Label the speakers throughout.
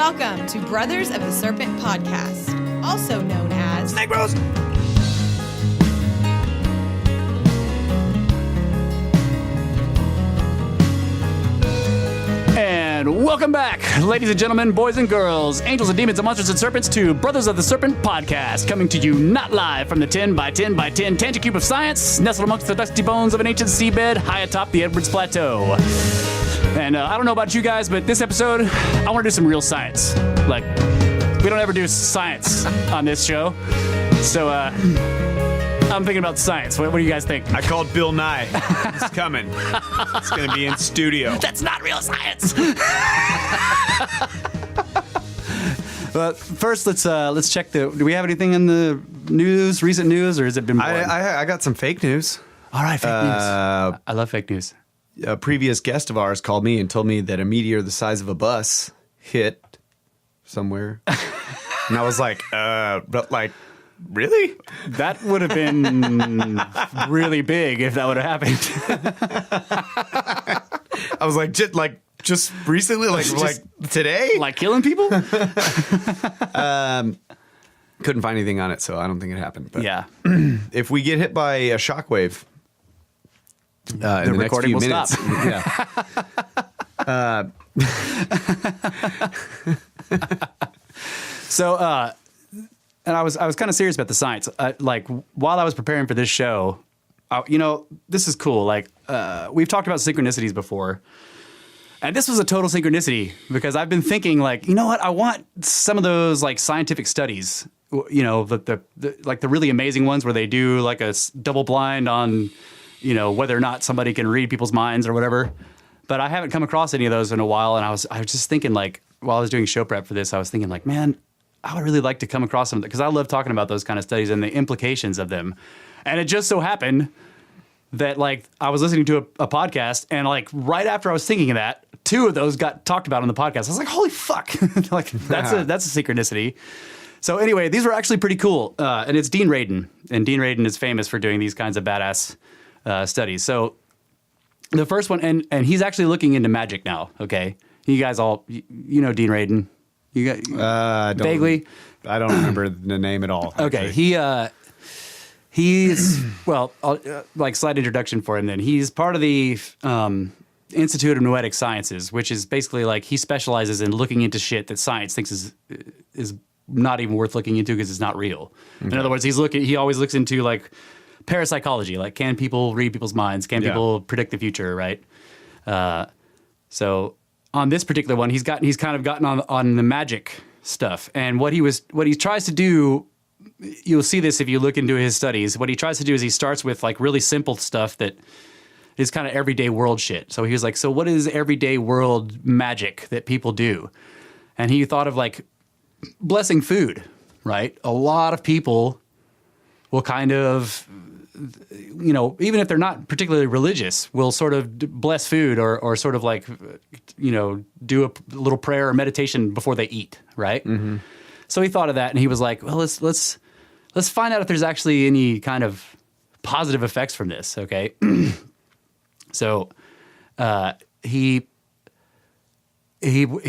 Speaker 1: Welcome to Brothers of the Serpent podcast, also known as
Speaker 2: Snake Bros.
Speaker 3: And welcome back, ladies and gentlemen, boys and girls, angels and demons and monsters and serpents, to Brothers of the Serpent podcast, coming to you not live from the 10 by 10 by 10 tangent cube of science, nestled amongst the dusty bones of an ancient seabed high atop the Edwards Plateau. And I don't know about you guys, but this episode, I want to do some real science. Like, we don't ever do science on this show, so I'm thinking about science. What do you guys think?
Speaker 2: I called Bill Nye. He's coming. It's going to be in studio.
Speaker 3: That's not real science. But first, let's check do we have anything in the news, recent news, or has it been boring?
Speaker 2: I got some fake news.
Speaker 3: All right, fake news. I love fake news.
Speaker 2: A previous guest of ours called me and told me that a meteor the size of a bus hit somewhere. And I was like, but like, really?
Speaker 3: That would have been really big if that would have happened.
Speaker 2: I was like, just recently, like today?
Speaker 3: Like killing people?
Speaker 2: Couldn't find anything on it, so I don't think it happened. But
Speaker 3: Yeah.
Speaker 2: if we get hit by a shockwave in the next
Speaker 3: recording
Speaker 2: few
Speaker 3: will
Speaker 2: minutes,
Speaker 3: stop. So, and I was kind of serious about the science. Like, while I was preparing for this show, this is cool. Like, we've talked about synchronicities before. And this was a total synchronicity because I've been thinking, like, you know what? I want some of those, like, scientific studies, the really amazing ones where they do, like, a double blind on, whether or not somebody can read people's minds or whatever. But I haven't come across any of those in a while. And I was just thinking, like, while I was doing show prep for this, I was thinking, like, man, I would really like to come across some, because I love talking about those kind of studies and the implications of them. And it just so happened that, like, I was listening to a podcast, and, like, right after I was thinking of that, two of those got talked about on the podcast. I was like, holy fuck. Like, that's a synchronicity. So anyway, these were actually pretty cool. And it's Dean Radin. And Dean Radin is famous for doing these kinds of badass studies. So the first one, and he's actually looking into magic now, okay? You guys all, you know Dean Radin. You got vaguely?
Speaker 2: I don't remember the name at all.
Speaker 3: Okay, he's well, like, slight introduction for him then. He's part of the Institute of Noetic Sciences, which is basically like he specializes in looking into shit that science thinks is not even worth looking into because it's not real. Okay. In other words, he always looks into, like, parapsychology, like, can people read people's minds? Can people predict the future, right? So on this particular one, he's kind of gotten on the magic stuff. And what he tries to do, you'll see this if you look into his studies, what he tries to do is he starts with, like, really simple stuff that is kind of everyday world shit. So he was like, so what is everyday world magic that people do? And he thought of, like, blessing food, right? A lot of people will kind of, even if they're not particularly religious, will sort of bless food or sort of, like, do a little prayer or meditation before they eat, right? Mm-hmm. So he thought of that, and he was like, well, let's find out if there's actually any kind of positive effects from this, okay? So he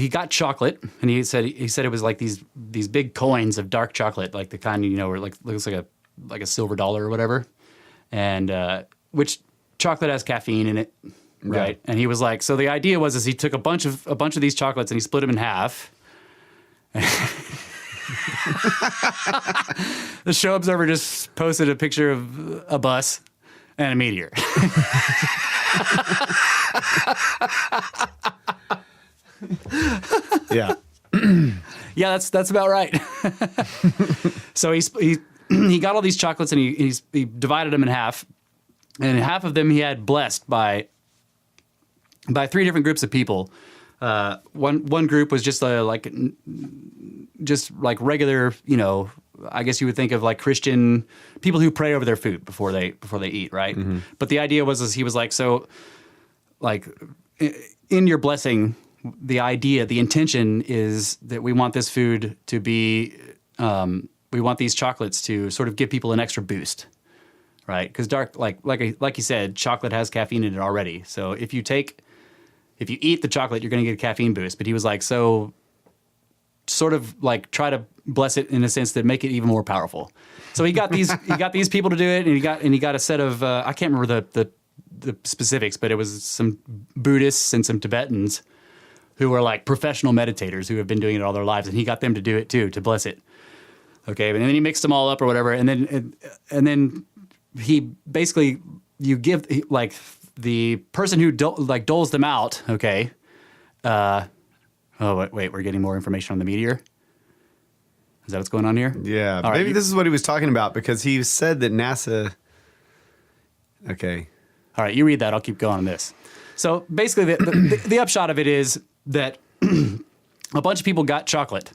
Speaker 3: got chocolate, and he said it was like these big coins of dark chocolate, like the kind, where, like, looks like a silver dollar or whatever, and which chocolate has caffeine in it, right? Yeah. And he was like, so the idea was he took a bunch of these chocolates and he split them in half. The Show Observer just posted a picture of a bus and a meteor.
Speaker 2: Yeah.
Speaker 3: Yeah, that's about right. So he got all these chocolates and he divided them in half, and half of them he had blessed by three different groups of people. One group was just like regular, I guess you would think of, like, Christian people who pray over their food before they eat, right? Mm-hmm. But the idea was he was like, so, like, in your blessing, the intention is that we want this food to be, we want these chocolates to sort of give people an extra boost, right? Because like you said, chocolate has caffeine in it already. So if you eat the chocolate, you're going to get a caffeine boost. But he was like, so sort of like try to bless it in a sense that make it even more powerful. So he got these people to do it, and he got a set of I can't remember the specifics, but it was some Buddhists and some Tibetans who were like professional meditators who have been doing it all their lives, and he got them to do it too, to bless it. Okay, and then he mixed them all up or whatever, and then he basically you give like the person who doles them out. Okay. Oh wait, we're getting more information on the meteor. Is that what's going on here?
Speaker 2: Yeah,
Speaker 3: all
Speaker 2: maybe
Speaker 3: right.
Speaker 2: this is what he was talking about because he said that NASA. Okay.
Speaker 3: All right, you read that. I'll keep going on this. So basically, the upshot of it is that a bunch of people got chocolate.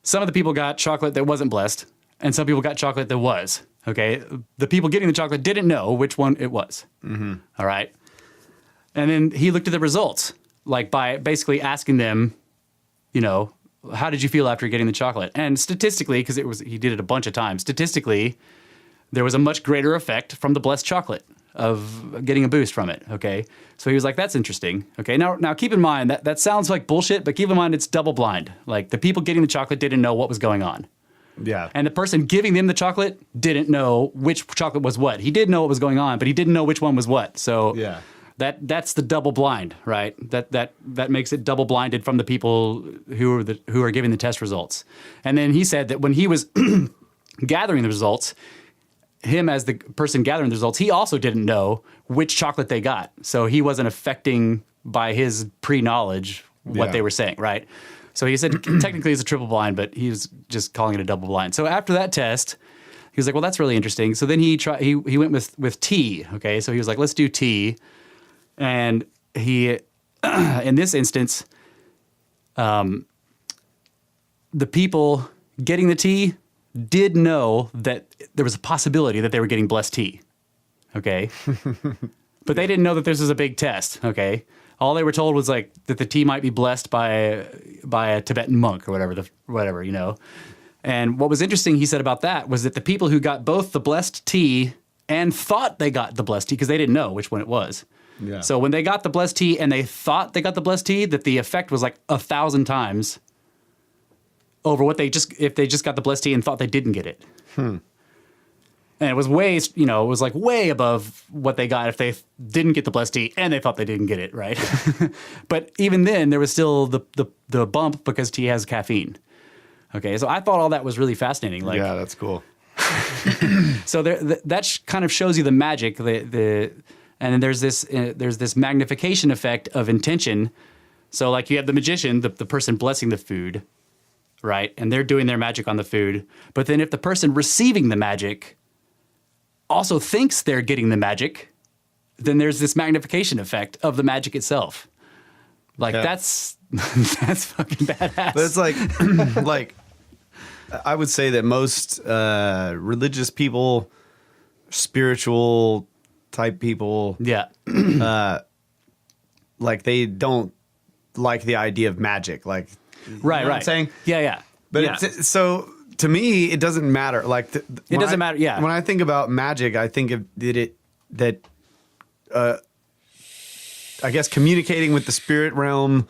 Speaker 3: Some of the people got chocolate that wasn't blessed, and some people got chocolate that was. Okay, the people getting the chocolate didn't know which one it was. Mm-hmm. All right, and then he looked at the results, like by basically asking them, how did you feel after getting the chocolate? And statistically, because he did it a bunch of times, statistically, there was a much greater effect from the blessed chocolate of getting a boost from it. Okay, so he was like, "That's interesting." Okay, now keep in mind that sounds like bullshit, but keep in mind it's double blind. Like the people getting the chocolate didn't know what was going on.
Speaker 2: Yeah.
Speaker 3: And the person giving them the chocolate didn't know which chocolate was what. He did know what was going on, but he didn't know which one was what. So
Speaker 2: yeah.
Speaker 3: That's the double blind, right? That makes it double blinded from the people who are giving the test results. And then he said that when he was gathering the results, him as the person gathering the results, he also didn't know which chocolate they got. So he wasn't affecting by his pre-knowledge what they were saying, right? So he said technically it's a triple blind, but he was just calling it a double blind. So after that test, he was like, well, that's really interesting. So then he went with tea. Okay, so he was like, let's do tea. And he, in this instance, the people getting the tea did know that there was a possibility that they were getting blessed tea. Okay, but they didn't know that this was a big test. Okay. All they were told was like that the tea might be blessed by a Tibetan monk or whatever. And what was interesting, he said about that, was that the people who got both the blessed tea and thought they got the blessed tea, because they didn't know which one it was.
Speaker 2: Yeah.
Speaker 3: So when they got the blessed tea and they thought they got the blessed tea, that the effect was like 1,000 times over what if they just got the blessed tea and thought they didn't get it. And it was way above what they got if they didn't get the blessed tea and they thought they didn't get it, right? But even then, there was still the bump because tea has caffeine. Okay, so I thought all that was really fascinating. Like,
Speaker 2: yeah, that's cool.
Speaker 3: So that kind of shows you the magic. And then there's this magnification effect of intention. So like you have the magician, the person blessing the food, right? And they're doing their magic on the food. But then if the person receiving the magic also thinks they're getting the magic, then there's this magnification effect of the magic itself. Like that's fucking badass.
Speaker 2: But it's like I would say that most religious people, spiritual type people, like they don't like the idea of magic. Like,
Speaker 3: right.
Speaker 2: What I'm saying?
Speaker 3: Yeah.
Speaker 2: But so to me, it doesn't matter. Like
Speaker 3: it doesn't matter. Yeah.
Speaker 2: When I think about magic, I think of I guess communicating with the spirit realm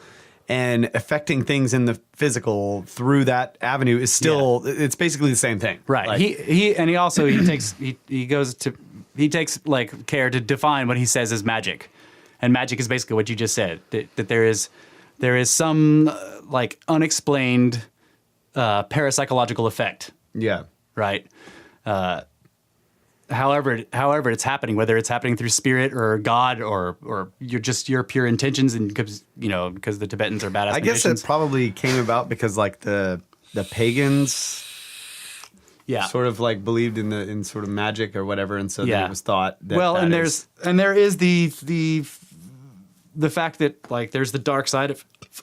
Speaker 2: and affecting things in the physical through that avenue is still it's basically the same thing.
Speaker 3: Right.
Speaker 2: Like,
Speaker 3: he takes like care to define what he says as magic. And magic is basically what you just said, that there is some like unexplained parapsychological effect.
Speaker 2: Yeah.
Speaker 3: Right. However it's happening, whether it's happening through spirit or God or your pure intentions, and because the Tibetans are badass.
Speaker 2: I guess it probably came about because like the pagans sort of like believed in sort of magic or whatever, and so then it was thought that
Speaker 3: there is the fact that like there's the dark side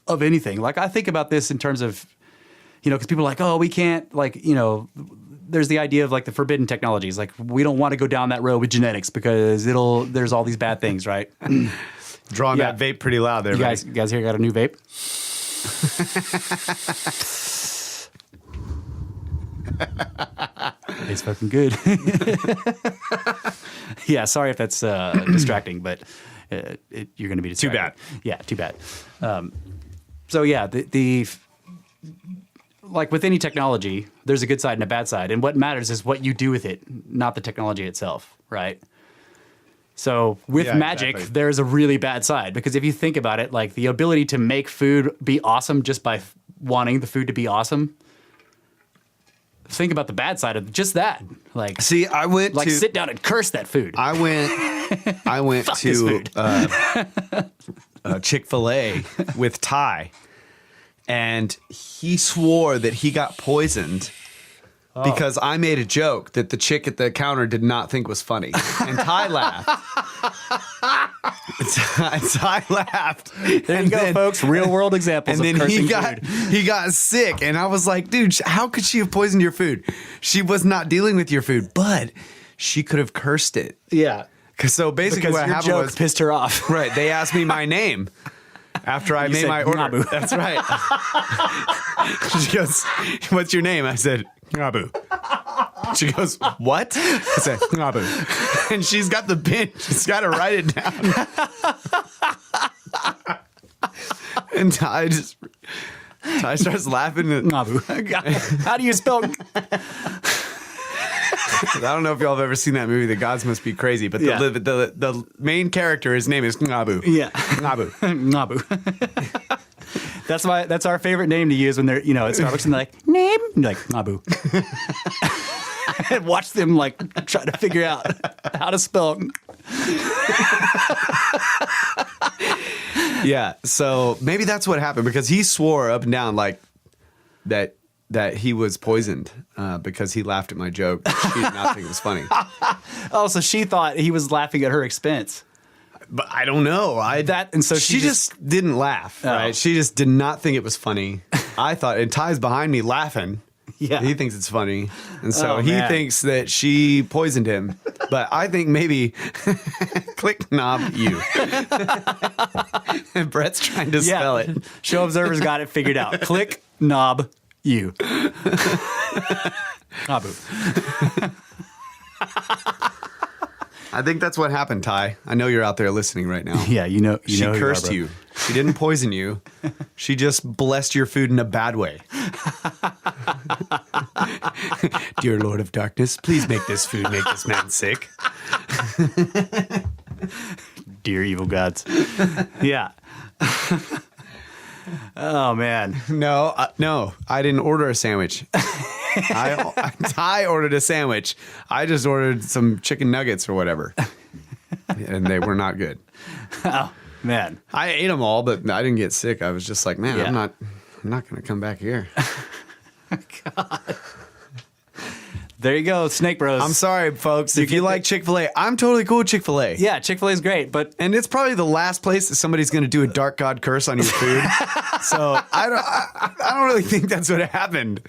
Speaker 3: of anything. Like I think about this in terms of because people are like, oh, we can't, like, there's the idea of like the forbidden technologies. Like we don't want to go down that road with genetics because there's all these bad things, right?
Speaker 2: Drawing that vape pretty loud there.
Speaker 3: You guys here got a new vape? It's fucking good. Yeah, sorry if that's distracting, but you're going to be distracted.
Speaker 2: Too bad.
Speaker 3: Yeah, too bad. So yeah, the like with any technology, there's a good side and a bad side. And what matters is what you do with it, not the technology itself, right? So with magic,
Speaker 2: exactly.
Speaker 3: there's a really bad side because if you think about it, like the ability to make food be awesome just by wanting the food to be awesome. Think about the bad side of just that. Like,
Speaker 2: See, I went
Speaker 3: like
Speaker 2: to
Speaker 3: sit down and curse that food.
Speaker 2: I went
Speaker 3: Fuck this
Speaker 2: to
Speaker 3: food.
Speaker 2: ChickFilA with Ty, and he swore that he got poisoned because I made a joke that the chick at the counter did not think was funny, and Ty laughed. Ty laughed.
Speaker 3: There you go, folks. Real world examples
Speaker 2: And
Speaker 3: of
Speaker 2: then
Speaker 3: cursing food.
Speaker 2: he got sick, and I was like, dude, how could she have poisoned your food? She was not dealing with your food, but she could have cursed it.
Speaker 3: Yeah.
Speaker 2: So basically,
Speaker 3: Because
Speaker 2: what
Speaker 3: your
Speaker 2: happened
Speaker 3: joke
Speaker 2: was,
Speaker 3: pissed her off.
Speaker 2: right? They asked me my name after I made
Speaker 3: said
Speaker 2: my order.
Speaker 3: Nabu.
Speaker 2: That's right. She goes, "What's your name?" I said, "Nabu." She goes, "What?" I said, "Nabu." And she's got the pen. She's got to write it down. And Ty starts laughing.
Speaker 3: Nabu. How do you spell?
Speaker 2: I don't know if y'all have ever seen that movie, The Gods Must Be Crazy, but
Speaker 3: Yeah.
Speaker 2: the main character, his name is Nabu.
Speaker 3: Yeah.
Speaker 2: Nabu.
Speaker 3: Nabu. That's our favorite name to use when they're, at Starbucks and they're like, name? And you're like, Nabu. And watch them like try to figure out how to spell.
Speaker 2: Yeah, so maybe that's what happened because he swore up and down like that he was poisoned because he laughed at my joke. She did not think it was funny.
Speaker 3: Oh, so she thought he was laughing at her expense.
Speaker 2: But I don't know.
Speaker 3: So
Speaker 2: she just didn't laugh, right? She just did not think it was funny. I thought, and Ty's behind me laughing.
Speaker 3: Yeah.
Speaker 2: He thinks it's funny. And so
Speaker 3: Oh,
Speaker 2: he
Speaker 3: man.
Speaker 2: thinks that she poisoned him. But I think maybe click knob you. And Brett's trying to spell it.
Speaker 3: Show observers got it figured out. Click knob you. Nabu.
Speaker 2: I think that's what happened, Ty. I know you're out there listening right now.
Speaker 3: Yeah,
Speaker 2: She
Speaker 3: who
Speaker 2: cursed
Speaker 3: are, bro.
Speaker 2: you. She didn't poison you. She just blessed your food in a bad way. Dear Lord of Darkness, please make this food make this man sick.
Speaker 3: Dear evil gods. Yeah. Oh man.
Speaker 2: No, I didn't order a sandwich. Ty ordered a sandwich. I just ordered some chicken nuggets or whatever. And they were not good.
Speaker 3: Oh man.
Speaker 2: I ate them all, but I didn't get sick. I was just like, man,
Speaker 3: Yeah.
Speaker 2: I'm not going to come back here.
Speaker 3: There you go, Snake Bros.
Speaker 2: I'm sorry, folks. If you like Chick-fil-A, I'm totally cool with Chick-fil-A.
Speaker 3: Yeah, Chick-fil-A is great, but
Speaker 2: And it's probably the last place that somebody's going to do a dark god curse on your food. So I don't really think that's what happened.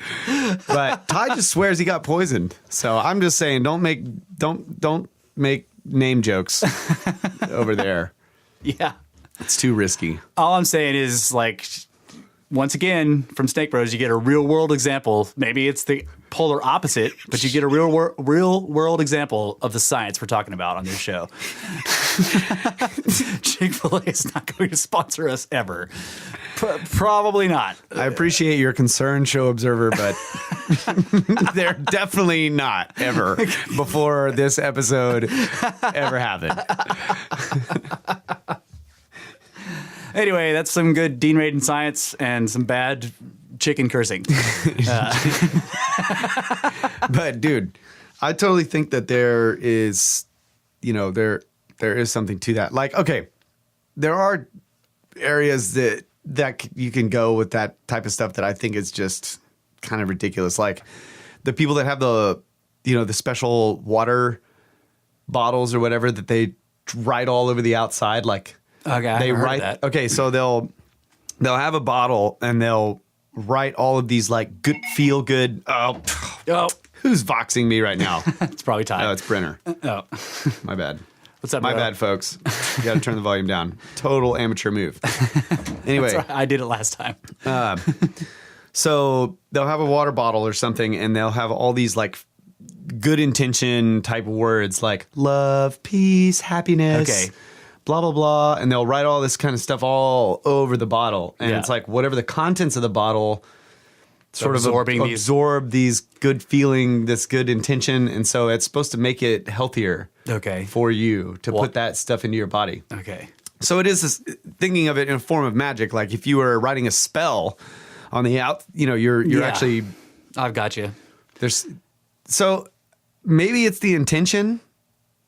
Speaker 2: But Ty just swears he got poisoned. So I'm just saying, don't make name jokes over there.
Speaker 3: yeah.
Speaker 2: It's too risky.
Speaker 3: All I'm saying is, like, once again, from Snake Bros, you get a real world example. Maybe it's the polar opposite, but you get a real world example of the science we're talking about on this show. Chick-fil-A is not going to sponsor us ever. Probably not.
Speaker 2: I appreciate your concern, show observer, but they're definitely not ever before this episode ever happened.
Speaker 3: Anyway, that's some good Dean Radin science and some bad chicken cursing.
Speaker 2: But dude, I totally think that there is, there is something to that. Like, okay, there are areas that you can go with that type of stuff that I think is just kind of ridiculous. Like the people that have the special water bottles or whatever that they write all over the outside. Like
Speaker 3: Okay, I
Speaker 2: they
Speaker 3: haven't heard of
Speaker 2: write.
Speaker 3: that.
Speaker 2: Okay, so they'll have a bottle and they'll write all of these like feel good. Oh,
Speaker 3: Oh,
Speaker 2: who's voxing me right now?
Speaker 3: it's probably time.
Speaker 2: No, it's Brenner.
Speaker 3: Oh,
Speaker 2: My bad.
Speaker 3: what's up,
Speaker 2: My
Speaker 3: bro?
Speaker 2: bad, folks. You got to turn the volume down. Total amateur move. Anyway,
Speaker 3: That's right. I did it last time.
Speaker 2: so they'll have a water bottle or something, and they'll have all these like good intention type words like love, peace, happiness.
Speaker 3: Okay.
Speaker 2: Blah, blah, blah. And they'll write all this kind of stuff all over the bottle. And
Speaker 3: Yeah.
Speaker 2: it's like whatever the contents of the bottle sort
Speaker 3: absorbing
Speaker 2: of
Speaker 3: these.
Speaker 2: absorb these good feeling, this good intention, and so it's supposed to make it healthier
Speaker 3: Okay.
Speaker 2: for you to put that stuff into your body.
Speaker 3: Okay.
Speaker 2: So it is this, thinking of it in a form of magic, like if you were writing a spell on the out, you're actually
Speaker 3: I've got you.
Speaker 2: So maybe it's the intention.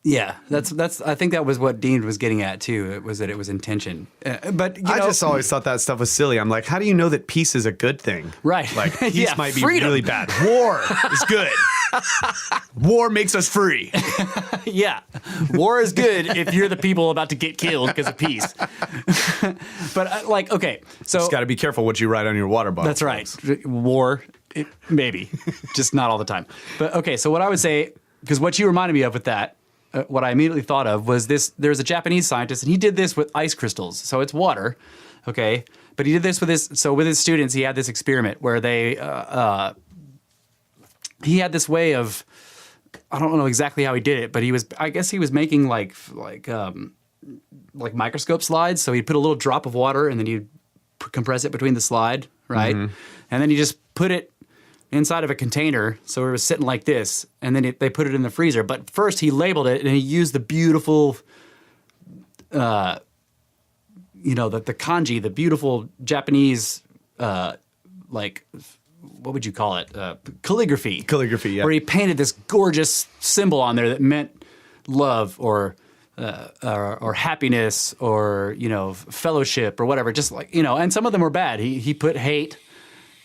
Speaker 3: Yeah, that's. I think that was what Dean was getting at too. It was that it was intention. But
Speaker 2: I just always thought that stuff was silly. I'm like, how do you know that peace is a good thing?
Speaker 3: Right.
Speaker 2: Like peace
Speaker 3: Yeah,
Speaker 2: might be
Speaker 3: freedom.
Speaker 2: really bad. War is good. War makes us free.
Speaker 3: Yeah, war is good if you're the people about to get killed because of peace. But okay, so
Speaker 2: Just got to be careful what you write on your water bottle.
Speaker 3: that's right. War, maybe, just not all the time. But okay, so what I would say, because what you reminded me of with that. What I immediately thought of was this. There's a Japanese scientist, and he did this with ice crystals. So it's water, okay? But he did this with his. So with his students, he had this experiment where they. He had this way of. I don't know exactly how he did it, but he was. I guess he was making like microscope slides. So he'd put a little drop of water, and then he'd compress it between the slide, right? Mm-hmm. And then he just put it inside of a container, so it was sitting like this, and then they put it in the freezer. But first, he labeled it, and he used the beautiful, the kanji, the beautiful Japanese, what would you call it? Calligraphy.
Speaker 2: Calligraphy, yeah.
Speaker 3: Where he painted this gorgeous symbol on there that meant love or happiness or fellowship or whatever. Just and some of them were bad. He put hate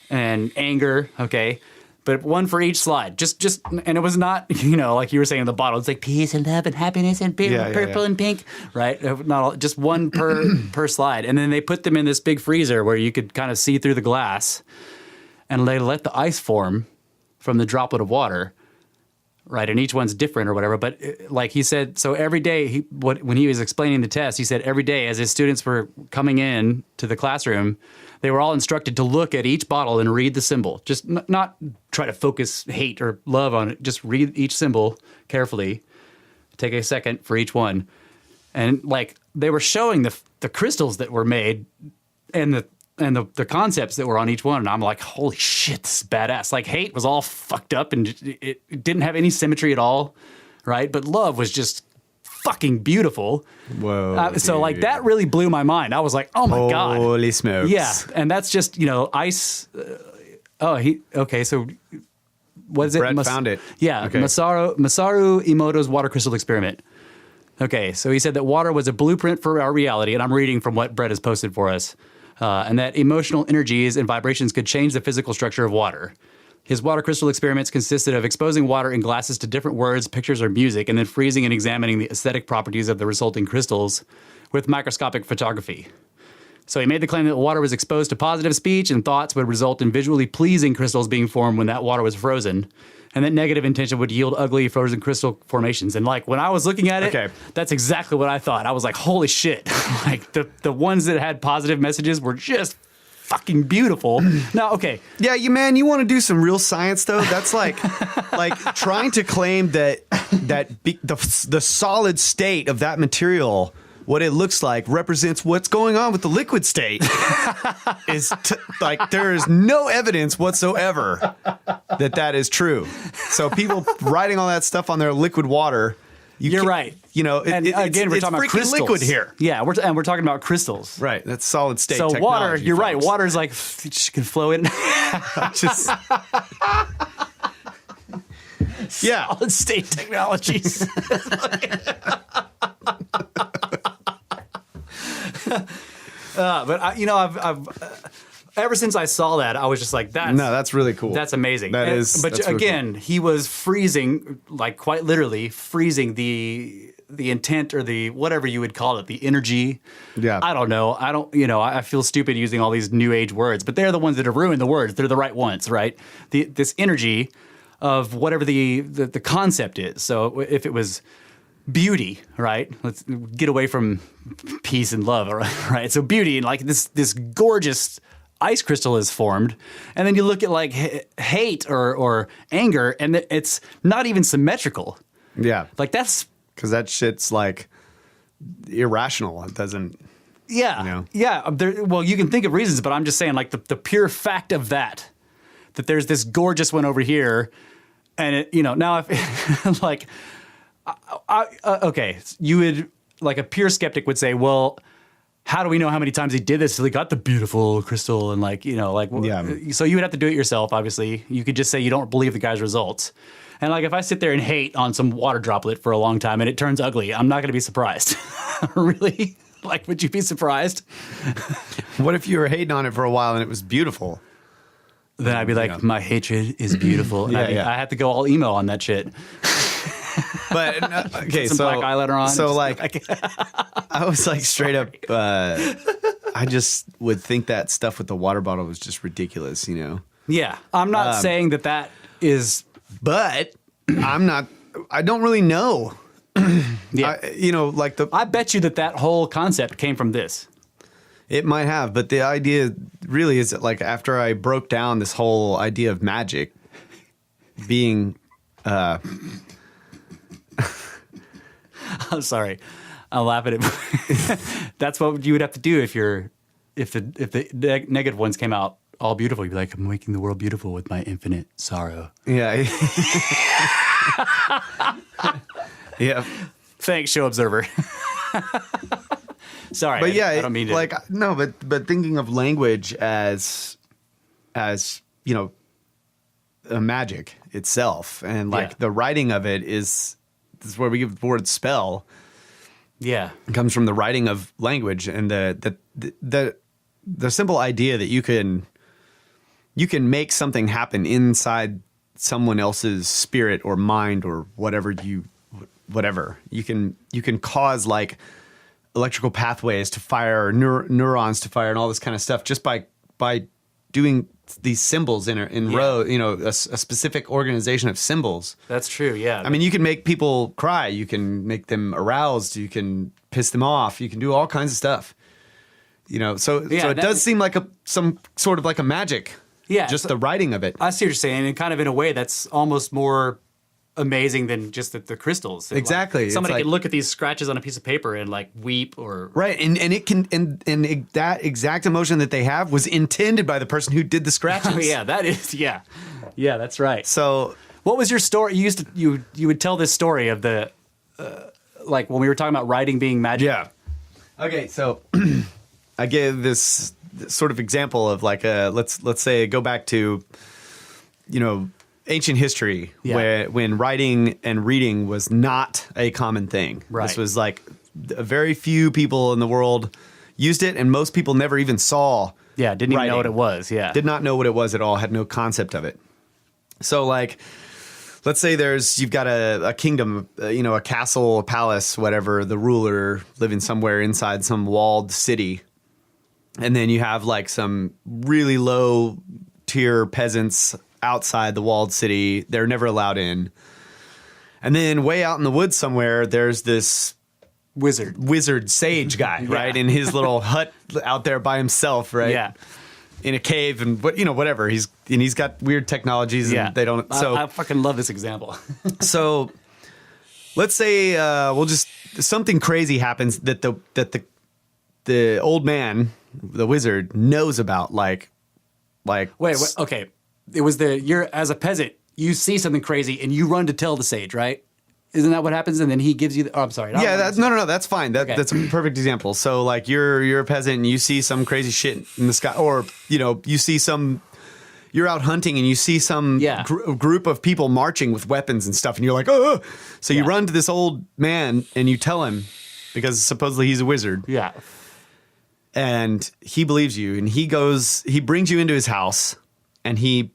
Speaker 3: and anger, okay, but one for each slide. Just, and it was not, like you were saying in the bottle. It's like peace and love and happiness and purple and pink, right? Not all, just one per slide. And then they put them in this big freezer where you could kind of see through the glass, and they let the ice form from the droplet of water, right? And each one's different or whatever. But like he said, so every day, when he was explaining the test, he said every day as his students were coming in to the classroom, they were all instructed to look at each bottle and read the symbol. Just not try to focus hate or love on it. Just read each symbol carefully. Take a second for each one. And they were showing the crystals that were made and the concepts that were on each one. And I'm like, holy shit, this is badass. Like hate was all fucked up and it didn't have any symmetry at all, right? But love was just fucking beautiful.
Speaker 2: Whoa.
Speaker 3: So that really blew my mind. I was like, oh my God.
Speaker 2: Holy smokes.
Speaker 3: Yeah. And that's just, ice. Okay. So what is it?
Speaker 2: Brett found it.
Speaker 3: Yeah.
Speaker 2: Okay.
Speaker 3: Masaru Emoto's water crystal experiment. Okay. So he said that water was a blueprint for our reality. And I'm reading from what Brett has posted for us. And that emotional energies and vibrations could change the physical structure of water. His water crystal experiments consisted of exposing water in glasses to different words, pictures, or music, and then freezing and examining the aesthetic properties of the resulting crystals with microscopic photography. So he made the claim that water was exposed to positive speech and thoughts would result in visually pleasing crystals being formed when that water was frozen, and that negative intention would yield ugly frozen crystal formations. And when I was looking at it, That's exactly what I thought. I was like, holy shit. The ones that had positive messages were just fucking beautiful. Now, okay.
Speaker 2: Yeah, you want to do some real science though. That's like trying to claim that the solid state of that material, what it looks like, represents what's going on with the liquid state. There is no evidence whatsoever that is true. So people writing all that stuff on their liquid water.
Speaker 3: You're right.
Speaker 2: Again,
Speaker 3: we're talking about crystals.
Speaker 2: Liquid here.
Speaker 3: Yeah, we're talking about crystals.
Speaker 2: Right. That's solid state.
Speaker 3: So
Speaker 2: technology,
Speaker 3: water, you're right.
Speaker 2: folks.
Speaker 3: Water is like you just can flow in.
Speaker 2: Just yeah.
Speaker 3: Solid state technologies. But I've ever since I saw that, I was just like,
Speaker 2: that's really cool.
Speaker 3: That's amazing.
Speaker 2: But
Speaker 3: that's again, cool. He was freezing, quite literally freezing the intent or the whatever you would call it, the energy.
Speaker 2: Yeah.
Speaker 3: I don't know. I feel stupid using all these new age words, but they're the ones that have ruined the words. They're the right ones, right? This energy of whatever the concept is. So if it was beauty, right? Let's get away from peace and love, right? So beauty and this gorgeous ice crystal is formed, and then you look at hate or anger, and it's not even symmetrical.
Speaker 2: Yeah,
Speaker 3: that's
Speaker 2: because that shit's irrational. It doesn't.
Speaker 3: Yeah, yeah. Well, you can think of reasons, but I'm just saying, the pure fact of that that there's this gorgeous one over here, and it, now if like, okay, you would like a pure skeptic would say, well, how do we know how many times he did this till he got the beautiful crystal and so you would have to do it yourself. Obviously, you could just say you don't believe the guy's results. And like if I sit there and hate on some water droplet for a long time and it turns ugly, I'm not going to be surprised. Really? Like, would you be surprised?
Speaker 2: What if you were hating on it for a while and it was beautiful?
Speaker 3: Then I'd be like, my hatred is beautiful. And I had to go all emo on that shit.
Speaker 2: But okay,
Speaker 3: some black eyeliner on.
Speaker 2: So like, I was like straight up. I just would think that stuff with the water bottle was just ridiculous,
Speaker 3: Yeah, I'm not saying that is.
Speaker 2: But I'm not. I don't really know.
Speaker 3: Yeah,
Speaker 2: I
Speaker 3: bet you that whole concept came from this.
Speaker 2: It might have, but the idea really is that like after I broke down this whole idea of magic being.
Speaker 3: I'm sorry, I'll laugh at it. That's what you would have to do if the negative ones came out all beautiful. You'd be like, I'm making the world beautiful with my infinite sorrow.
Speaker 2: Yeah. Yeah.
Speaker 3: Thanks, show observer. Sorry,
Speaker 2: but yeah,
Speaker 3: I don't mean to.
Speaker 2: Like no, but thinking of language as a magic itself, and like the writing of it is where we give the word spell.
Speaker 3: Yeah,
Speaker 2: it comes from the writing of language, and the simple idea that you can make something happen inside someone else's spirit or mind or whatever you can cause like electrical pathways to fire, neurons to fire, and all this kind of stuff just by doing these symbols in row, a specific organization of symbols.
Speaker 3: That's true. Yeah.
Speaker 2: I mean, you can make people cry. You can make them aroused. You can piss them off. You can do all kinds of stuff. So it does seem like some sort of like a magic.
Speaker 3: Yeah.
Speaker 2: Just the writing of it.
Speaker 3: I see what you're saying, and kind of in a way that's almost more amazing than just the crystals. And
Speaker 2: exactly.
Speaker 3: Like, somebody can look at these scratches on a piece of paper and like weep or
Speaker 2: right, and it can and that exact emotion that they have was intended by the person who did the scratches.
Speaker 3: Oh, yeah, that is yeah, that's right.
Speaker 2: So
Speaker 3: what was your story? You would tell this story of the like when we were talking about writing being magic.
Speaker 2: Yeah. Okay, so I gave this sort of example of like let's say go back to ancient history when writing and reading was not a common thing.
Speaker 3: Right.
Speaker 2: This was like a very few people in the world used it, and most people never even saw.
Speaker 3: Yeah, didn't even know what it was. Yeah,
Speaker 2: did not know what it was at all. Had no concept of it. So like, let's say you've got a kingdom, a castle, a palace, whatever. The ruler living somewhere inside some walled city, and then you have like some really low tier peasants outside the walled city. They're never allowed in. And then way out in the woods somewhere, there's this wizard sage guy, right? In his little hut out there by himself, right?
Speaker 3: Yeah.
Speaker 2: In a cave and whatever. He's got weird technologies and they don't. So
Speaker 3: I fucking love this example.
Speaker 2: So let's say something crazy happens that the old man, the wizard, knows about, like
Speaker 3: wait, okay. It was you're as a peasant, you see something crazy and you run to tell the sage, right? Isn't that what happens? And then he gives you I'm sorry.
Speaker 2: Yeah, no, that's fine. That's a perfect example. So like you're a peasant and you see some crazy shit in the sky, or you see you're out hunting and you see some group of people marching with weapons and stuff, and you're like, oh. So you run to this old man and you tell him, because supposedly he's a wizard.
Speaker 3: Yeah.
Speaker 2: And he believes you, and he brings you into his house, and he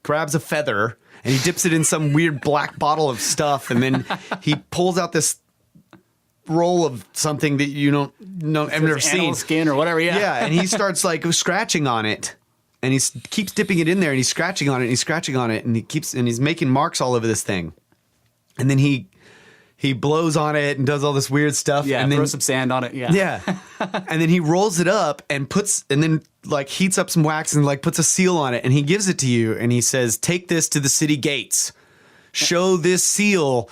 Speaker 2: grabs a feather and he dips it in some weird black bottle of stuff, and then he pulls out this roll of something that have never seen,
Speaker 3: skin or whatever.
Speaker 2: Yeah, and he starts like scratching on it, and he keeps dipping it in there, and he's scratching on it, and he's scratching on it, and he's making marks all over this thing, and then he blows on it and does all this weird stuff.
Speaker 3: Yeah,
Speaker 2: and then
Speaker 3: throws some sand on it. Yeah.
Speaker 2: Yeah. And then he rolls it up and then like heats up some wax and like puts a seal on it, and he gives it to you, and he says, take this to the city gates. Show this seal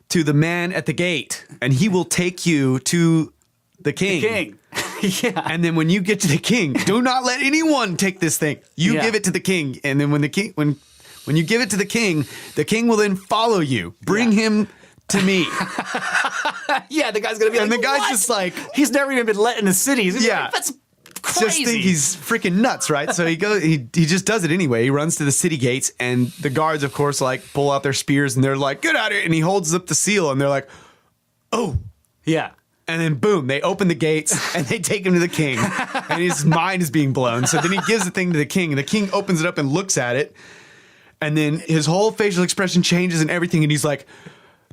Speaker 2: to the man at the gate, and he will take you to the king.
Speaker 3: Yeah.
Speaker 2: And then when you get to the king, do not let anyone take this thing. You
Speaker 3: Yeah.
Speaker 2: give it to the king. And then when you give it to the king will then follow you. Bring him to me.
Speaker 3: Yeah, the guy's gonna be
Speaker 2: And
Speaker 3: like,
Speaker 2: the guy's
Speaker 3: "What?
Speaker 2: just like,
Speaker 3: he's never even been let in the city. He's
Speaker 2: Yeah.
Speaker 3: like, that's crazy.
Speaker 2: just think he's freaking nuts, right? So he just does it anyway. He runs to the city gates, and the guards, of course, like pull out their spears, and they're like, "Get out of here!" And he holds up the seal, and they're like, "Oh!"
Speaker 3: Yeah.
Speaker 2: And then boom, they open the gates and they take him to the king, and his mind is being blown. So then he gives the thing to the king, and the king opens it up and looks at it, and then his whole facial expression changes and everything, and he's like,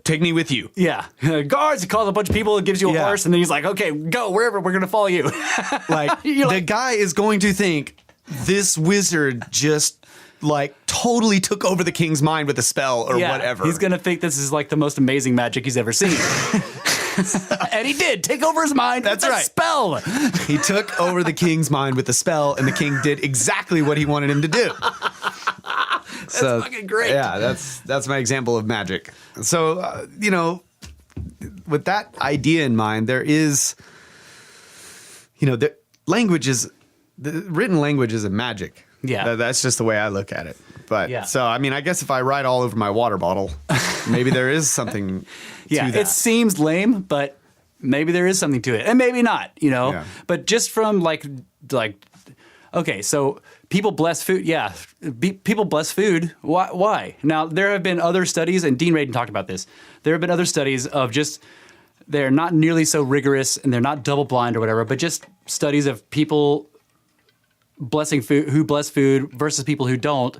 Speaker 2: "Take me with you."
Speaker 3: Yeah. Guards, he calls a bunch of people, gives you a
Speaker 2: Yeah.
Speaker 3: horse, and then he's like, okay, go wherever, we're going to follow you.
Speaker 2: Like
Speaker 3: You're
Speaker 2: the
Speaker 3: like-
Speaker 2: guy is going to think this wizard just like totally took over the king's mind with a spell or whatever.
Speaker 3: He's going to think this is like the most amazing magic he's ever seen. And he did take over his mind
Speaker 2: That's
Speaker 3: with a
Speaker 2: right.
Speaker 3: spell.
Speaker 2: He took over the king's mind with a spell, and the king did exactly what he wanted him to do. That's
Speaker 3: fucking great.
Speaker 2: Yeah, that's my example of magic. So, with that idea in mind, there is, the written language is a magic.
Speaker 3: Yeah.
Speaker 2: That's just the way I look at it. But
Speaker 3: Yeah.
Speaker 2: so, I mean, I guess if I write all over my water bottle, maybe there is something
Speaker 3: Yeah,
Speaker 2: to that.
Speaker 3: it seems lame, but maybe there is something to it, and maybe not.
Speaker 2: Yeah.
Speaker 3: But just from like, okay, so people bless food. Yeah, people bless food. Why? Now there have been other studies, and Dean Radin talked about this. There have been other studies of just they're not nearly so rigorous, and they're not double blind or whatever, but just studies of people blessing food who bless food versus people who don't,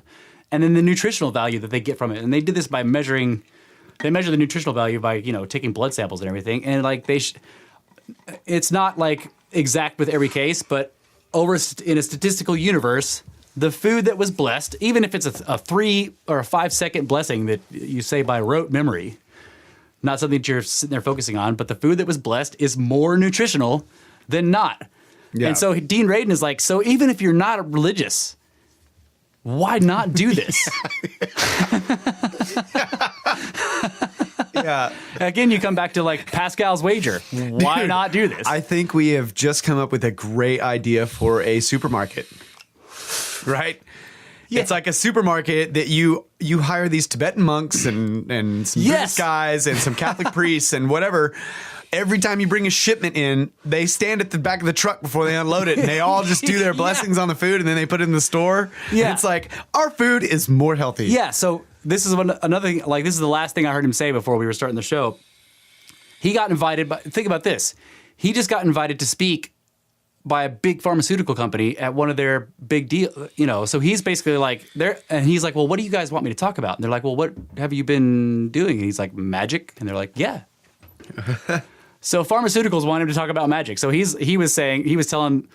Speaker 3: and then the nutritional value that they get from it. And they did this by measuring. They measure the nutritional value by taking blood samples and everything, and like it's not like exact with every case, but in a statistical universe, the food that was blessed, even if it's a 3 or a 5 second blessing that you say by rote memory, not something that you're sitting there focusing on, but the food that was blessed is more nutritional than not.
Speaker 2: Yeah.
Speaker 3: And so Dean Radin is like, so even if you're not religious, why not do this?
Speaker 2: Yeah.
Speaker 3: Again, you come back to like Pascal's wager. Why
Speaker 2: Dude,
Speaker 3: not do this?
Speaker 2: I think we have just come up with a great idea for a supermarket. Right?
Speaker 3: Yeah.
Speaker 2: It's like a supermarket that you hire these Tibetan monks and some
Speaker 3: Yes.
Speaker 2: Buddhist guys and some Catholic priests and whatever. Every time you bring a shipment in, they stand at the back of the truck before they unload it, and they all just do their blessings on the food, and then they put it in the store.
Speaker 3: Yeah.
Speaker 2: And it's like, our food is more healthy.
Speaker 3: Yeah, so this is another thing, like this is the last thing I heard him say before we were starting the show. He got invited, think about this. He just got invited to speak by a big pharmaceutical company at one of their big deal, so he's basically like there, and he's like, well, what do you guys want me to talk about? And they're like, well, what have you been doing? And he's like, magic. And they're like, yeah. So pharmaceuticals want him to talk about magic. So he was telling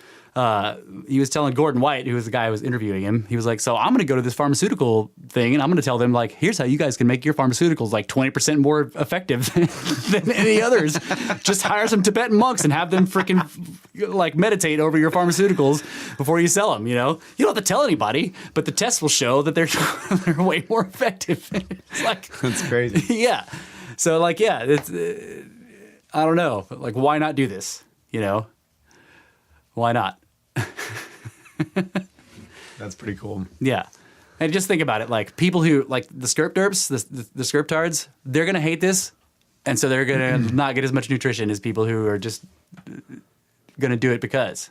Speaker 3: Gordon White, who was the guy who was interviewing him, he was like, so I'm going to go to this pharmaceutical thing and I'm going to tell them, like, here's how you guys can make your pharmaceuticals like 20% more effective than any others. Just hire some Tibetan monks and have them freaking like meditate over your pharmaceuticals before you sell them, You don't have to tell anybody, but the tests will show that they're way more effective. It's like,
Speaker 2: That's crazy.
Speaker 3: yeah. So like, yeah, it's, I don't know. Like, why not do this? Why not?
Speaker 2: That's pretty cool.
Speaker 3: Yeah. And just think about it. Like, people who, like the skirp derps, the skirptards, they're going to hate this. And so they're going to not get as much nutrition as people who are just going to do it because,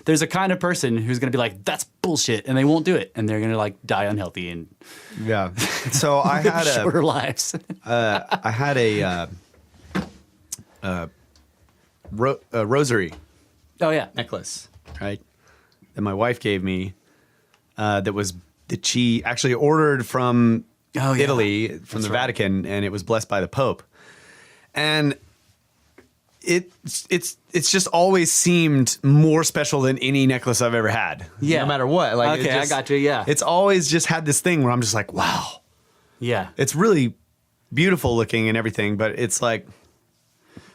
Speaker 3: there's a kind of person who's going to be like, that's bullshit. And they won't do it. And they're going to like die unhealthy and
Speaker 2: Yeah. So I had
Speaker 3: shorter lives.
Speaker 2: I had a rosary
Speaker 3: Oh, yeah.
Speaker 2: necklace, right? That my wife gave me. That was that she actually ordered from
Speaker 3: Oh, yeah.
Speaker 2: Italy, from the Vatican, and it was blessed by the Pope. And it's just always seemed more special than any necklace I've ever had.
Speaker 3: Yeah.
Speaker 2: No matter what. Like,
Speaker 3: Okay, I got you, yeah.
Speaker 2: It's always just had this thing where I'm just like, wow.
Speaker 3: Yeah.
Speaker 2: It's really beautiful looking and everything, but it's like,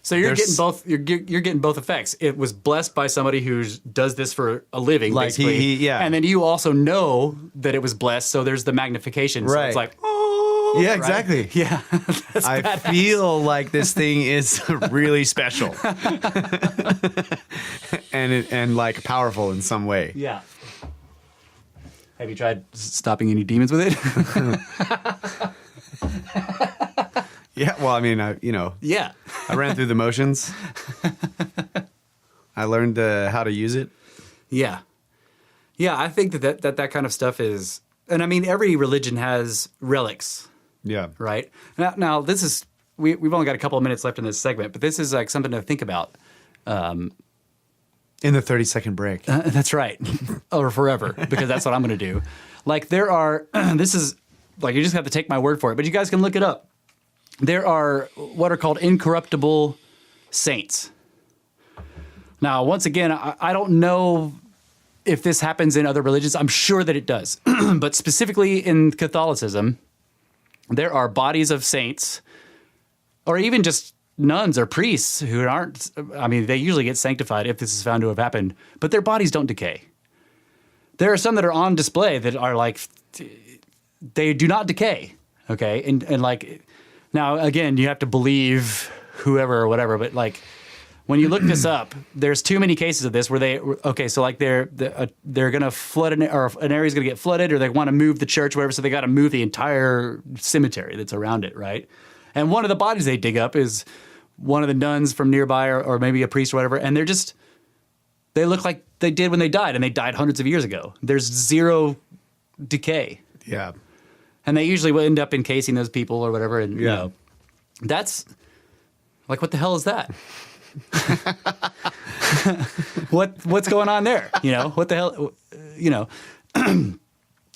Speaker 3: So you're
Speaker 2: There's-
Speaker 3: getting both. You're getting both effects. It was blessed by somebody who does this for a living,
Speaker 2: Like,
Speaker 3: basically.
Speaker 2: yeah.
Speaker 3: And then you also know that it was blessed, so there's the magnification. So
Speaker 2: Right.
Speaker 3: it's like, oh,
Speaker 2: yeah,
Speaker 3: right?
Speaker 2: exactly.
Speaker 3: Yeah, that's
Speaker 2: I
Speaker 3: badass.
Speaker 2: feel like this thing is really special. and like powerful in some way.
Speaker 3: Yeah. Have you tried stopping any demons with it?
Speaker 2: Yeah. Well, I mean,
Speaker 3: Yeah.
Speaker 2: I ran through the motions. I learned how to use it.
Speaker 3: Yeah. Yeah, I think that kind of stuff is, and I mean, every religion has relics,
Speaker 2: Yeah.
Speaker 3: right? Now this is, we've only got a couple of minutes left in this segment, but this is like something to think about.
Speaker 2: In the 30-second break.
Speaker 3: That's right. Or forever, because that's what I'm going to do. Like there are, this is, like you just have to take my word for it, but you guys can look it up. There are what are called incorruptible saints. Now, once again, I don't know if this happens in other religions. I'm sure that it does. But specifically in Catholicism, there are bodies of saints, or even just nuns or priests who aren't, I mean, they usually get sanctified if this is found to have happened, but their bodies don't decay. There are some that are on display that are like, they do not decay, okay? And like, now again, you have to believe whoever or whatever, but like, when you look this up, there's too many cases of this where so like they're going to flood or an area's going to get flooded, or they want to move the church, whatever, so they got to move the entire cemetery that's around it, right? And one of the bodies they dig up is one of the nuns from nearby, or maybe a priest or whatever, and they look like they did when they died, and they died hundreds of years ago. There's zero decay.
Speaker 2: Yeah.
Speaker 3: And they usually will end up encasing those people or whatever, and you know, that's like, what the hell is that? What's going on there? You know, what the hell, you know? And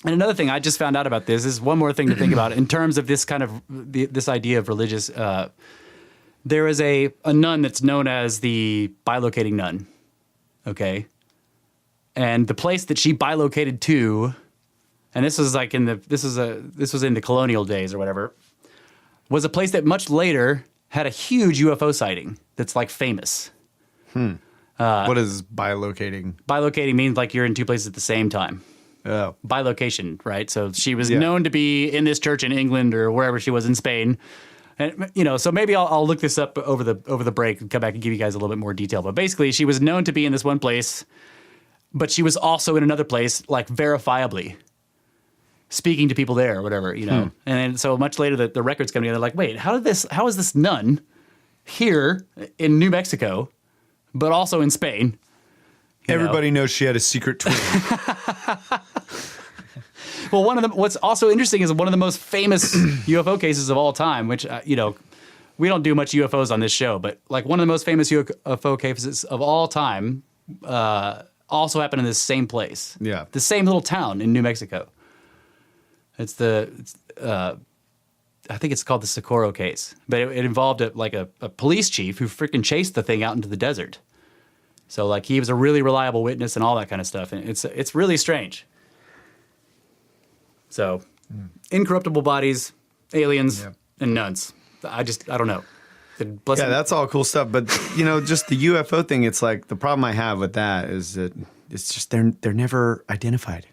Speaker 3: another thing I just found out about this is one more thing to think about in terms of this kind of this idea of religious. There is a nun that's known as the bilocating nun. Okay. And the place that she bilocated to, and this was like this was in the colonial days or whatever, was a place that much later had a huge UFO sighting that's like famous.
Speaker 2: What is bilocating?
Speaker 3: Bilocating means like you're in two places at the same time.
Speaker 2: Oh.
Speaker 3: Bilocation, right? So she was known to be in this church in England or wherever she was in Spain. And, you know, so maybe I'll look this up over the break and come back and give you guys a little bit more detail. But basically, she was known to be in this one place, but she was also in another place, like verifiably speaking to people there or whatever, you know. And then so much later, the records come together. Like, wait, how is this nun here in New Mexico, but also in Spain?
Speaker 2: Everybody knows she had a secret twin.
Speaker 3: Well, what's also interesting is one of the most famous UFO cases of all time, which, you know, we don't do much UFOs on this show, but like one of the most famous UFO cases of all time also happened in this same place.
Speaker 2: Yeah.
Speaker 3: The same little town in New Mexico. I think it's called the Socorro case, but it involved a police chief who freaking chased the thing out into the desert. So like he was a really reliable witness and all that kind of stuff. And it's really strange. So, incorruptible bodies, aliens, and nuns. I don't know.
Speaker 2: Yeah, that's all cool stuff. But, you know, just the UFO thing, it's like the problem I have with that is that it's just they're never identified.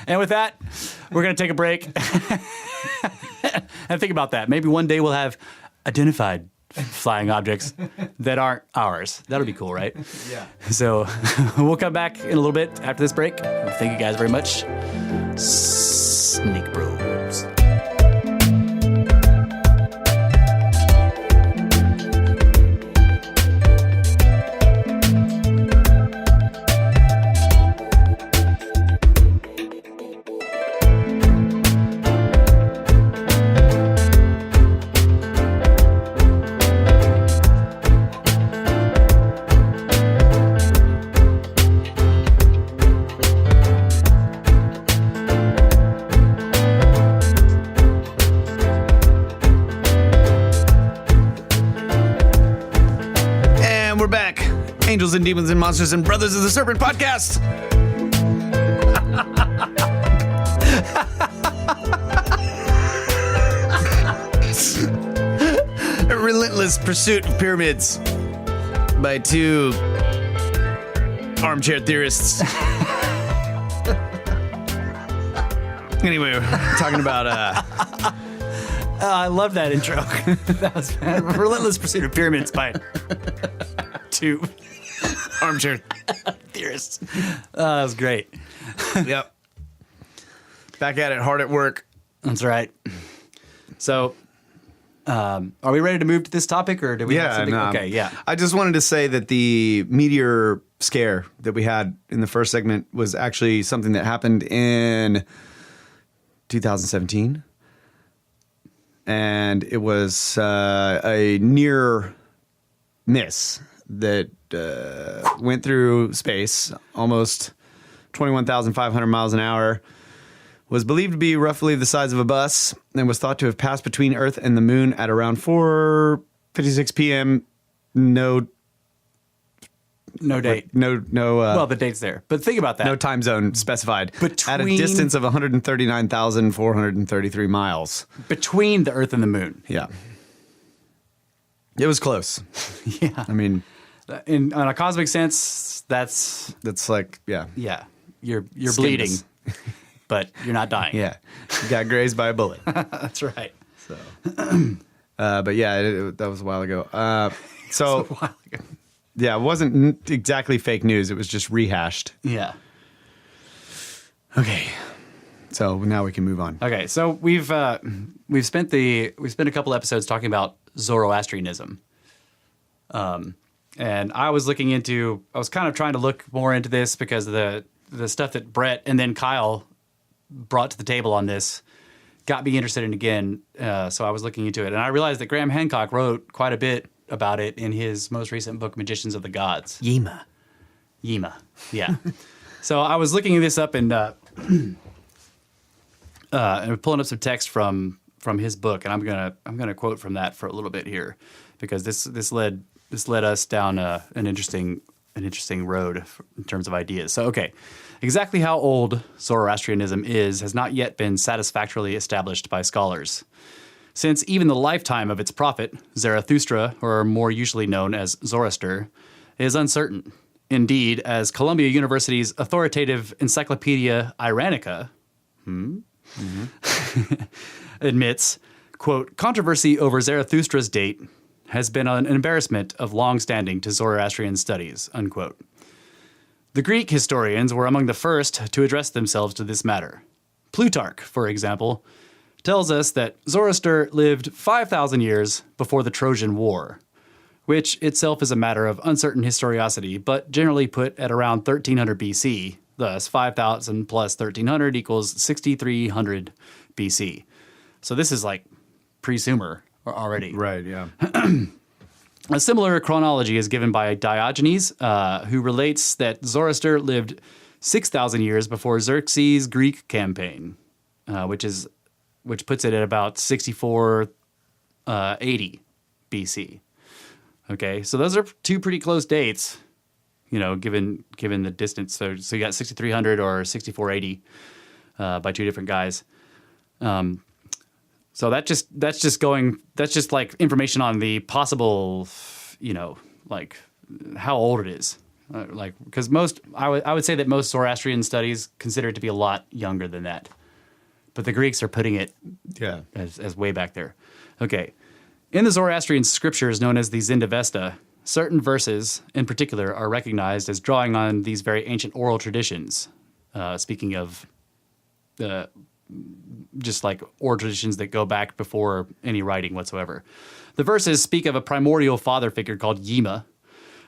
Speaker 3: And with that, we're going to take a break. And think about that. Maybe one day we'll have identified flying objects that aren't ours. That'll be cool, right?
Speaker 2: Yeah.
Speaker 3: So we'll come back in a little bit after this break. Thank you guys very much. Snake Bros.
Speaker 2: Angels and Demons and Monsters and Brothers of the Serpent podcast. A relentless pursuit of pyramids by two armchair theorists. Anyway, we're talking about
Speaker 3: I love that intro. That was Relentless Pursuit of Pyramids by two armchair theorists. That was great.
Speaker 2: Yep. Back at it, hard at work.
Speaker 3: That's right. So, are we ready to move to this topic, or do we have something?
Speaker 2: No.
Speaker 3: Okay, yeah.
Speaker 2: I just wanted to say that the Meteor Scare that we had in the first segment was actually something that happened in 2017. And it was a near miss that went through space, almost 21,500 miles an hour, was believed to be roughly the size of a bus, and was thought to have passed between Earth and the Moon at around 4:56 p.m. No
Speaker 3: date.
Speaker 2: Well,
Speaker 3: The date's there. But think about that.
Speaker 2: no time zone specified.
Speaker 3: Between-
Speaker 2: At a distance of 139,433 miles.
Speaker 3: Between the Earth and the Moon.
Speaker 2: Yeah. It was close.
Speaker 3: Yeah.
Speaker 2: I mean,
Speaker 3: On a cosmic sense, that's
Speaker 2: like, yeah.
Speaker 3: You're
Speaker 2: Skinless.
Speaker 3: bleeding, but you're not dying.
Speaker 2: Yeah. You got grazed by a bullet.
Speaker 3: That's right.
Speaker 2: So, but yeah, that was a while ago. So,
Speaker 3: A while ago.
Speaker 2: yeah, it wasn't exactly fake news. It was just rehashed.
Speaker 3: Yeah.
Speaker 2: Okay. So now we can move on.
Speaker 3: Okay, so we've spent a couple episodes talking about Zoroastrianism, and I was kind of trying to look more into this because of the stuff that Brett and then Kyle brought to the table on this got me interested in it again. So I was looking into it, and I realized that Graham Hancock wrote quite a bit about it in his most recent book, Magicians of the Gods.
Speaker 2: Yima.
Speaker 3: Yeah. So I was looking this up and pulling up some text from his book, and I'm gonna quote from that for a little bit here, because this led us down an interesting road in terms of ideas. So okay, exactly how old Zoroastrianism is has not yet been satisfactorily established by scholars, since even the lifetime of its prophet, Zarathustra, or more usually known as Zoroaster, is uncertain. Indeed, as Columbia University's authoritative Encyclopedia Iranica admits, quote, controversy over Zarathustra's date has been an embarrassment of long standing to Zoroastrian studies, unquote. The Greek historians were among the first to address themselves to this matter. Plutarch, for example, tells us that Zoroaster lived 5,000 years before the Trojan War, which itself is a matter of uncertain historicity, but generally put at around 1300 BC. Thus, 5,000 plus 1,300 equals 6,300 BC. So this is like pre-Sumer already.
Speaker 2: Right, yeah.
Speaker 3: A similar chronology is given by Diogenes, who relates that Zoroaster lived 6,000 years before Xerxes' Greek campaign, which puts it at about 6480 BC. Okay, so those are two pretty close dates, given the distance. So you got 6,300 or 6,480 by two different guys. So that's just like information on the possible, like how old it is. Because I would say that most Zoroastrian studies consider it to be a lot younger than that, but the Greeks are putting it as way back there. Okay. In the Zoroastrian scriptures known as the Zendavesta, certain verses in particular are recognized as drawing on these very ancient oral traditions. Speaking of just like oral traditions that go back before any writing whatsoever. The verses speak of a primordial father figure called Yima,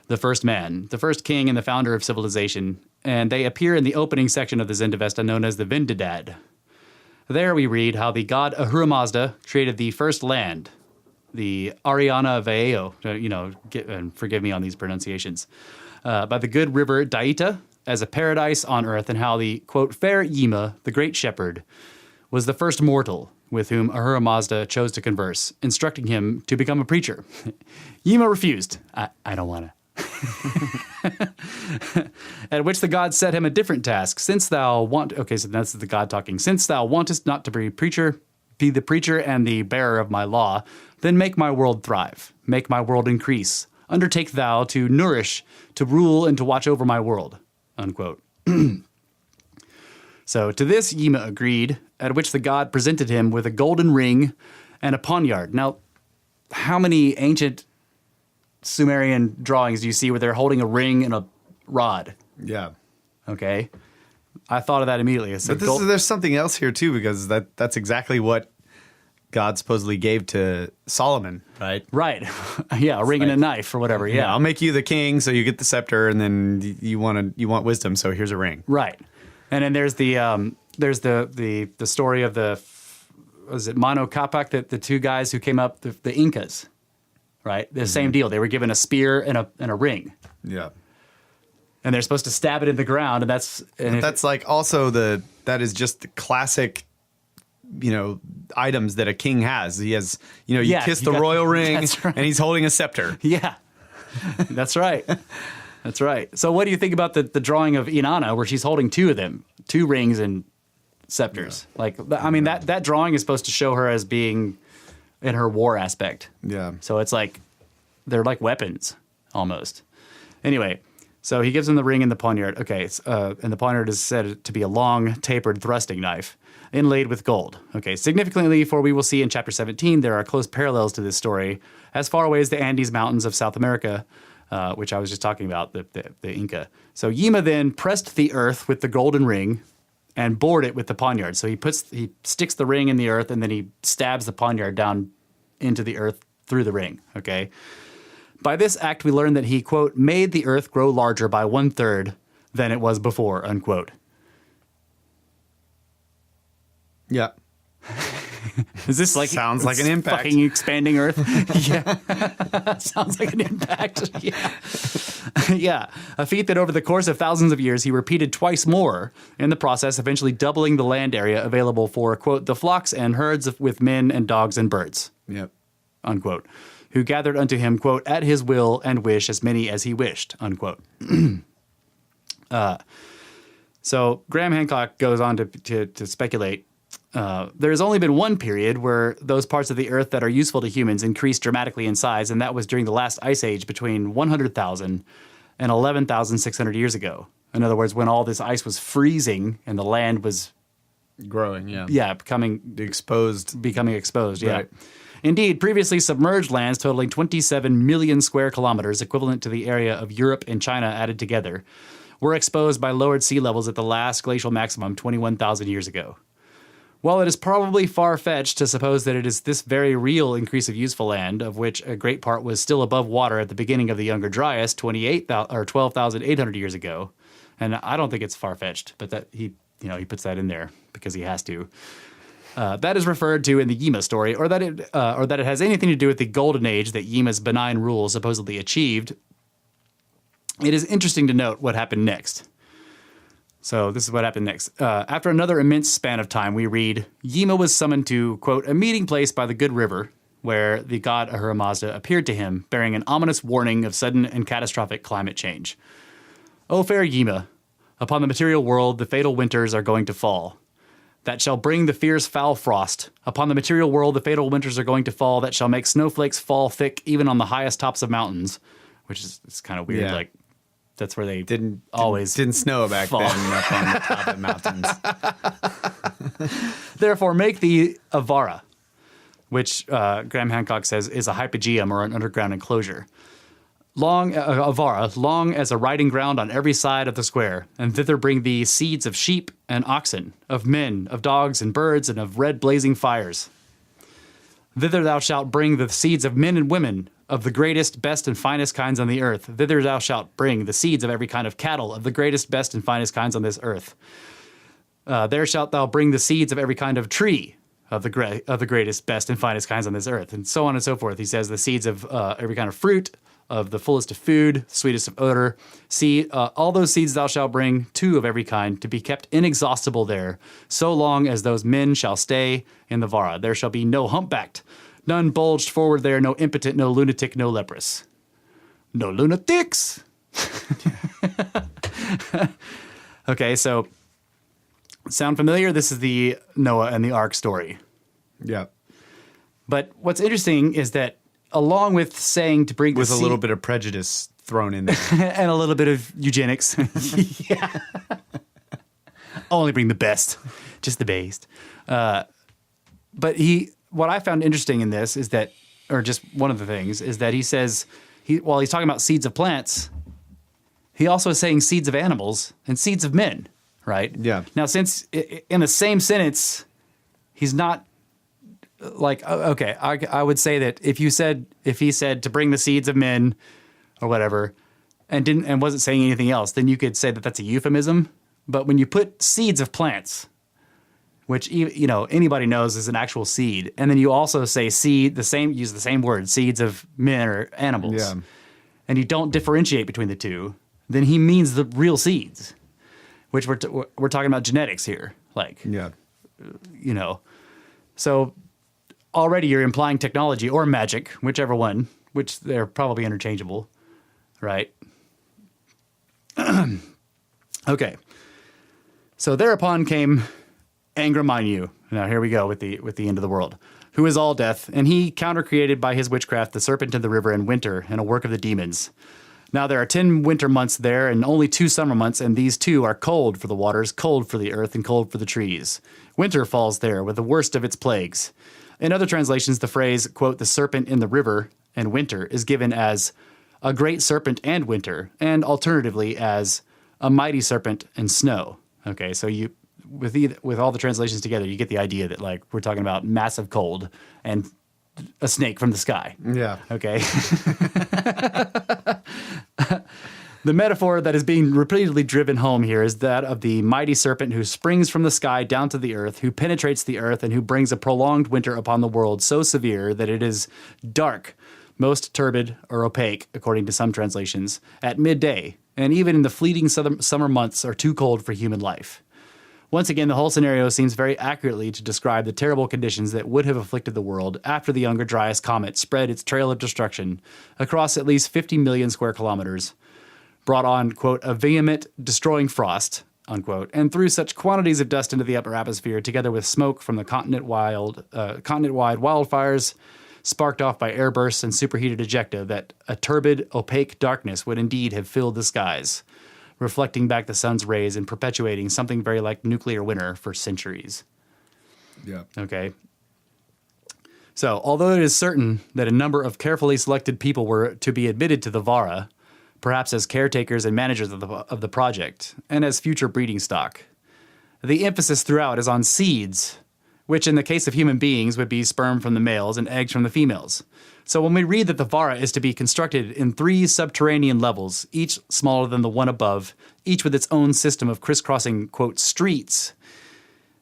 Speaker 3: the first man, the first king and the founder of civilization, and they appear in the opening section of the Zendavesta known as the Vendidad. There we read how the god Ahura Mazda created the first land, the Ariana Vaeo, and forgive me on these pronunciations, by the good river Daita as a paradise on earth, and how the, quote, fair Yima, the great shepherd, was the first mortal with whom Ahura Mazda chose to converse, instructing him to become a preacher. Yima refused. I don't want to. At which the god set him a different task. So that's the god talking. Since thou wantest not to be the preacher and the bearer of my law, then make my world thrive, make my world increase. Undertake thou to nourish, to rule, and to watch over my world, unquote. So to this Yima agreed, at which the god presented him with a golden ring and a poniard. Now, how many ancient Sumerian drawings do you see where they're holding a ring and a rod?
Speaker 2: Yeah.
Speaker 3: Okay. I thought of that immediately. It's
Speaker 2: But there's something else here too, because that's exactly what God supposedly gave to Solomon, right?
Speaker 3: right. Yeah, a ring and a knife or whatever. Yeah.
Speaker 2: I'll make you the king, so you get the scepter, and then you want wisdom, so here's a ring.
Speaker 3: Right. And then there's the story of was it Manco Capac, the two guys who came up, the Incas, right? The same deal. They were given a spear and a ring.
Speaker 2: Yeah.
Speaker 3: And they're supposed to stab it in the ground, and
Speaker 2: that's like also that is just the classic, items that a king has. He has, you kiss the royal ring,
Speaker 3: right.
Speaker 2: and he's holding a scepter.
Speaker 3: Yeah, that's right. That's right. So what do you think about the drawing of Inanna where she's holding two of them, two rings and scepters? Yeah. Like, I mean, that drawing is supposed to show her as being in her war aspect.
Speaker 2: Yeah.
Speaker 3: So it's like, they're like weapons almost. Anyway, so he gives him the ring and the poniard. Okay, and the poniard is said to be a long, tapered thrusting knife inlaid with gold. Okay, significantly, for we will see in chapter 17, there are close parallels to this story as far away as the Andes Mountains of South America, which I was just talking about, the Inca. So Yima then pressed the earth with the golden ring and bored it with the poniard. So he sticks the ring in the earth, and then he stabs the poniard down into the earth through the ring, okay? By this act, we learn that he, quote, made the earth grow larger by 1/3 than it was before, unquote.
Speaker 2: Yeah.
Speaker 3: Is this like
Speaker 2: sounds like an impact?
Speaker 3: Fucking expanding Earth. Yeah, sounds like an impact. Yeah, yeah. A feat that over the course of thousands of years he repeated twice more in the process, eventually doubling the land area available for, quote, the flocks and herds with men and dogs and birds.
Speaker 2: Yep.
Speaker 3: Unquote. Who gathered unto him, quote, at his will and wish as many as he wished, unquote. So Graham Hancock goes on to speculate. There has only been one period where those parts of the Earth that are useful to humans increased dramatically in size, and that was during the last ice age between 100,000 and 11,600 years ago. In other words, when all this ice was freezing and the land was
Speaker 2: growing, yeah.
Speaker 3: Yeah, becoming exposed, yeah.
Speaker 2: Right.
Speaker 3: Indeed, previously submerged lands totaling 27 million square kilometers, equivalent to the area of Europe and China added together, were exposed by lowered sea levels at the last glacial maximum 21,000 years ago. While it is probably far-fetched to suppose that it is this very real increase of useful land, of which a great part was still above water at the beginning of the Younger Dryas 12,800 years ago, and I don't think it's far-fetched, but that he puts that in there because he has to. That is referred to in the Yima story, or that it has anything to do with the golden age that Yima's benign rule supposedly achieved. It is interesting to note what happened next. So this is what happened next. After another immense span of time, we read, Yima was summoned to, quote, a meeting place by the good river, where the god Ahura Mazda appeared to him, bearing an ominous warning of sudden and catastrophic climate change. O fair Yima, upon the material world the fatal winters are going to fall. That shall bring the fierce foul frost. Upon the material world the fatal winters are going to fall, that shall make snowflakes fall thick even on the highest tops of mountains. Which is it's kind of weird,
Speaker 2: yeah.
Speaker 3: Like... That's where they
Speaker 2: didn't
Speaker 3: fall.
Speaker 2: snow back then up on the top of mountains.
Speaker 3: Therefore, make the Thevara, which Graham Hancock says is a hypogeum or an underground enclosure. Thevara, long as a riding ground on every side of the square, and thither bring thee seeds of sheep and oxen, of men, of dogs and birds, and of red blazing fires. Thither thou shalt bring the seeds of men and women, of the greatest, best, and finest kinds on the earth. Thither thou shalt bring the seeds of every kind of cattle, of the greatest, best, and finest kinds on this earth. There shalt thou bring the seeds of every kind of tree, of the greatest, best, and finest kinds on this earth, and so on and so forth. He says the seeds of every kind of fruit, of the fullest of food, sweetest of odor. See, all those seeds thou shalt bring, two of every kind, to be kept inexhaustible there, so long as those men shall stay in the Thevara. There shall be no humpbacked, none bulged forward there, no impotent, no lunatic, no leprous. No lunatics! Okay, so, sound familiar? This is the Noah and the Ark story.
Speaker 2: Yeah.
Speaker 3: But what's interesting is that along with saying to bring
Speaker 2: with a little bit of prejudice thrown in there.
Speaker 3: and a little bit of eugenics. Yeah. Only bring the best. Just the best. But what I found interesting in this is that, or just one of the things, is that he says, while he's talking about seeds of plants, he also is saying seeds of animals and seeds of men, right?
Speaker 2: Yeah.
Speaker 3: Now, since in the same sentence, he's not like, okay, I would say that if he said to bring the seeds of men or whatever, and wasn't saying anything else, then you could say that that's a euphemism. But when you put seeds of plants, which anybody knows is an actual seed, and then you also say use the same word, seeds of men or animals, and you don't differentiate between the two, then he means the real seeds, which we're talking about genetics here, So already you're implying technology or magic, whichever one, which they're probably interchangeable, right? Okay. So thereupon came Angra Mainyu. Now here we go with the end of the world. Who is all death, and he counter-created by his witchcraft the serpent in the river and winter, and a work of the demons. Now there are 10 winter months there, and only 2 summer months, and these 2 are cold for the waters, cold for the earth, and cold for the trees. Winter falls there with the worst of its plagues. In other translations, the phrase, quote, the serpent in the river and winter is given as a great serpent and winter, and alternatively as a mighty serpent and snow. Okay, so you with all the translations together, you get the idea that like we're talking about massive cold and a snake from the sky.
Speaker 2: Yeah.
Speaker 3: Okay. The metaphor that is being repeatedly driven home here is that of the mighty serpent who springs from the sky down to the earth, who penetrates the earth, and who brings a prolonged winter upon the world so severe that it is dark, most turbid or opaque, according to some translations, at midday, and even in the fleeting summer months are too cold for human life. Once again, the whole scenario seems very accurately to describe the terrible conditions that would have afflicted the world after the Younger Dryas comet spread its trail of destruction across at least 50 million square kilometers, brought on, quote, a vehement, destroying frost, unquote, and threw such quantities of dust into the upper atmosphere, together with smoke from the continent-wide wildfires sparked off by airbursts and superheated ejecta, that a turbid, opaque darkness would indeed have filled the skies, reflecting back the sun's rays and perpetuating something very like nuclear winter for centuries.
Speaker 2: Yeah.
Speaker 3: Okay. So, although it is certain that a number of carefully selected people were to be admitted to Thevara, perhaps as caretakers and managers of the project, and as future breeding stock, the emphasis throughout is on seeds, which in the case of human beings would be sperm from the males and eggs from the females. So when we read that the Thevara is to be constructed in 3 subterranean levels, each smaller than the one above, each with its own system of crisscrossing, quote, streets,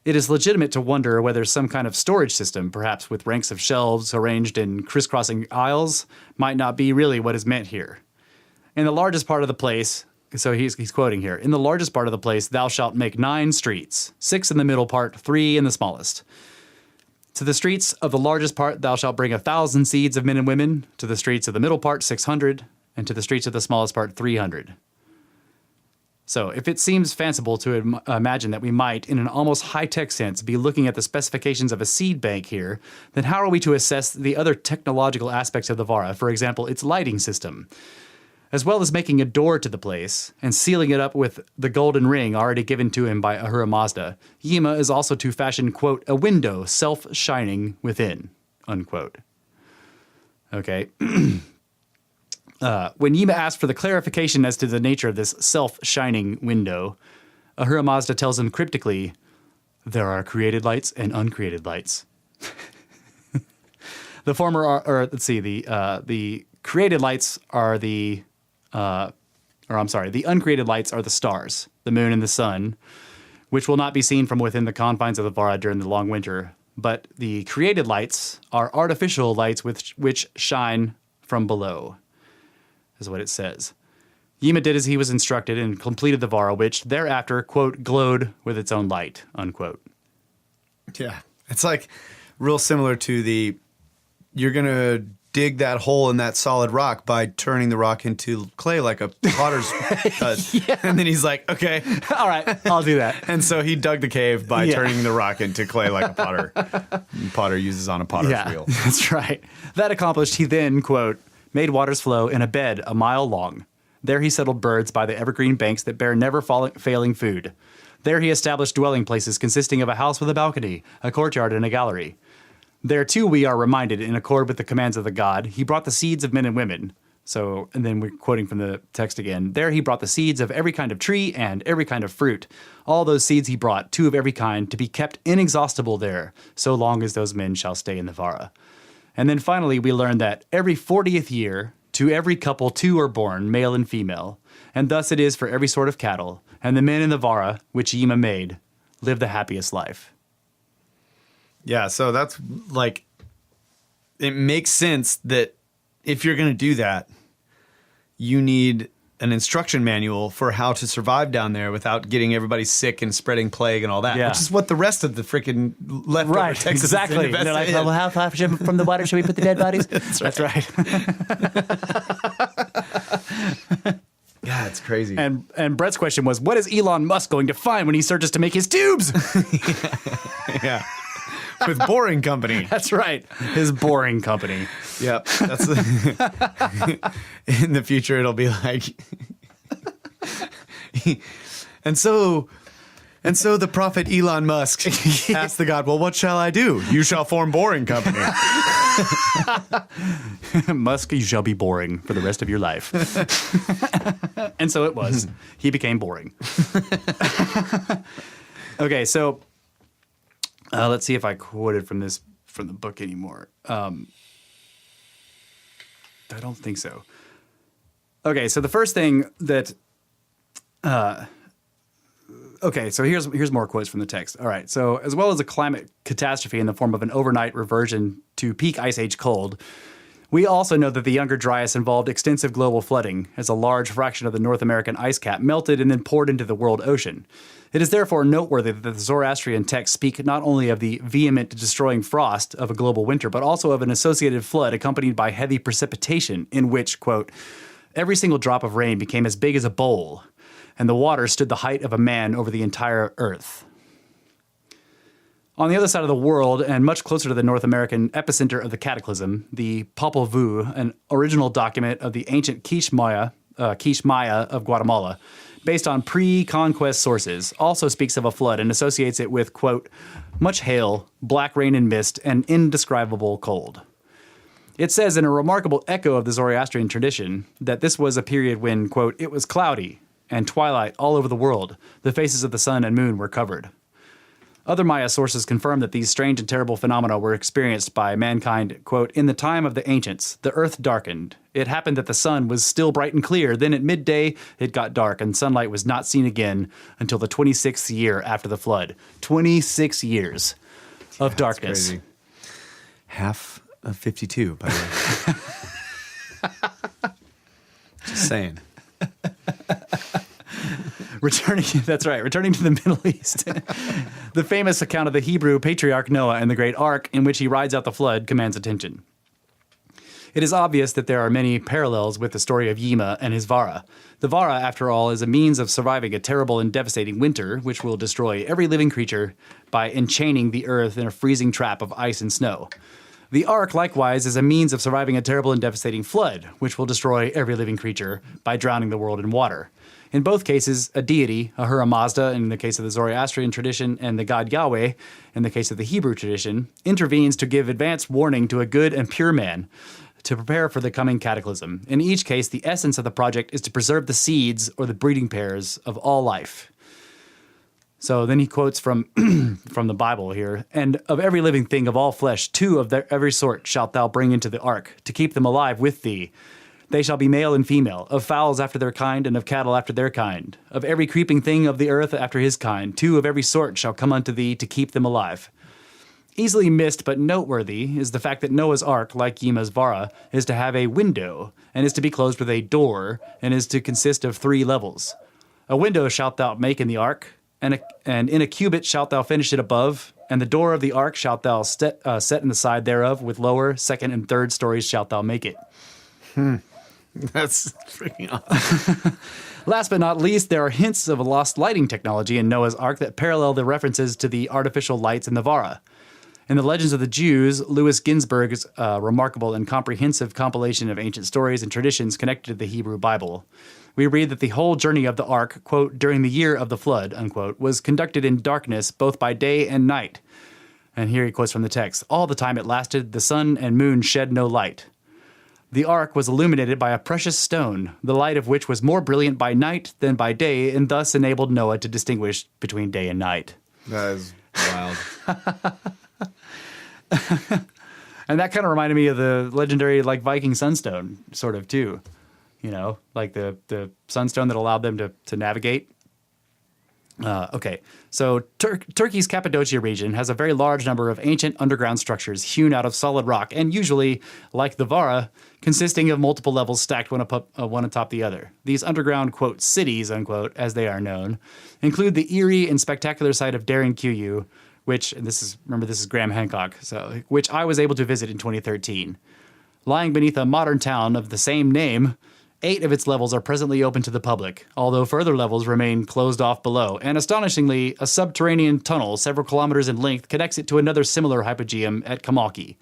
Speaker 3: it is legitimate to wonder whether some kind of storage system, perhaps with ranks of shelves arranged in crisscrossing aisles, might not be really what is meant here. In the largest part of the place, so he's quoting here, in the largest part of the place thou shalt make 9 streets, 6 in the middle part, 3 in the smallest. To the streets of the largest part thou shalt bring 1,000 seeds of men and women, to the streets of the middle part 600, and to the streets of the smallest part 300. So if it seems fanciful to imagine that we might, in an almost high-tech sense, be looking at the specifications of a seed bank here, then how are we to assess the other technological aspects of the Thevara, for example, its lighting system? As well as making a door to the place and sealing it up with the golden ring already given to him by Ahura Mazda, Yima is also to fashion, quote, a window self-shining within, unquote. Okay. When Yima asks for the clarification as to the nature of this self-shining window, Ahura Mazda tells him cryptically, there are created lights and uncreated lights. The former are, or let's see, the created lights are the uncreated lights are the stars, the moon and the sun, which will not be seen from within the confines of the Thevara during the long winter. But the created lights are artificial lights which shine from below, is what it says. Yima did as he was instructed and completed the Thevara, which thereafter, quote, glowed with its own light, unquote.
Speaker 2: Yeah. It's like real similar to you're going to dig that hole in that solid rock by turning the rock into clay like a potter's does. Yeah. And then he's like, okay.
Speaker 3: All right, I'll do that.
Speaker 2: And so he dug the cave by turning the rock into clay like a potter. Potter uses on a potter's wheel.
Speaker 3: That's right. That accomplished, he then, quote, made waters flow in a bed a mile long. There he settled birds by the evergreen banks that bear never failing food. There he established dwelling places consisting of a house with a balcony, a courtyard, and a gallery. There too we are reminded, in accord with the commands of the god, he brought the seeds of men and women. So, and then we're quoting from the text again. There he brought the seeds of every kind of tree and every kind of fruit. All those seeds he brought, 2 of every kind, to be kept inexhaustible there, so long as those men shall stay in the Thevara. And then finally we learn that every 40th year, to every couple 2 are born, male and female. And thus it is for every sort of cattle. And the men in the Thevara, which Yima made, live the happiest life.
Speaker 2: Yeah, so that's like, it makes sense that if you're going to do that, you need an instruction manual for how to survive down there without getting everybody sick and spreading plague and all that, which is what the rest of the freaking leftover Texas
Speaker 3: exactly.
Speaker 2: is invested
Speaker 3: They're like,
Speaker 2: in.
Speaker 3: well, how far from the water should we put the dead bodies? That's right.
Speaker 2: Yeah, it's crazy.
Speaker 3: And Brett's question was, what is Elon Musk going to find when he searches to make his tubes?
Speaker 2: Yeah. With Boring Company.
Speaker 3: That's right. His Boring Company.
Speaker 2: Yep. That's in the future it'll be like and so the prophet Elon Musk asked the god, well, what shall I do? You shall form Boring Company.
Speaker 3: Musk, you shall be boring for the rest of your life. And so it was. He became boring. Okay, so let's see if I quoted from the book anymore. I don't think so. Okay, so the first thing that okay, so here's more quotes from the text. All right, so as well as a climate catastrophe in the form of an overnight reversion to peak ice age cold, we also know that the Younger Dryas involved extensive global flooding, as a large fraction of the North American ice cap melted and then poured into the world ocean. It is therefore noteworthy that the Zoroastrian texts speak not only of the vehement destroying frost of a global winter, but also of an associated flood accompanied by heavy precipitation in which, quote, every single drop of rain became as big as a bowl, and the water stood the height of a man over the entire earth. On the other side of the world, and much closer to the North American epicenter of the cataclysm, the Popol Vuh, an original document of the ancient Quiche Maya of Guatemala, based on pre-conquest sources, also speaks of a flood and associates it with, quote, much hail, black rain and mist, and indescribable cold. It says, in a remarkable echo of the Zoroastrian tradition, that this was a period when, quote, it was cloudy, and twilight all over the world, the faces of the sun and moon were covered. Other Maya sources confirm that these strange and terrible phenomena were experienced by mankind, quote, in the time of the ancients, the earth darkened. It happened that the sun was still bright and clear. Then at midday, it got dark, and sunlight was not seen again until the 26th year after the flood. 26 years of darkness.
Speaker 2: Crazy. Half of 52, by the way. Just saying.
Speaker 3: Returning to the Middle East. The famous account of the Hebrew patriarch Noah and the great ark in which he rides out the flood commands attention. It is obvious that there are many parallels with the story of Yima and his Thevara. The Thevara, after all, is a means of surviving a terrible and devastating winter, which will destroy every living creature by enchaining the earth in a freezing trap of ice and snow. The ark, likewise, is a means of surviving a terrible and devastating flood, which will destroy every living creature by drowning the world in water. In both cases, a deity, Ahura Mazda in the case of the Zoroastrian tradition, and the god Yahweh in the case of the Hebrew tradition, intervenes to give advance warning to a good and pure man to prepare for the coming cataclysm. In each case, the essence of the project is to preserve the seeds or the breeding pairs of all life. So then he quotes from the Bible here, and of every living thing of all flesh, 2 of every sort shalt thou bring into the ark, to keep them alive with thee. They shall be male and female, of fowls after their kind, and of cattle after their kind. Of every creeping thing of the earth after his kind, 2 of every sort shall come unto thee to keep them alive. Easily missed but noteworthy is the fact that Noah's ark, like Yima's Thevara, is to have a window, and is to be closed with a door, and is to consist of 3 levels. A window shalt thou make in the ark, and in a cubit shalt thou finish it above, and the door of the ark shalt thou set in the side thereof, with lower, second, and third stories shalt thou make it.
Speaker 2: That's freaking awesome.
Speaker 3: Last but not least, there are hints of a lost lighting technology in Noah's Ark that parallel the references to the artificial lights in the Thevara. In the Legends of the Jews, Louis Ginsberg's remarkable and comprehensive compilation of ancient stories and traditions connected to the Hebrew Bible, we read that the whole journey of the Ark, quote, during the year of the flood, unquote, was conducted in darkness both by day and night. And here he quotes from the text. All the time it lasted, the sun and moon shed no light. The ark was illuminated by a precious stone, the light of which was more brilliant by night than by day, and thus enabled Noah to distinguish between day and night.
Speaker 2: That is wild.
Speaker 3: And that kind of reminded me of the legendary like Viking sunstone, sort of too. You know, like the sunstone that allowed them to navigate. Okay, so Turkey's Cappadocia region has a very large number of ancient underground structures hewn out of solid rock, and usually, like Thevara, consisting of multiple levels stacked one atop the other. These underground, quote, cities, unquote, as they are known, include the eerie and spectacular site of DarenQ, which, and this is Graham Hancock, so which I was able to visit in 2013. Lying beneath a modern town of the same name, 8 of its levels are presently open to the public, although further levels remain closed off below. And astonishingly, a subterranean tunnel several kilometers in length connects it to another similar hypogeum at Kamalki.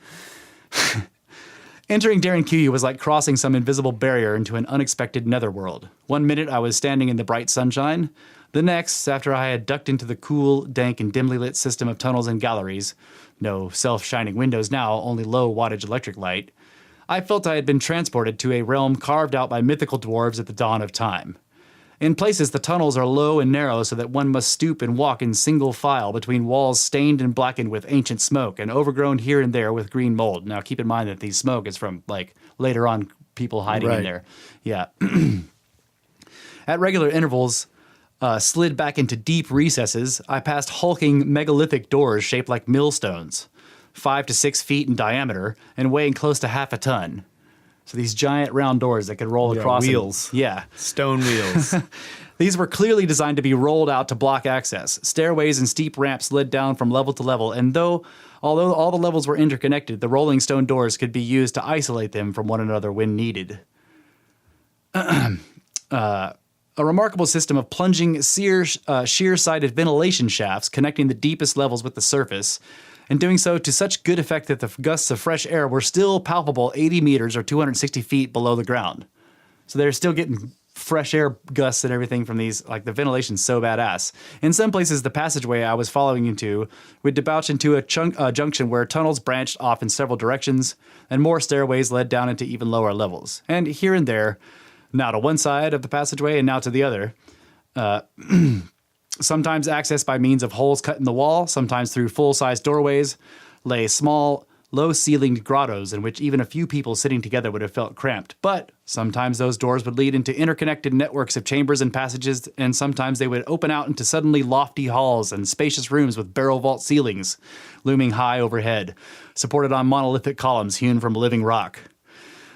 Speaker 3: Entering DarenQ was like crossing some invisible barrier into an unexpected netherworld. One minute I was standing in the bright sunshine. The next, after I had ducked into the cool, dank, and dimly lit system of tunnels and galleries, no self-shining windows now, only low-wattage electric light, I felt I had been transported to a realm carved out by mythical dwarves at the dawn of time. In places, the tunnels are low and narrow so that one must stoop and walk in single file between walls stained and blackened with ancient smoke and overgrown here and there with green mold. Now, keep in mind that the smoke is from, like, later on people hiding in there. Yeah. At regular intervals, slid back into deep recesses, I passed hulking megalithic doors shaped like millstones, 5 to 6 feet in diameter and weighing close to half a ton. So these giant round doors that could roll across.
Speaker 2: Wheels. Stone wheels.
Speaker 3: These were clearly designed to be rolled out to block access. Stairways and steep ramps led down from level to level, and although all the levels were interconnected, the rolling stone doors could be used to isolate them from one another when needed. A remarkable system of plunging sheer-sided ventilation shafts connecting the deepest levels with the surface, and doing so to such good effect that the gusts of fresh air were still palpable 80 meters or 260 feet below the ground. So they're still getting fresh air gusts and everything from these, like the ventilation's so badass. In some places, the passageway I was following into would debouch into a junction where tunnels branched off in several directions, and more stairways led down into even lower levels. And here and there, now to one side of the passageway and now to the other, sometimes accessed by means of holes cut in the wall, sometimes through full-size doorways, lay small, low-ceilinged grottos in which even a few people sitting together would have felt cramped. But sometimes those doors would lead into interconnected networks of chambers and passages, and sometimes they would open out into suddenly lofty halls and spacious rooms with barrel vault ceilings looming high overhead, supported on monolithic columns hewn from living rock.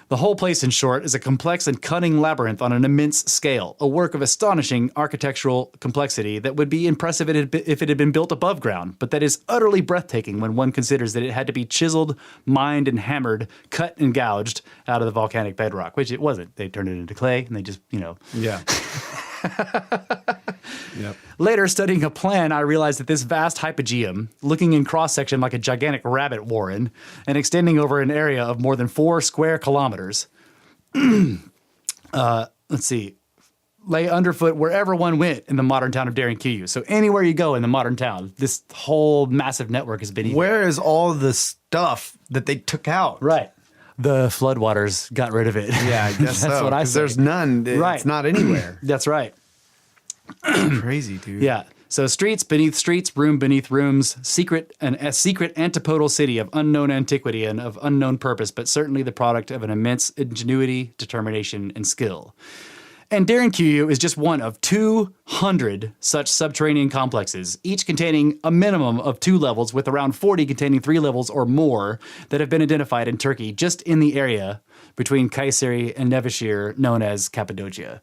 Speaker 3: The whole place, in short, is a complex and cunning labyrinth on an immense scale, a work of astonishing architectural complexity that would be impressive if it had been built above ground, but that is utterly breathtaking when one considers that it had to be chiseled, mined, and hammered, cut and gouged out of the volcanic bedrock, which it wasn't. They turned it into clay, and they just,
Speaker 2: Yeah. Yep.
Speaker 3: Later, studying a plan, I realized that this vast hypogeum, looking in cross-section like a gigantic rabbit warren, and extending over an area of more than 4 square kilometers, lay underfoot wherever one went in the modern town of DarenQ. So anywhere you go in the modern town, this whole massive network has been...
Speaker 2: Where is all the stuff that they took out?
Speaker 3: Right. The floodwaters got rid of it.
Speaker 2: Yeah, I guess
Speaker 3: That's
Speaker 2: so.
Speaker 3: what I
Speaker 2: 'Cause
Speaker 3: say.
Speaker 2: there's none.
Speaker 3: Right.
Speaker 2: It's not anywhere.
Speaker 3: That's right.
Speaker 2: Crazy, dude.
Speaker 3: Yeah. So streets beneath streets, room beneath rooms, a secret antipodal city of unknown antiquity and of unknown purpose, but certainly the product of an immense ingenuity, determination, and skill. And DarenQ is just one of 200 such subterranean complexes, each containing a minimum of 2 levels, with around 40 containing 3 levels or more that have been identified in Turkey, just in the area between Kayseri and Nevşehir, known as Cappadocia.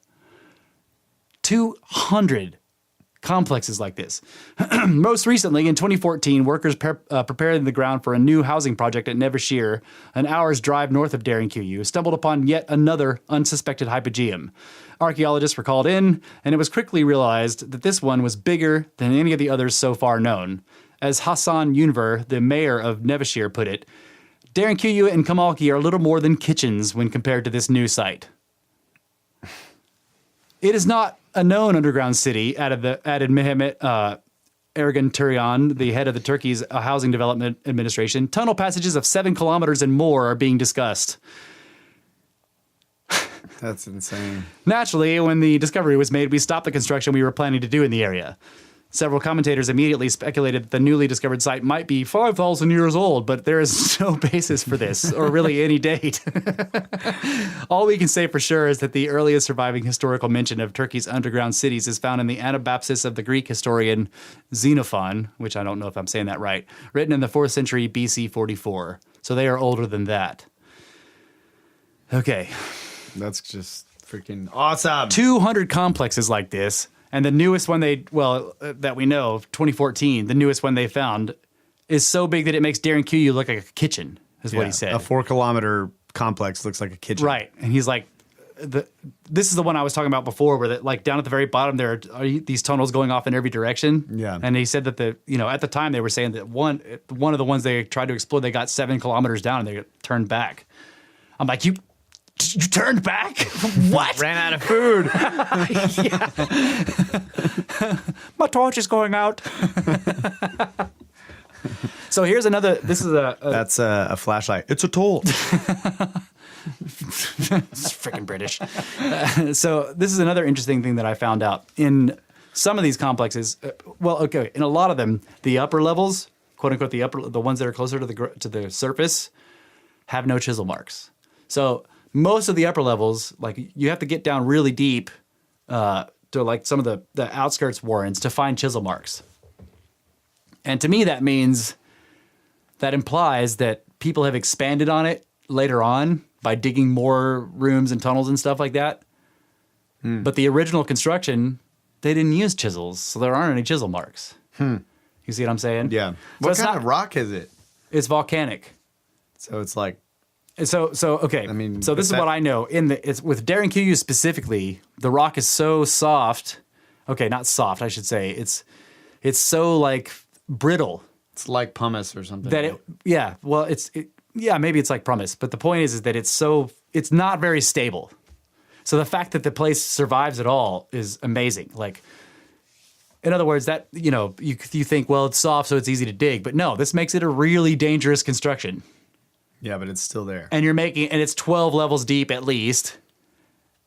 Speaker 3: 200 complexes like this. Most recently, in 2014, workers preparing the ground for a new housing project at Nevşehir, an hour's drive north of DarenQ, stumbled upon yet another unsuspected hypogeum. Archaeologists were called in, and it was quickly realized that this one was bigger than any of the others so far known. As Hasan Yunver, the mayor of Nevşehir, put it, DarenQ and Kamalki are little more than kitchens when compared to this new site. It is not a known underground city, added Mehmet Ergun Turian, the head of the Turkey's Housing Development Administration, tunnel passages of 7 kilometers and more are being discussed.
Speaker 2: That's insane.
Speaker 3: Naturally, when the discovery was made, we stopped the construction we were planning to do in the area. Several commentators immediately speculated that the newly discovered site might be 5,000 years old, but there is no basis for this, or really any date. All we can say for sure is that the earliest surviving historical mention of Turkey's underground cities is found in the Anabapsis of the Greek historian Xenophon, which I don't know if I'm saying that right, written in the 4th century BC 44. So they are older than that. Okay.
Speaker 2: That's just freaking awesome.
Speaker 3: 200 complexes like this. And the newest one that we know, 2014, the newest one they found is so big that it makes DarenQ look like a kitchen, is what he said.
Speaker 2: A 4-kilometer complex looks like a kitchen.
Speaker 3: Right. And he's like, this is the one I was talking about before, where like down at the very bottom there are these tunnels going off in every direction.
Speaker 2: Yeah.
Speaker 3: And he said that at the time they were saying that one of the ones they tried to explore, they got 7 kilometers down and they turned back. I'm like, you turned back? What?
Speaker 2: Ran out of food.
Speaker 3: My torch is going out. So here's another. This is
Speaker 2: That's a flashlight. It's a tool.
Speaker 3: It's freaking British. So this is another interesting thing that I found out in some of these complexes. In a lot of them, the upper levels, quote unquote, the ones that are closer to the surface, have no chisel marks. So most of the upper levels, like you have to get down really deep to like some of the outskirts warrens to find chisel marks. And to me, that implies that people have expanded on it later on by digging more rooms and tunnels and stuff like that. But the original construction, they didn't use chisels, so there aren't any chisel marks. You see what I'm saying?
Speaker 2: Yeah.
Speaker 3: So
Speaker 2: What kind of rock is it?
Speaker 3: It's volcanic.
Speaker 2: So it's like...
Speaker 3: So okay.
Speaker 2: I mean,
Speaker 3: so this is what I know. It's with DarenQ specifically, the rock is so soft. Okay, not soft, I should say. It's so like brittle.
Speaker 2: It's like pumice or something.
Speaker 3: That maybe it's like pumice. But the point is that it's not very stable. So the fact that the place survives at all is amazing. Like, in other words, that you think, well, it's soft, so it's easy to dig. But no, this makes it a really dangerous construction.
Speaker 2: Yeah, but it's still there.
Speaker 3: And it's 12 levels deep at least,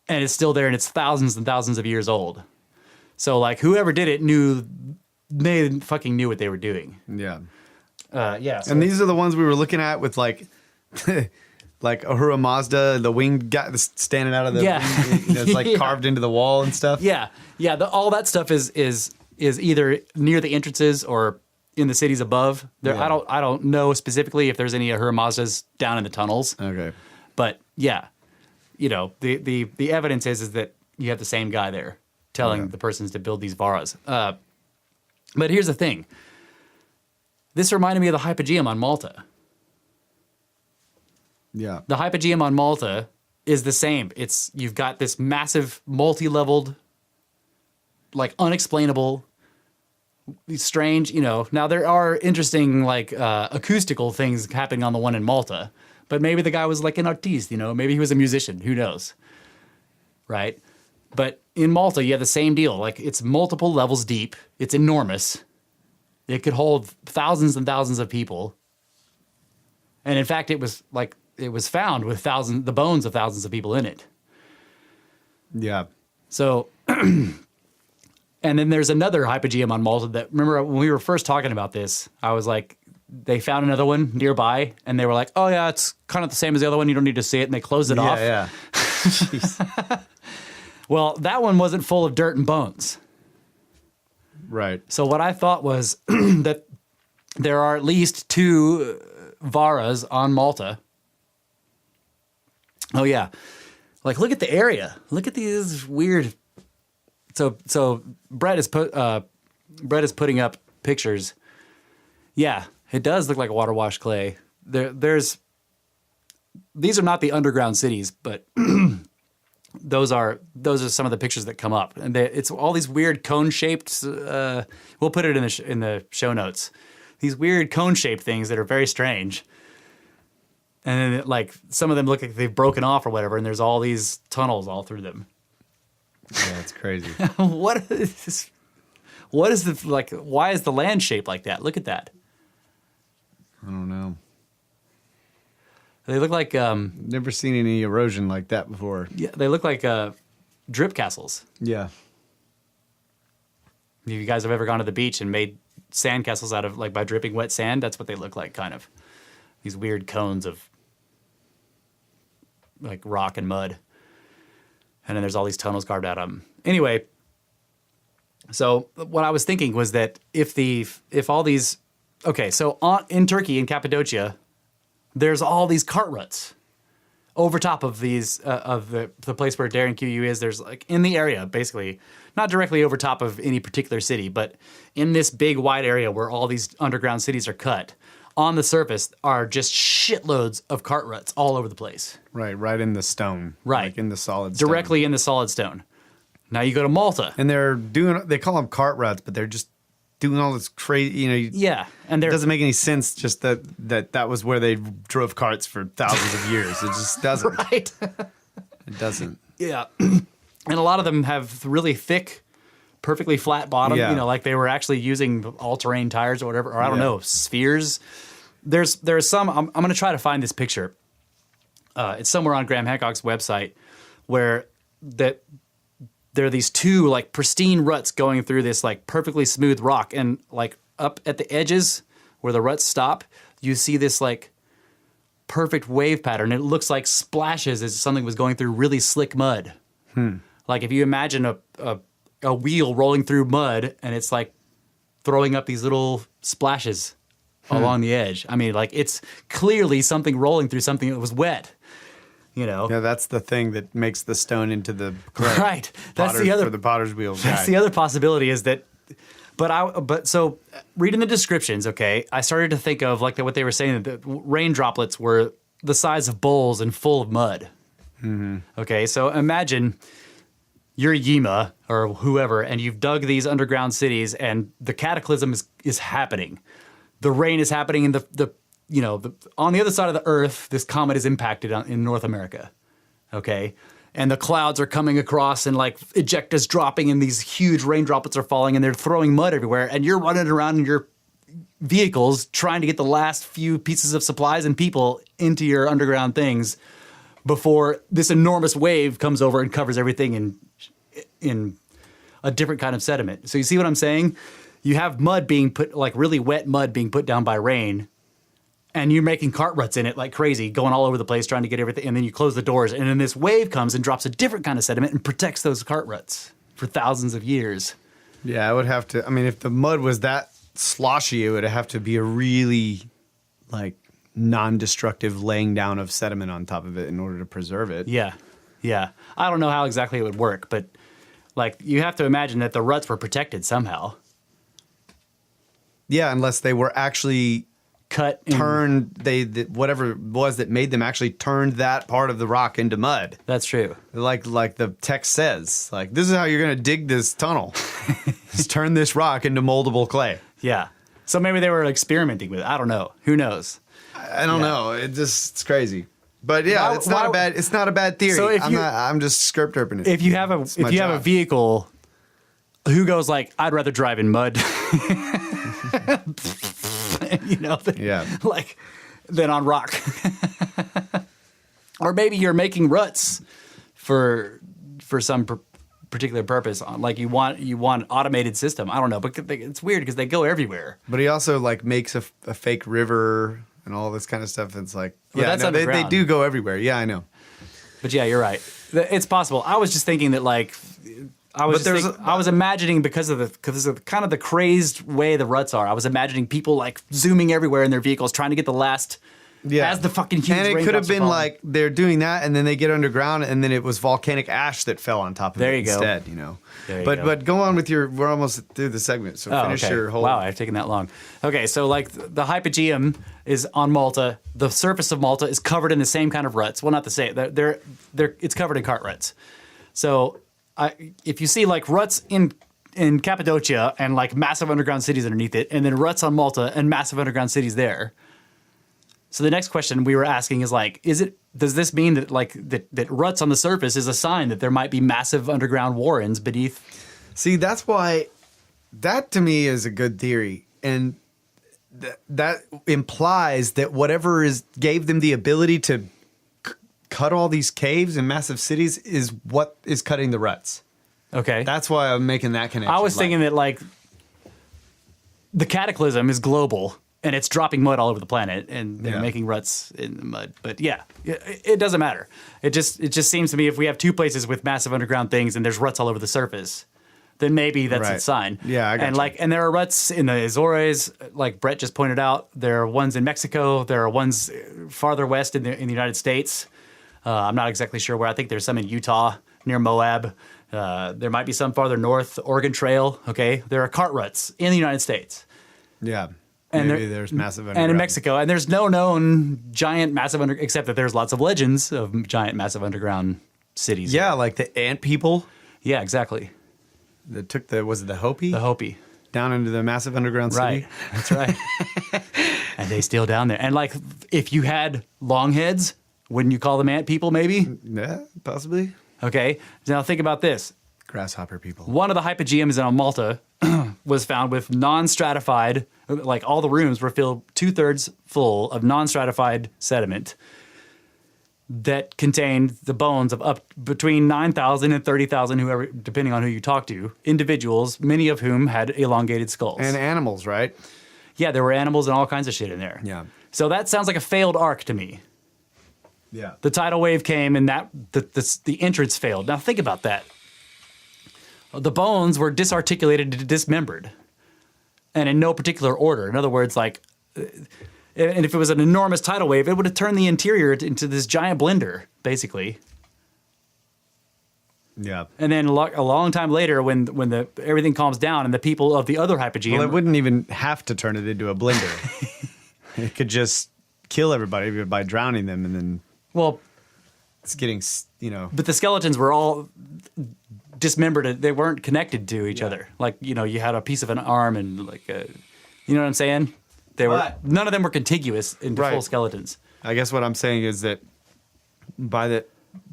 Speaker 3: and it's still there, and it's thousands and thousands of years old. So like whoever did it they fucking knew what they were doing.
Speaker 2: Yeah.
Speaker 3: So
Speaker 2: and these are the ones we were looking at with like like Ahura Mazda, the wing guy standing out of the wing, it's like carved into the wall and stuff.
Speaker 3: Yeah. All that stuff is either near the entrances or in the cities above. There, I don't know specifically if there's any Ahura Mazdas down in the tunnels.
Speaker 2: Okay.
Speaker 3: But yeah, the evidence is that you have the same guy there telling the persons to build these varas. But here's the thing. This reminded me of the Hypogeum on Malta.
Speaker 2: Yeah.
Speaker 3: The Hypogeum on Malta is the same. You've got this massive multi-leveled, like unexplainable, strange, Now there are interesting like acoustical things happening on the one in Malta, but maybe the guy was like an artiste, maybe he was a musician, who knows, right? But in Malta, you have the same deal. Like it's multiple levels deep. It's enormous. It could hold thousands and thousands of people. And in fact, it was found with the bones of thousands of people in it.
Speaker 2: Yeah.
Speaker 3: So, and then there's another Hypogeum on Malta that, remember when we were first talking about this, I was like, they found another one nearby and they were like, oh yeah, it's kind of the same as the other one. You don't need to see it. And they closed it off.
Speaker 2: Yeah. Jeez.
Speaker 3: Well, that one wasn't full of dirt and bones.
Speaker 2: Right.
Speaker 3: So what I thought was that there are at least 2 varas on Malta. Oh yeah. Like look at the area. Look at these weird. So Brett is putting up pictures. Yeah, it does look like water washed clay. These are not the underground cities, but those are some of the pictures that come up, and it's all these weird cone shaped. We'll put it in the show notes. These weird cone shaped things that are very strange, and then like some of them look like they've broken off or whatever, and there's all these tunnels all through them.
Speaker 2: Yeah, it's crazy.
Speaker 3: What is this? What is the like? Why is the land shaped like that? Look at that.
Speaker 2: I don't know.
Speaker 3: They look like
Speaker 2: Never seen any erosion like that before.
Speaker 3: yeah, they look like drip castles.
Speaker 2: Yeah.
Speaker 3: If you guys have ever gone to the beach and made sand castles out of like by dripping wet sand, that's what they look like, kind of. These weird cones of like rock and mud. And then there's all these tunnels carved out of them. Anyway, so what I was thinking was that if all these in Turkey in Cappadocia, there's all these cart ruts over top of these of the place where DarenQ is. There's like in the area, basically, not directly over top of any particular city, but in this big wide area where all these underground cities are cut. On the surface are just shitloads of cart ruts all over the place.
Speaker 2: Right in the stone.
Speaker 3: Right.
Speaker 2: Like in the solid stone.
Speaker 3: Directly in the solid stone. Now you go to Malta.
Speaker 2: And they call them cart ruts, but they're just doing all this crazy,
Speaker 3: Yeah. And
Speaker 2: it doesn't make any sense just that was where they drove carts for thousands of years. It just doesn't.
Speaker 3: Right.
Speaker 2: It doesn't.
Speaker 3: Yeah. And a lot of them have really thick, perfectly flat bottom,
Speaker 2: Yeah.
Speaker 3: like they were actually using all-terrain tires or whatever, or I don't
Speaker 2: Yeah.
Speaker 3: know, spheres. There's some, I'm going to try to find this picture. It's somewhere on Graham Hancock's website where there are these two like pristine ruts going through this like perfectly smooth rock, and like up at the edges where the ruts stop, you see this like perfect wave pattern. It looks like splashes as something was going through really slick mud. Like if you imagine a wheel rolling through mud and it's like throwing up these little splashes along the edge. I mean, like it's clearly something rolling through something that was wet.
Speaker 2: Yeah, that's the thing that makes the stone into the clay.
Speaker 3: Right. That's the other
Speaker 2: for the potter's wheel.
Speaker 3: That's the other possibility is that. But so reading the descriptions, okay, I started to think of like what they were saying, that the rain droplets were the size of bowls and full of mud. Okay, so imagine you're Yima or whoever, and you've dug these underground cities, and the cataclysm is happening. The rain is happening, and on the other side of the Earth, this comet is impacted in North America. Okay, and the clouds are coming across, and like ejectas dropping, and these huge rain droplets are falling, and they're throwing mud everywhere, and you're running around in your vehicles trying to get the last few pieces of supplies and people into your underground things before this enormous wave comes over and covers everything in a different kind of sediment. So you see what I'm saying? You have mud being put, like really wet mud being put down by rain, and you're making cart ruts in it like crazy, going all over the place trying to get everything, and then you close the doors, and then this wave comes and drops a different kind of sediment and protects those cart ruts for thousands of years.
Speaker 2: Yeah, I would have to. I mean, if the mud was that sloshy, it would have to be a really like non-destructive laying down of sediment on top of it in order to preserve it.
Speaker 3: Yeah. I don't know how exactly it would work, but like you have to imagine that the ruts were protected somehow.
Speaker 2: Yeah, unless they were actually
Speaker 3: Cut.
Speaker 2: whatever it was that made them actually turned that part of the rock into mud.
Speaker 3: That's true.
Speaker 2: Like the text says, like this is how you're going to dig this tunnel. Just turn this rock into moldable clay.
Speaker 3: Yeah. So maybe they were experimenting with it. I don't know. Who knows?
Speaker 2: I don't know. It's crazy. But yeah, it's not a bad theory.
Speaker 3: So if
Speaker 2: I'm just script herping it.
Speaker 3: If you have a vehicle, who goes like, I'd rather drive in mud, like than on rock. Or maybe you're making ruts for some particular purpose. Like you want automated system. I don't know, but it's weird because they go everywhere.
Speaker 2: But he also like makes a fake river and all this kind of stuff. It's like,
Speaker 3: Well,
Speaker 2: yeah,
Speaker 3: that's
Speaker 2: no, they
Speaker 3: underground.
Speaker 2: do go everywhere. Yeah, I know.
Speaker 3: But yeah, you're right. It's possible. I was just thinking that like I was imagining because of the kind of the crazed way the ruts are. I was imagining people like zooming everywhere in their vehicles trying to get the last.
Speaker 2: Yeah,
Speaker 3: as the fucking huge.
Speaker 2: And it could have
Speaker 3: raindrops are
Speaker 2: been
Speaker 3: falling.
Speaker 2: like they're doing that, and then they get underground, and then it was volcanic ash that fell on top of
Speaker 3: There
Speaker 2: it
Speaker 3: you go.
Speaker 2: instead.
Speaker 3: There you
Speaker 2: But
Speaker 3: go.
Speaker 2: but go on with we're almost through the segment, so finish
Speaker 3: okay.
Speaker 2: your whole.
Speaker 3: Wow, I've taken that long. Okay, so like the Hypogeum is on Malta. The surface of Malta is covered in the same kind of ruts. Well, not the same. It's covered in cart ruts. So if you see like ruts in Cappadocia and like massive underground cities underneath it, and then ruts on Malta and massive underground cities there. So the next question we were asking is like, does this mean that like that ruts on the surface is a sign that there might be massive underground warrens beneath?
Speaker 2: See, that's why That to me is a good theory, and that implies that whatever gave them the ability to cut all these caves and massive cities is what is cutting the ruts.
Speaker 3: Okay.
Speaker 2: That's why I'm making that connection.
Speaker 3: I was thinking that like the cataclysm is global and it's dropping mud all over the planet and they're making ruts in the mud. But yeah, it doesn't matter. It just seems to me if we have two places with massive underground things and there's ruts all over the surface, then maybe that's a sign.
Speaker 2: Yeah, I got you.
Speaker 3: And there are ruts in the Azores, like Brett just pointed out. There are ones in Mexico. There are ones farther west in the United States. I'm not exactly sure where. I think there's some in Utah near Moab. There might be some farther north, Oregon Trail. Okay, there are cart ruts in the United States.
Speaker 2: Yeah,
Speaker 3: and
Speaker 2: maybe there's massive underground.
Speaker 3: And in Mexico, and there's no known giant massive except that there's lots of legends of giant massive underground cities.
Speaker 2: Yeah, like the ant people
Speaker 3: Yeah, exactly.
Speaker 2: that took was it the Hopi?
Speaker 3: The Hopi.
Speaker 2: Down into the massive underground city.
Speaker 3: Right, that's right. And they still down there. And like, if you had long heads, wouldn't you call them ant people? Maybe.
Speaker 2: Yeah, possibly.
Speaker 3: Okay. Now think about this.
Speaker 2: Grasshopper people.
Speaker 3: One of the hypogeums on Malta was found with non-stratified, like all the rooms were filled 2/3 full of non-stratified sediment that contained the bones of up between 9,000 and 30,000, whoever, depending on who you talk to, individuals, many of whom had elongated skulls.
Speaker 2: And animals, right?
Speaker 3: Yeah, there were animals and all kinds of shit in there.
Speaker 2: Yeah.
Speaker 3: So that sounds like a failed arc to me.
Speaker 2: Yeah.
Speaker 3: The tidal wave came and the entrance failed. Now think about that. The bones were disarticulated and dismembered, and in no particular order. In other words, like, and if it was an enormous tidal wave, it would have turned the interior into this giant blender, basically.
Speaker 2: Yeah.
Speaker 3: And then a long time later, when everything calms down and the people of the other hypogeum,
Speaker 2: Well, it wouldn't even have to turn it into a blender. It could just kill everybody by drowning them, and then it's getting,
Speaker 3: But the skeletons were all dismembered. They weren't connected to each other. Like, you had a piece of an arm and like, you know what I'm saying? None of them were contiguous into full skeletons.
Speaker 2: I guess what I'm saying is that by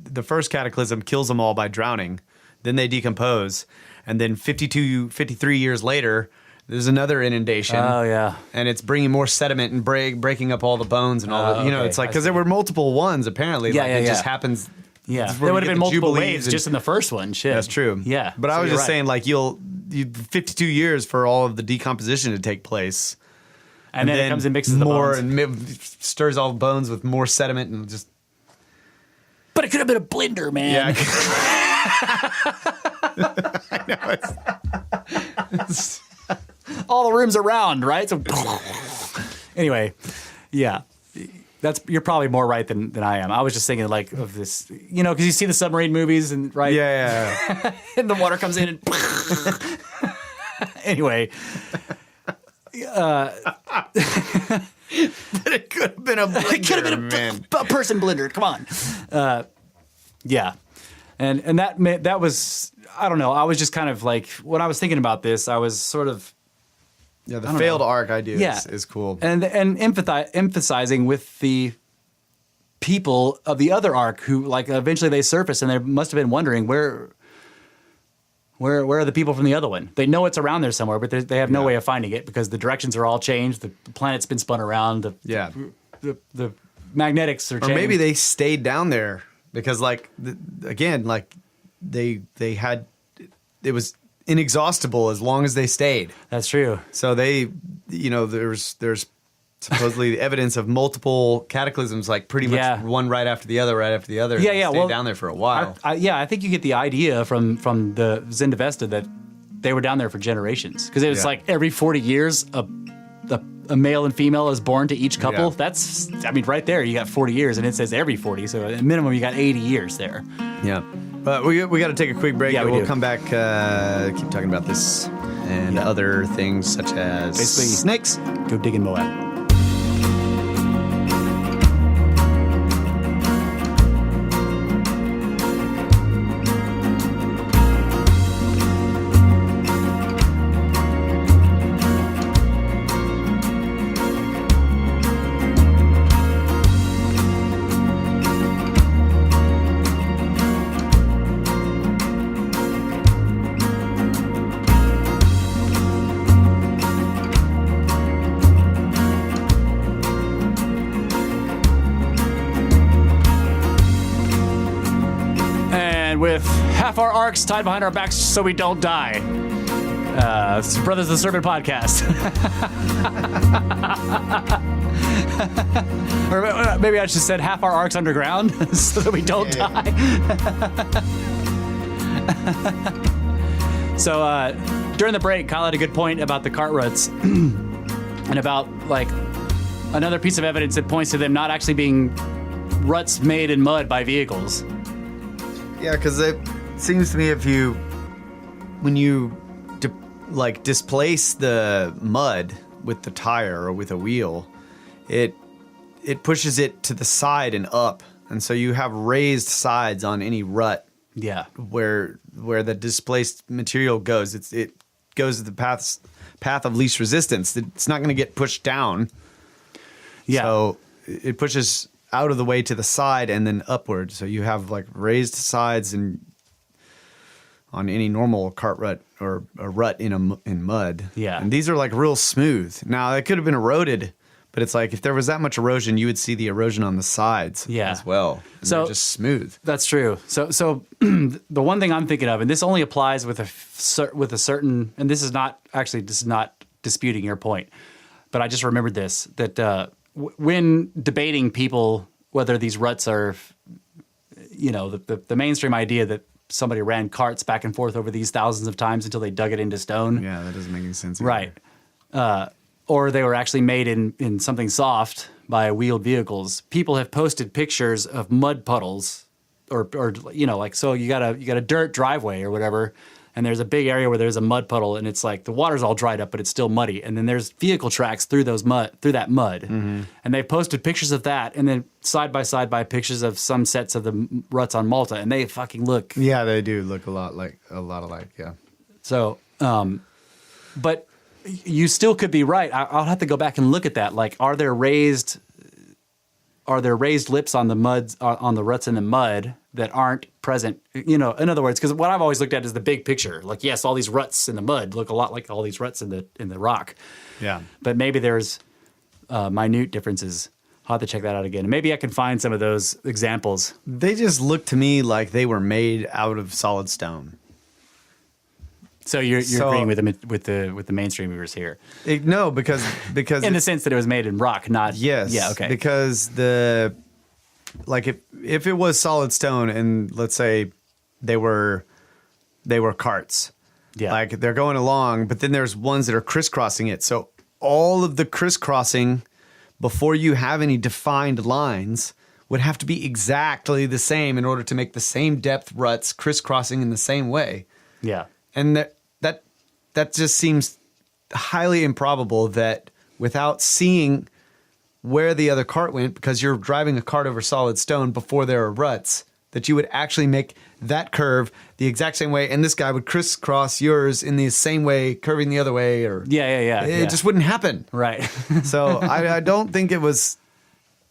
Speaker 2: the first cataclysm kills them all by drowning, then they decompose, and then 53 years later, there's another inundation.
Speaker 3: Oh, yeah.
Speaker 2: And it's bringing more sediment and breaking up all the bones and all the, it's like, because there were multiple ones apparently.
Speaker 3: Yeah,
Speaker 2: like,
Speaker 3: yeah,
Speaker 2: it
Speaker 3: yeah.
Speaker 2: just happens.
Speaker 3: Yeah,
Speaker 2: this is
Speaker 3: there
Speaker 2: where
Speaker 3: would
Speaker 2: we
Speaker 3: have
Speaker 2: get
Speaker 3: been
Speaker 2: the
Speaker 3: multiple
Speaker 2: Jubilees
Speaker 3: waves
Speaker 2: and-
Speaker 3: just in the first one. Shit.
Speaker 2: That's true.
Speaker 3: Yeah.
Speaker 2: But I
Speaker 3: so
Speaker 2: was
Speaker 3: you're
Speaker 2: just
Speaker 3: right.
Speaker 2: saying, like, you 52 years for all of the decomposition to take place.
Speaker 3: And then it comes and mixes the
Speaker 2: more
Speaker 3: bones.
Speaker 2: and stirs all the bones with more sediment and just.
Speaker 3: But it could have been a blender, man.
Speaker 2: Yeah. I know. It's
Speaker 3: All the rooms around, right? So anyway, yeah. You're probably more right than I am. I was just thinking like of this, because you see the submarine movies and right,
Speaker 2: yeah.
Speaker 3: and the water comes in and anyway.
Speaker 2: But it could have been a blender,
Speaker 3: It could have been a person blender. Come on, yeah, and that was, I don't know. I was just kind of like, when I was thinking about this, I was sort of.
Speaker 2: Yeah, the failed arc idea is cool.
Speaker 3: And emphasizing with the people of the other arc who, like, eventually they surface and they must have been wondering where are the people from the other one? They know it's around there somewhere, but they have no way of finding it because the directions are all changed. The planet's been spun around. The magnetics are changed.
Speaker 2: Or maybe they stayed down there because, like, they had, it was inexhaustible as long as they stayed.
Speaker 3: That's true.
Speaker 2: So they, there's supposedly evidence of multiple cataclysms, like pretty much one right after the other.
Speaker 3: Yeah,
Speaker 2: Stayed down there for a while.
Speaker 3: I think you get the idea from the Zendavesta that they were down there for generations because it was like every 40 years a male and female is born to each couple.
Speaker 2: Yeah.
Speaker 3: That's, right there you got 40 years, and it says every 40, so at minimum you got 80 years there.
Speaker 2: Yeah. But we got to take a quick break.
Speaker 3: Yeah,
Speaker 2: We'll
Speaker 3: do.
Speaker 2: come back, keep talking about this and other things such as
Speaker 3: Basically,
Speaker 2: snakes.
Speaker 3: Go dig in Moab. And with half our arcs tied behind our backs so we don't die. It's Brothers of the Serpent podcast. Or maybe I should have said half our arcs underground so that we don't die. So during the break, Kyle had a good point about the cart ruts and about like another piece of evidence that points to them not actually being ruts made in mud by vehicles.
Speaker 2: Yeah, because it seems to me when you displace the mud with the tire or with a wheel, it pushes it to the side and up, and so you have raised sides on any rut.
Speaker 3: Yeah,
Speaker 2: where the displaced material goes, it goes to the path of least resistance. It's not going to get pushed down.
Speaker 3: Yeah,
Speaker 2: so it pushes out of the way to the side and then upward. So you have like raised sides and on any normal cart rut or a rut in mud.
Speaker 3: Yeah,
Speaker 2: and these are like real smooth. Now it could have been eroded, but it's like if there was that much erosion, you would see the erosion on the sides as well. And
Speaker 3: so
Speaker 2: they're just smooth.
Speaker 3: That's true. So the one thing I'm thinking of, and this only applies with a certain, and this is not disputing your point, but I just remembered this, that when debating people, whether these ruts are, the mainstream idea that somebody ran carts back and forth over these thousands of times until they dug it into stone.
Speaker 2: Yeah, that doesn't make any sense.
Speaker 3: Right. Or they were actually made in something soft by wheeled vehicles. People have posted pictures of mud puddles, or so you got a dirt driveway or whatever, and there's a big area where there's a mud puddle, and it's like the water's all dried up, but it's still muddy, and then there's vehicle tracks through that mud,
Speaker 2: mm-hmm.
Speaker 3: and they've posted pictures of that, and then side by pictures of some sets of the ruts on Malta, and they fucking look.
Speaker 2: Yeah, they do look a lot alike. Yeah.
Speaker 3: So, but you still could be right. I'll have to go back and look at that. Like, are there raised lips on the mud, on the ruts in the mud that aren't present? In other words, because what I've always looked at is the big picture. Like, yes, all these ruts in the mud look a lot like all these ruts in the rock.
Speaker 2: Yeah.
Speaker 3: But maybe there's minute differences. I'll have to check that out again. Maybe I can find some of those examples.
Speaker 2: They just look to me like they were made out of solid stone.
Speaker 3: So you're agreeing with the mainstream viewers here?
Speaker 2: No, because
Speaker 3: in the sense that it was made in rock, not
Speaker 2: yes.
Speaker 3: Yeah, okay.
Speaker 2: Because if it was solid stone and let's say they were carts,
Speaker 3: yeah,
Speaker 2: like they're going along, but then there's ones that are crisscrossing it. So all of the crisscrossing before you have any defined lines would have to be exactly the same in order to make the same depth ruts crisscrossing in the same way.
Speaker 3: Yeah.
Speaker 2: And that just seems highly improbable that without seeing where the other cart went, because you're driving a cart over solid stone before there are ruts, that you would actually make that curve the exact same way, and this guy would crisscross yours in the same way, curving the other way, or it just wouldn't happen.
Speaker 3: Right.
Speaker 2: So I don't think it was.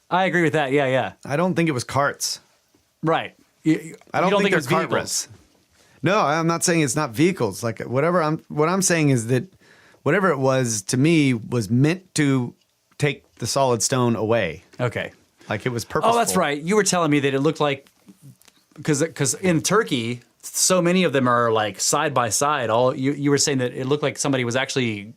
Speaker 3: I agree with that. Yeah.
Speaker 2: I don't think it was carts.
Speaker 3: Right.
Speaker 2: I don't think
Speaker 3: it was
Speaker 2: they're cart
Speaker 3: vehicles.
Speaker 2: ruts. No, I'm not saying it's not vehicles. Like what I'm saying is that whatever it was, to me, was meant to take the solid stone away.
Speaker 3: Okay.
Speaker 2: Like it was purposeful.
Speaker 3: Oh, that's right. You were telling me that it looked like, because in Turkey, so many of them are like side by side. You were saying that it looked like somebody was actually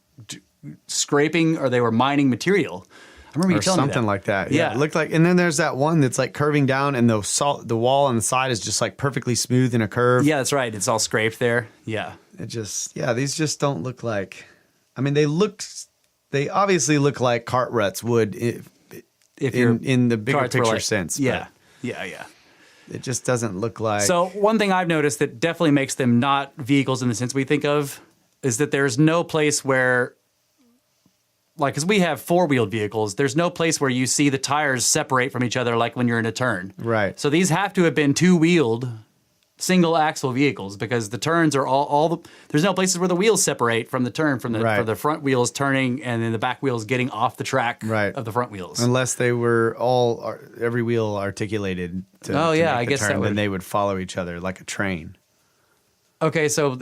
Speaker 3: scraping or they were mining material. I remember you telling me that.
Speaker 2: Something like that.
Speaker 3: Yeah.
Speaker 2: It looked like, and then there's that one that's like curving down, and the wall on the side is just like perfectly smooth in a curve.
Speaker 3: Yeah, that's right. It's all scraped there. Yeah.
Speaker 2: These just don't look like. I mean, they obviously look like cart ruts would if in the bigger picture sense.
Speaker 3: Yeah.
Speaker 2: It just doesn't look like.
Speaker 3: So one thing I've noticed that definitely makes them not vehicles in the sense we think of is that there's no place where, like, because we have four-wheeled vehicles, there's no place where you see the tires separate from each other like when you're in a turn.
Speaker 2: Right.
Speaker 3: So these have to have been two-wheeled, single-axle vehicles because the turns are there's no places where the wheels separate from the turn, from the front wheels turning and then the back wheels getting off the track of the front wheels.
Speaker 2: Unless they were every wheel articulated to
Speaker 3: I guess
Speaker 2: turn,
Speaker 3: that would.
Speaker 2: then they would follow each other like a train.
Speaker 3: Okay, so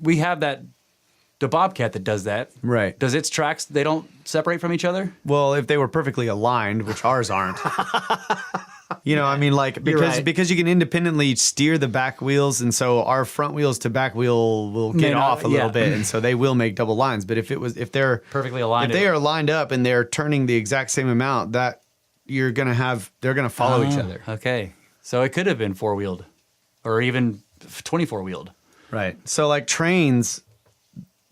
Speaker 3: we have the Bobcat that does that.
Speaker 2: Right.
Speaker 3: Does its tracks, they don't separate from each other?
Speaker 2: Well, if they were perfectly aligned, which ours aren't. You know, I mean, like
Speaker 3: right.
Speaker 2: because you can independently steer the back wheels, and so our front wheels to back wheel will get off a little bit, and so they will make double lines. But if they're
Speaker 3: perfectly aligned,
Speaker 2: if they are lined up and they're turning the exact same amount, that they're gonna follow each other.
Speaker 3: Okay, so it could have been 4-wheeled, or even 24-wheeled.
Speaker 2: Right. So like trains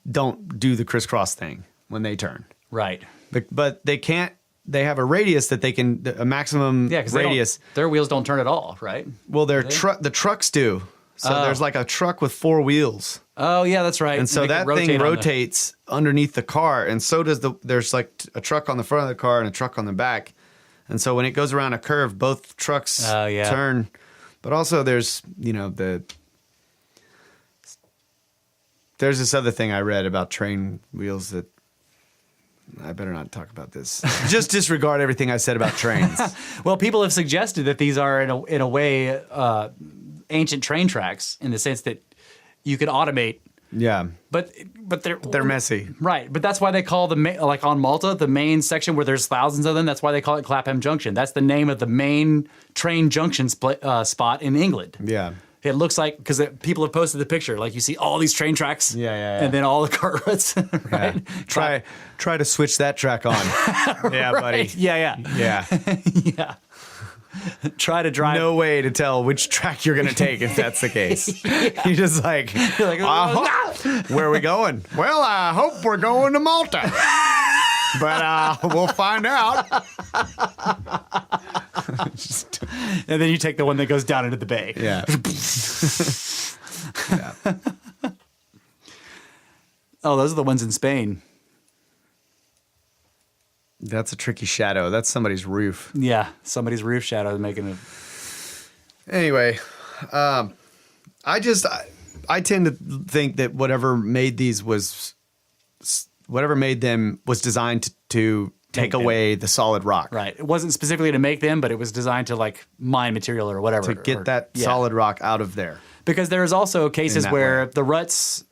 Speaker 2: don't do the crisscross thing when they turn.
Speaker 3: Right.
Speaker 2: But they can't. They have a radius that they can, a maximum radius.
Speaker 3: Their wheels don't turn at all, right?
Speaker 2: Well, the trucks do. So there's like a truck with 4 wheels.
Speaker 3: Oh yeah, that's right.
Speaker 2: And so that thing rotates underneath the car, and so does there's like a truck on the front of the car and a truck on the back. And so when it goes around a curve, both trucks turn. But also there's, there's this other thing I read about train wheels that I better not talk about this. Just disregard everything I said about trains.
Speaker 3: Well, people have suggested that these are in a way ancient train tracks in the sense that you could automate.
Speaker 2: Yeah,
Speaker 3: but
Speaker 2: they're messy,
Speaker 3: right? But that's why they call like on Malta, the main section where there's thousands of them. That's why they call it Clapham Junction. That's the name of the main train junction spot in England.
Speaker 2: Yeah.
Speaker 3: It looks like, because people have posted the picture, like you see all these train tracks, and then all the car ruts. Right?
Speaker 2: Yeah. Try to switch that track on. Yeah,
Speaker 3: right.
Speaker 2: buddy.
Speaker 3: Yeah. Yeah. Try to drive.
Speaker 2: No way to tell which track you're going to take if that's the case. You're just like,
Speaker 3: you're like
Speaker 2: where are we going? Well, I hope we're going to Malta. But we'll find out.
Speaker 3: And then you take the one that goes down into the bay.
Speaker 2: Yeah.
Speaker 3: Oh, those are the ones in Spain.
Speaker 2: That's a tricky shadow. That's somebody's roof.
Speaker 3: Yeah, somebody's roof shadow is making it.
Speaker 2: Anyway, I tend to think that whatever made them was designed to take away the solid rock.
Speaker 3: Right. It wasn't specifically to make them, but it was designed to like mine material or whatever.
Speaker 2: To get that solid rock out of there.
Speaker 3: Because there's also cases where the ruts.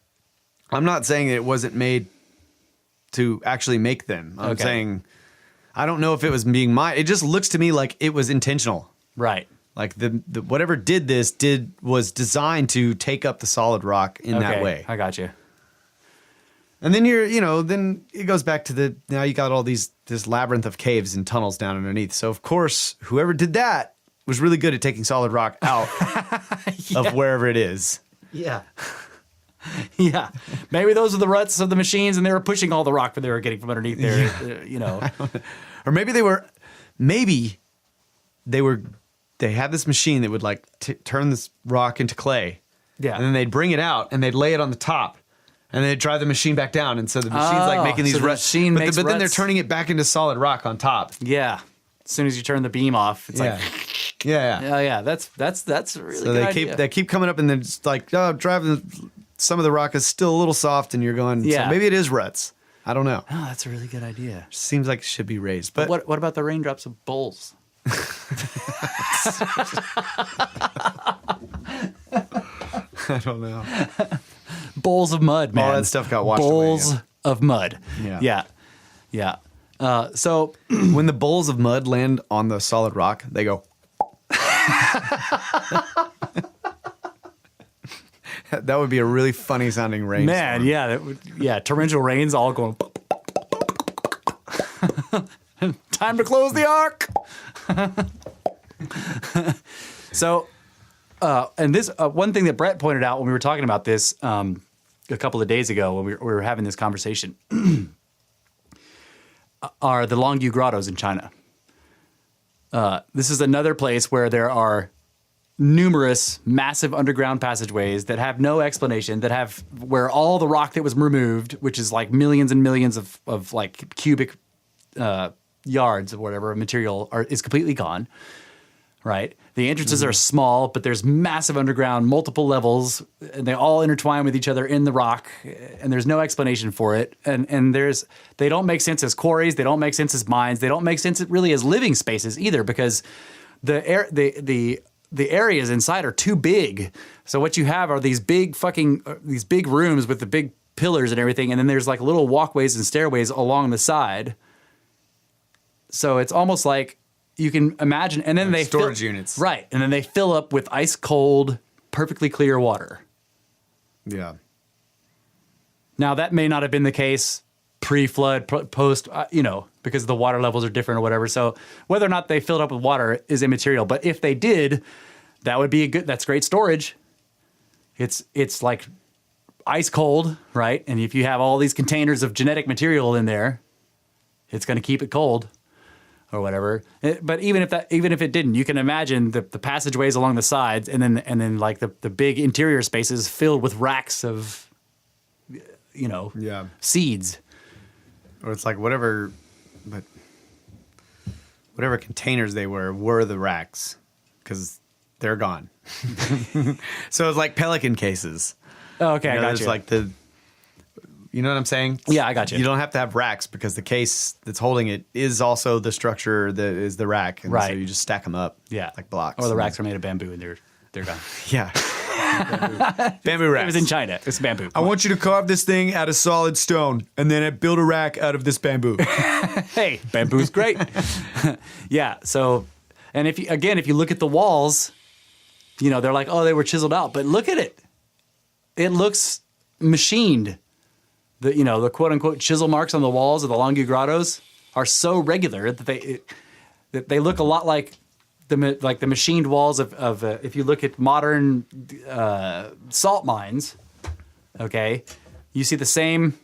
Speaker 2: I'm not saying it wasn't made to actually make them. I'm saying I don't know if it was being mined. It just looks to me like it was intentional.
Speaker 3: Right.
Speaker 2: Like the whatever did this was designed to take up the solid rock in that way.
Speaker 3: I got you.
Speaker 2: And then then it goes back to now you got all this labyrinth of caves and tunnels down underneath. So of course, whoever did that was really good at taking solid rock out of wherever it is.
Speaker 3: Yeah. Yeah. Maybe those are the ruts of the machines and they were pushing all the rock that they were getting from underneath there,
Speaker 2: Or maybe they had this machine that would like turn this rock into clay.
Speaker 3: Yeah.
Speaker 2: And then they'd bring it out and they'd lay it on the top. And they'd drive the machine back down. And so the machine's like making these ruts. But then they're turning it back into solid rock on top.
Speaker 3: Yeah. As soon as you turn the beam off, it's like...
Speaker 2: Yeah.
Speaker 3: That's really
Speaker 2: so
Speaker 3: good idea.
Speaker 2: they keep coming up and then just like, driving... Some of the rock is still a little soft and you're going, so maybe it is ruts. I don't know.
Speaker 3: Oh, that's a really good idea.
Speaker 2: Seems like it should be raised. But
Speaker 3: what about the raindrops of bowls?
Speaker 2: I don't know.
Speaker 3: Bowls of mud, man.
Speaker 2: All that stuff got washed away.
Speaker 3: Bowls of mud.
Speaker 2: Yeah.
Speaker 3: So
Speaker 2: when the bowls of mud land on the solid rock, they go. That would be a really funny sounding rain.
Speaker 3: Man, torrential rains all going. Time to close the ark. So, and this one thing that Brett pointed out when we were talking about this a couple of days ago when we were having this conversation are the Longyu Grottos in China. This is another place where there are numerous massive underground passageways that have no explanation, where all the rock that was removed, which is like millions and millions of like cubic yards of whatever material is completely gone. Right. The entrances are small, but there's massive underground, multiple levels, and they all intertwine with each other in the rock, and there's no explanation for it. And they don't make sense as quarries, they don't make sense as mines, they don't make sense really as living spaces either, because the areas inside are too big. So what you have are these big rooms with the big pillars and everything, and then there's like little walkways and stairways along the side. So it's almost like you can imagine, and then
Speaker 2: Like
Speaker 3: they
Speaker 2: storage units.
Speaker 3: right? And then they fill up with ice cold, perfectly clear water.
Speaker 2: Yeah.
Speaker 3: Now that may not have been the case pre-flood, post, because the water levels are different or whatever. So whether or not they filled up with water is immaterial. But if they did, that would be that's great storage. It's like ice cold, right? And if you have all these containers of genetic material in there, it's going to keep it cold or whatever. But even if it didn't, you can imagine the passageways along the sides, and then like the big interior spaces filled with racks of, seeds.
Speaker 2: Or it's like whatever containers they were the racks, because they're gone. So it's like pelican cases.
Speaker 3: Oh, okay, I got
Speaker 2: there's
Speaker 3: you.
Speaker 2: like you know what I'm saying?
Speaker 3: Yeah, I got you.
Speaker 2: You don't have to have racks because the case that's holding it is also the structure that is the rack. And
Speaker 3: Right.
Speaker 2: So you just stack them up.
Speaker 3: Yeah.
Speaker 2: Like blocks.
Speaker 3: Or the racks are made of bamboo and they're gone.
Speaker 2: Yeah. Bamboo racks.
Speaker 3: It was in China. It's bamboo.
Speaker 2: I want you to carve this thing out of solid stone and then build a rack out of this bamboo.
Speaker 3: Hey, bamboo's great. Yeah. So, and if you look at the walls, they're like, oh, they were chiseled out, but look at it. It looks machined. The quote unquote chisel marks on the walls of the Longu grottos are so regular that they look a lot like the machined walls of if you look at modern salt mines. Okay, you see the same.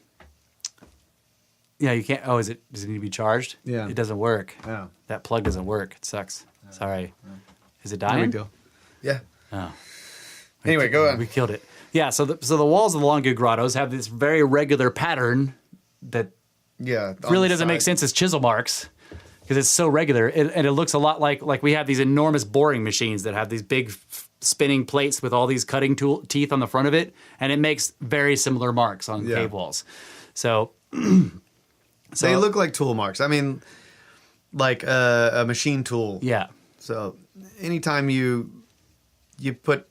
Speaker 3: Yeah, you can't. Oh, does it need to be charged?
Speaker 2: Yeah.
Speaker 3: It doesn't work.
Speaker 2: Yeah.
Speaker 3: That plug doesn't work. It sucks. Sorry. Is it
Speaker 2: No
Speaker 3: dying?
Speaker 2: big deal. Yeah.
Speaker 3: Oh.
Speaker 2: Anyway, go on.
Speaker 3: We killed it. Yeah, so the walls of the Longu grottos have this very regular pattern that
Speaker 2: Yeah. on
Speaker 3: really
Speaker 2: the
Speaker 3: doesn't make
Speaker 2: side.
Speaker 3: sense as chisel marks because it's so regular. And it looks a lot like we have these enormous boring machines that have these big spinning plates with all these cutting teeth on the front of it, and it makes very similar marks on cave walls. So
Speaker 2: They look like tool marks. I mean, like a machine tool.
Speaker 3: yeah.
Speaker 2: So anytime you put,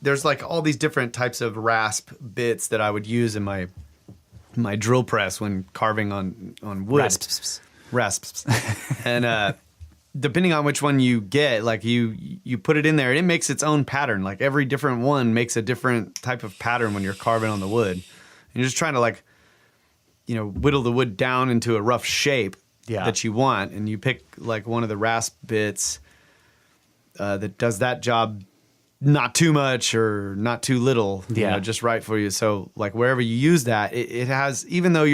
Speaker 2: there's like all these different types of rasp bits that I would use in my drill press when carving on wood. Rasps. And depending on which one you get, like you put it in there and it makes its own pattern. Like every different one makes a different type of pattern when you're carving on the wood. And you're just trying to whittle the wood down into a rough shape that you want. And you pick like one of the rasp bits that does that job not too much or not too little, just right for you. So like wherever you use that, it has, even though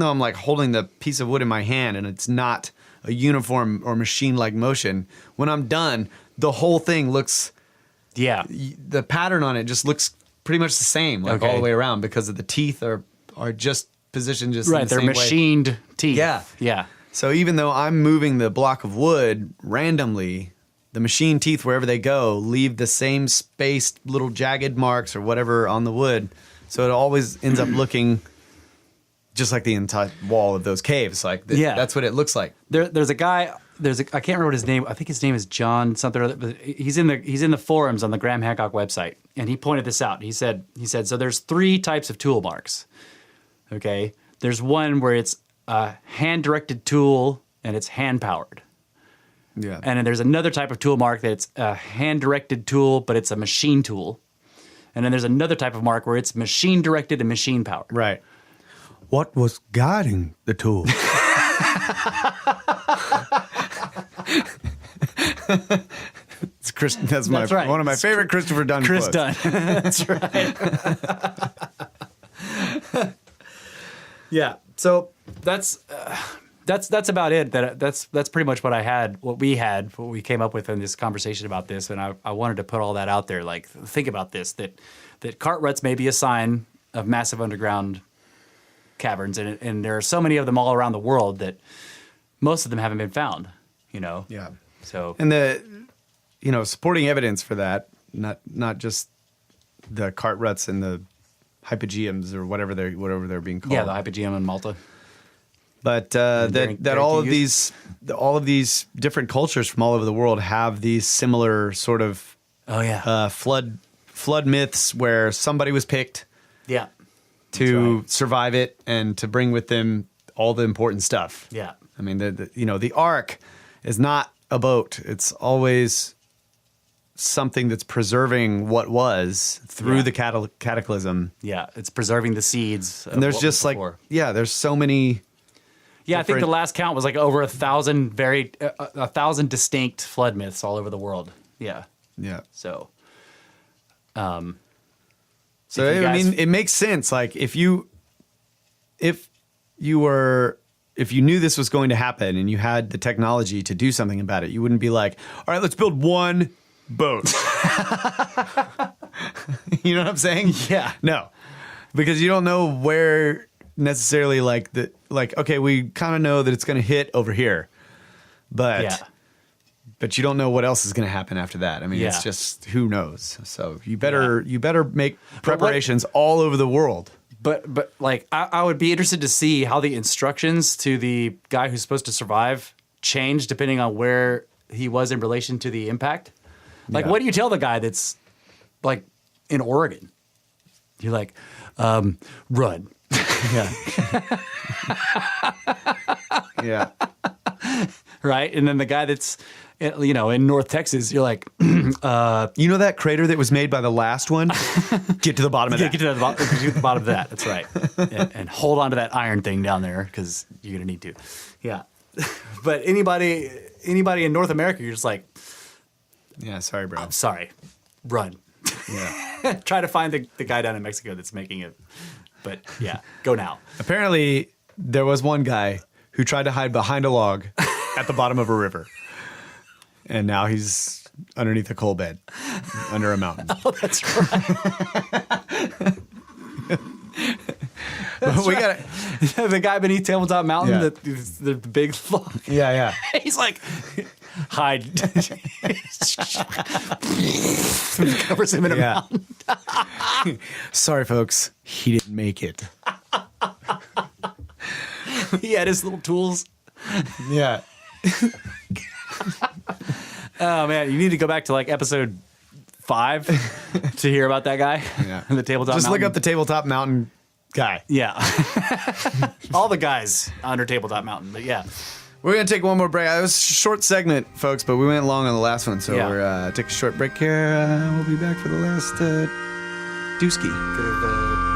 Speaker 2: I'm like holding the piece of wood in my hand and it's not a uniform or machine-like motion, when I'm done, the whole thing looks, the pattern on it just looks pretty much the same, like all the way around, because of the teeth are just positioned just in the
Speaker 3: They're
Speaker 2: same way.
Speaker 3: machined teeth.
Speaker 2: Yeah. So even though I'm moving the block of wood randomly, the machine teeth, wherever they go, leave the same spaced little jagged marks or whatever on the wood. So it always ends up looking just like the entire wall of those caves. Like that's what it looks like.
Speaker 3: There's a guy. I can't remember what his name. I think his name is John something. Or other, but he's in the forums on the Graham Hancock website, and he pointed this out. He said so. There's 3 types of tool marks. Okay, there's one where it's a hand-directed tool and it's hand-powered.
Speaker 2: Yeah.
Speaker 3: And then there's another type of tool mark that's a hand-directed tool, but it's a machine tool. And then there's another type of mark where it's machine-directed and machine-powered.
Speaker 2: Right. What was guiding the tool? It's Chris. That's
Speaker 3: right.
Speaker 2: One of my favorite Christopher Dunn
Speaker 3: Chris
Speaker 2: quotes.
Speaker 3: Dunn. That's right. Yeah. So that's about it. That's pretty much what we came up with in this conversation about this, and I wanted to put all that out there. Like, think about this: that cart ruts may be a sign of massive underground caverns, and there are so many of them all around the world that most of them haven't been found.
Speaker 2: Yeah.
Speaker 3: So
Speaker 2: And the supporting evidence for that, not just the cart ruts and the hypogeums or whatever they're being called.
Speaker 3: yeah, the hypogeum in Malta.
Speaker 2: But
Speaker 3: DarenQ
Speaker 2: that all of these different cultures from all over the world have these similar sort of flood myths where somebody was picked
Speaker 3: Yeah.
Speaker 2: to survive it and to bring with them all the important stuff.
Speaker 3: Yeah.
Speaker 2: I mean, the Ark is not a boat. It's always something that's preserving what was through the cataclysm.
Speaker 3: Yeah, it's preserving the seeds.
Speaker 2: And there's just like, there's so many.
Speaker 3: Yeah, I think the last count was like over 1,000 1,000 distinct flood myths all over the world. Yeah.
Speaker 2: Yeah.
Speaker 3: So,
Speaker 2: I mean, it makes sense. Like if you knew this was going to happen and you had the technology to do something about it, you wouldn't be like, all right, let's build one boat. You know what I'm saying?
Speaker 3: Yeah.
Speaker 2: No, because you don't know where necessarily okay, we kind of know that it's going to hit over here, but you don't know what else is going to happen after that. I mean, it's just, who knows? So you better make preparations all over the world.
Speaker 3: But like, I would be interested to see how the instructions to the guy who's supposed to survive change depending on where he was in relation to the impact. Like, what do you tell the guy that's like in Oregon? You're like, run.
Speaker 2: Yeah. Yeah.
Speaker 3: Right. And then the guy that's, in North Texas, you're like,
Speaker 2: you know that crater that was made by the last one? Get to the bottom of that.
Speaker 3: Get to the bottom of that. That's right. And hold on to that iron thing down there because you're going to need to. Yeah. But anybody in North America, you're just like,
Speaker 2: yeah, sorry, bro.
Speaker 3: I'm sorry. Run.
Speaker 2: Yeah.
Speaker 3: Try to find the guy down in Mexico that's making it. But yeah, go now.
Speaker 2: Apparently, there was one guy who tried to hide behind a log at the bottom of a river. And now he's underneath a coal bed under a mountain.
Speaker 3: Oh, that's right.
Speaker 2: We got
Speaker 3: the guy beneath Tabletop Mountain,
Speaker 2: Yeah.
Speaker 3: the big log.
Speaker 2: Yeah.
Speaker 3: He's like, hide. Covers him in a mountain.
Speaker 2: Sorry, folks. He didn't make it.
Speaker 3: He had his little tools.
Speaker 2: Yeah.
Speaker 3: Oh, man. You need to go back to like episode 5 to hear about that guy.
Speaker 2: Yeah.
Speaker 3: The Tabletop
Speaker 2: Just
Speaker 3: Mountain.
Speaker 2: look up the Tabletop Mountain guy.
Speaker 3: Yeah. All the guys under Tabletop Mountain. But yeah.
Speaker 2: We're going to take one more break. It was a short segment, folks, but we went long on the last one. So we're taking a short break here. We'll be back for the last dooski.
Speaker 3: Could have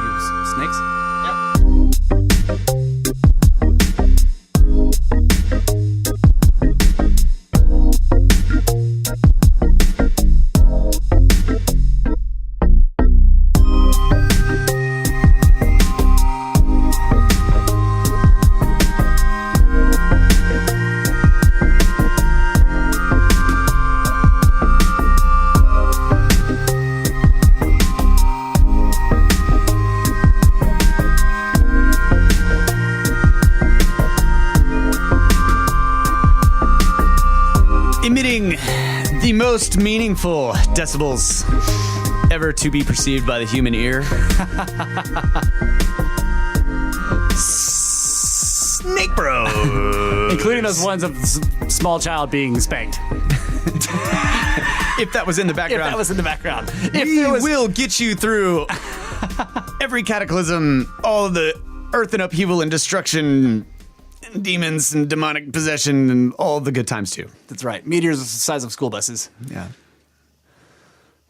Speaker 3: used snakes.
Speaker 2: Emitting the most meaningful decibels ever to be perceived by the human ear. Snake Bro.
Speaker 3: Including those ones of small child being spanked.
Speaker 2: If that was in the background.
Speaker 3: If that was in the background.
Speaker 2: We will get you through every cataclysm, all of the earth and upheaval and destruction, and demons and demonic possession, and all the good times too.
Speaker 3: That's right. Meteors the size of school buses.
Speaker 2: Yeah.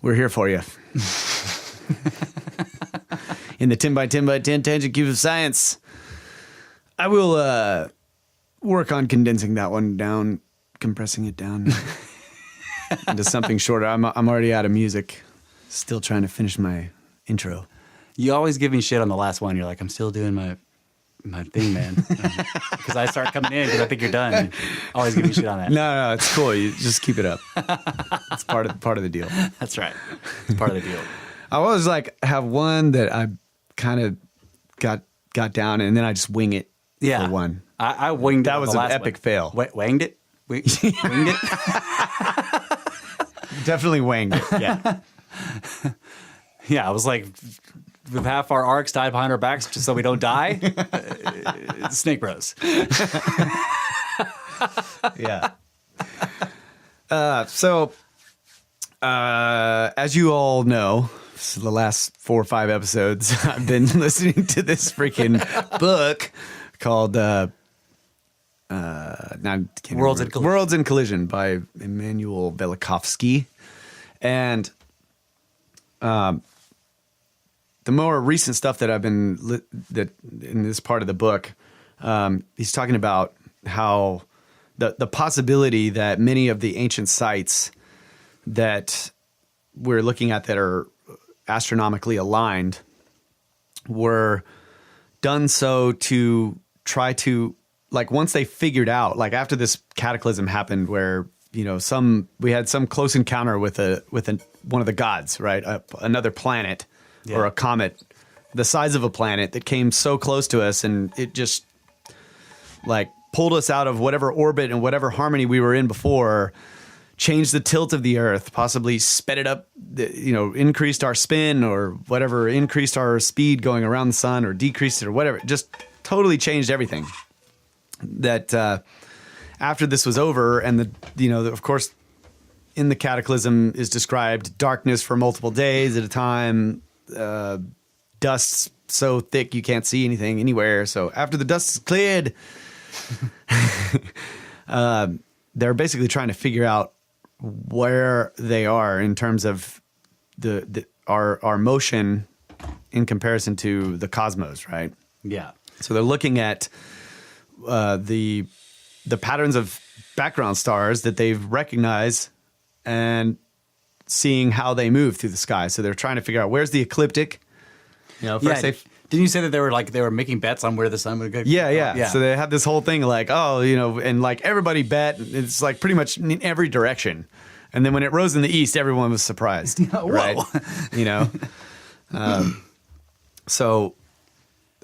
Speaker 2: We're here for you. In the 10 by 10 by 10 tangent cube of science. I will work on condensing that one down, compressing it down into something shorter. I'm already out of music. Still trying to finish my intro.
Speaker 3: You always give me shit on the last one. You're like, I'm still doing my thing, man. Because I start coming in because I think you're done. You always give me shit on that.
Speaker 2: No, it's cool. You just keep it up. It's part of the deal.
Speaker 3: That's right. It's part of the deal.
Speaker 2: I always have one that I kind of got down, and then I just wing it.
Speaker 3: Yeah.
Speaker 2: For one.
Speaker 3: I winged it.
Speaker 2: That was an epic fail.
Speaker 3: Winged it? Winged it?
Speaker 2: Definitely winged it. Yeah.
Speaker 3: Yeah, I was like, with half our arcs tied behind our backs just so we don't die. Snake Bros.
Speaker 2: Yeah. So, as you all know, the last 4 or 5 episodes, I've been listening to this freaking book called Worlds in Collision by Emmanuel Velikovsky. And the more recent stuff that I've been that in this part of the book, he's talking about how the possibility that many of the ancient sites that we're looking at that are astronomically aligned were done so to try to, like, once they figured out, like after this cataclysm happened where, you know, we had some close encounter with one of the gods, right? Another planet or a comet the size of a planet that came so close to us, and it just like pulled us out of whatever orbit and whatever harmony we were in before, changed the tilt of the Earth, possibly sped it up, you know, increased our spin or whatever, increased our speed going around the sun or decreased it or whatever. Just totally changed everything. That after this was over, and of course, in the cataclysm is described darkness for multiple days at a time, dust so thick you can't see anything anywhere. So after the dust is cleared, they're basically trying to figure out where they are in terms of our motion in comparison to the cosmos, right?
Speaker 3: Yeah.
Speaker 2: So they're looking at the patterns of background stars that they've recognized and seeing how they move through the sky. So they're trying to figure out where's the ecliptic. You know, first
Speaker 3: didn't you say that they were making bets on where the sun would go?
Speaker 2: Yeah. So they had this whole thing like, and like everybody bet. It's like pretty much in every direction. And then when it rose in the east, everyone was surprised. Right? So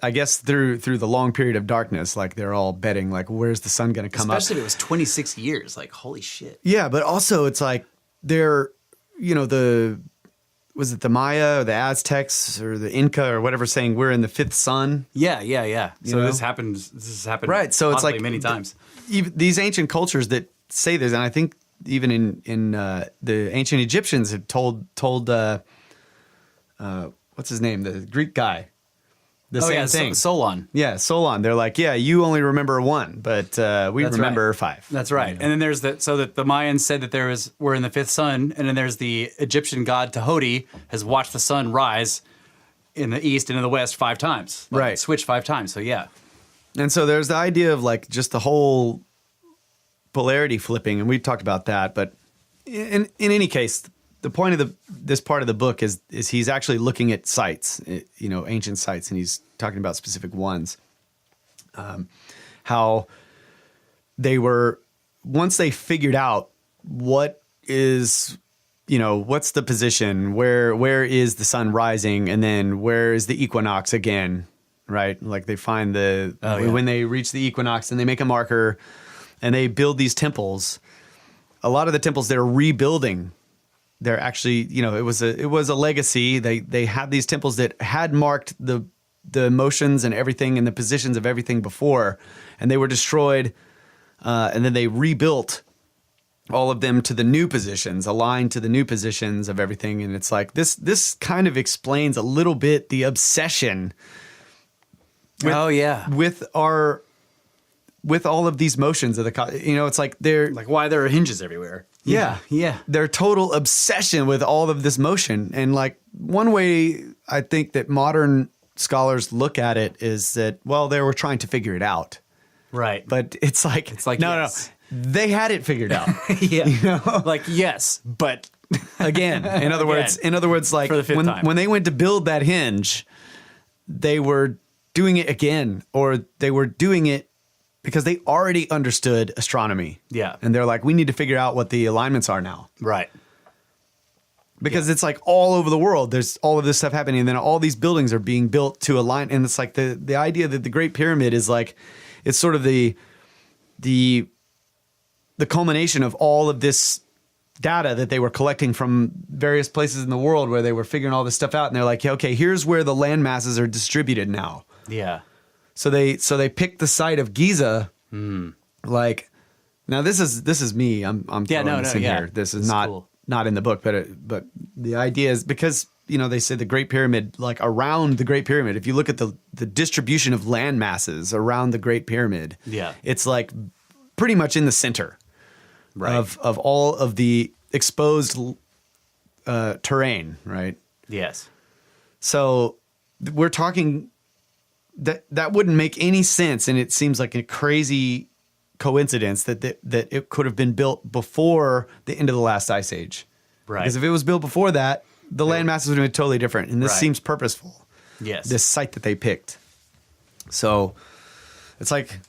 Speaker 2: I guess through the long period of darkness, like they're all betting, like, where's the sun going to come up?
Speaker 3: Especially if it was 26 years. Like, holy shit.
Speaker 2: Yeah, but also it's like they're, was it the Maya or the Aztecs or the Inca or whatever saying we're in the fifth sun?
Speaker 3: Yeah. So this has happened
Speaker 2: right. So it's like
Speaker 3: many times.
Speaker 2: These ancient cultures that say this, and I think even in the ancient Egyptians had told what's his name, the Greek guy, the same thing.
Speaker 3: Solon.
Speaker 2: Yeah, Solon. They're like, yeah, you only remember one, but we remember five.
Speaker 3: That's right. And then there's so that the Mayans said that we're in the fifth sun, and then there's the Egyptian god Tahoti has watched the sun rise in the east and in the west 5 times. Like,
Speaker 2: right.
Speaker 3: Switch 5 times. So yeah. And
Speaker 2: so there's the idea of like just the whole polarity flipping, and we talked about that. But in any case, the point of this part of the book is he's actually looking at sites, ancient sites, and he's talking about specific ones. How they were, once they figured out what is, what's the position, where is the sun rising, and then where is the equinox again, right? Like they find when they reach the equinox, and they make a marker, and they build these temples. A lot of the temples they're rebuilding. They're actually, it was a legacy. They had these temples that had marked the motions and everything and the positions of everything before, and they were destroyed, and then they rebuilt all of them to the new positions, aligned to the new positions of everything. And it's like this kind of explains a little bit the obsession. With all of these motions of it's like they're
Speaker 3: like why there are hinges everywhere.
Speaker 2: Yeah. Their total obsession with all of this motion. And like one way I think that modern scholars look at it is that, well, they were trying to figure it out.
Speaker 3: Right.
Speaker 2: But it's like no, they had it figured out.
Speaker 3: Yeah. Like, yes, but
Speaker 2: again, in other words, like
Speaker 3: for the fifth time.
Speaker 2: When they went to build that hinge, they were doing it again, or they were doing it because they already understood astronomy.
Speaker 3: Yeah.
Speaker 2: And they're like, we need to figure out what the alignments are now.
Speaker 3: Right.
Speaker 2: Because it's like all over the world, there's all of this stuff happening. And then all these buildings are being built to align. And it's like the idea that the Great Pyramid is like, it's sort of the culmination of all of this data that they were collecting from various places in the world where they were figuring all this stuff out. And they're like, okay, here's where the land masses are distributed now.
Speaker 3: Yeah.
Speaker 2: So they picked the site of Giza. Like, now this is me. I'm throwing this in here. This is not in the book, but the idea is because they say the Great Pyramid, like around the Great Pyramid. If you look at the distribution of land masses around the Great Pyramid,
Speaker 3: yeah,
Speaker 2: it's like pretty much in the center of all of the exposed terrain, right?
Speaker 3: Yes.
Speaker 2: So we're talking that wouldn't make any sense, and it seems like a crazy coincidence that it could have been built before the end of the last ice age.
Speaker 3: Right.
Speaker 2: Because if it was built before that, the land masses would have been totally different, and this seems purposeful.
Speaker 3: Yes.
Speaker 2: This site that they picked. So it's like,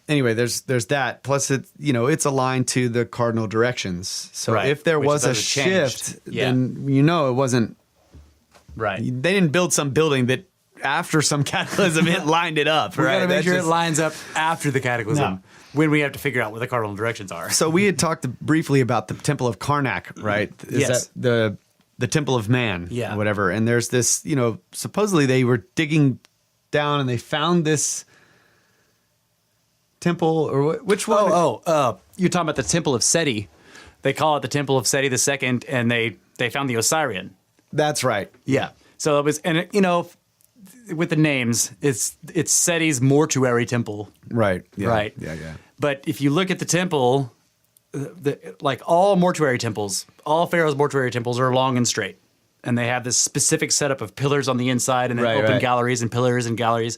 Speaker 2: anyway, there's that. Plus, it's aligned to the cardinal directions. So if there was a shift, then it wasn't.
Speaker 3: Right.
Speaker 2: They didn't build some building that after some cataclysm it lined it up.
Speaker 3: We
Speaker 2: right?
Speaker 3: got to make sure it lines up after the cataclysm when we have to figure out what the cardinal directions are.
Speaker 2: So we had talked briefly about the Temple of Karnak, right? Is that the Temple of Man, or whatever. And there's this, supposedly they were digging down and they found this temple, or which one?
Speaker 3: You're talking about the Temple of Seti. They call it the Temple of Seti II, and they found the Osirian.
Speaker 2: That's right.
Speaker 3: Yeah. So it was, and with the names, it's Seti's mortuary temple.
Speaker 2: Right. Yeah.
Speaker 3: Right.
Speaker 2: Yeah.
Speaker 3: But if you look at the temple, like all mortuary temples, all Pharaoh's mortuary temples are long and straight. And they have this specific setup of pillars on the inside and then open galleries and pillars and galleries.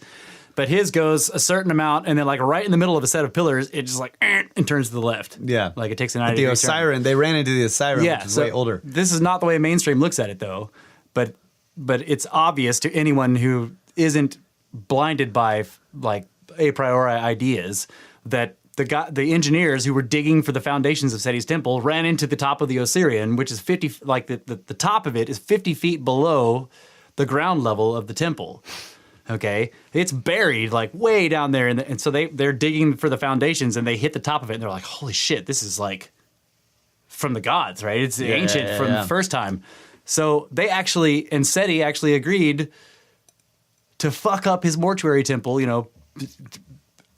Speaker 3: But his goes a certain amount, and then like right in the middle of a set of pillars, it just like and turns to the left.
Speaker 2: Yeah.
Speaker 3: Like it takes a 90
Speaker 2: The Osirian, they ran into the Osirian, which is way older.
Speaker 3: This is not the way mainstream looks at it, though. But it's obvious to anyone who isn't blinded by like a priori ideas that the engineers who were digging for the foundations of Seti's temple ran into the top of the Osirian, which is 50, like the top of it is 50 feet below the ground level of the temple. Okay, it's buried like way down there, and so they're digging for the foundations, and they hit the top of it, and they're like, "Holy shit, this is like from the gods, right? It's ancient from the first time." So Seti actually agreed to fuck up his mortuary temple,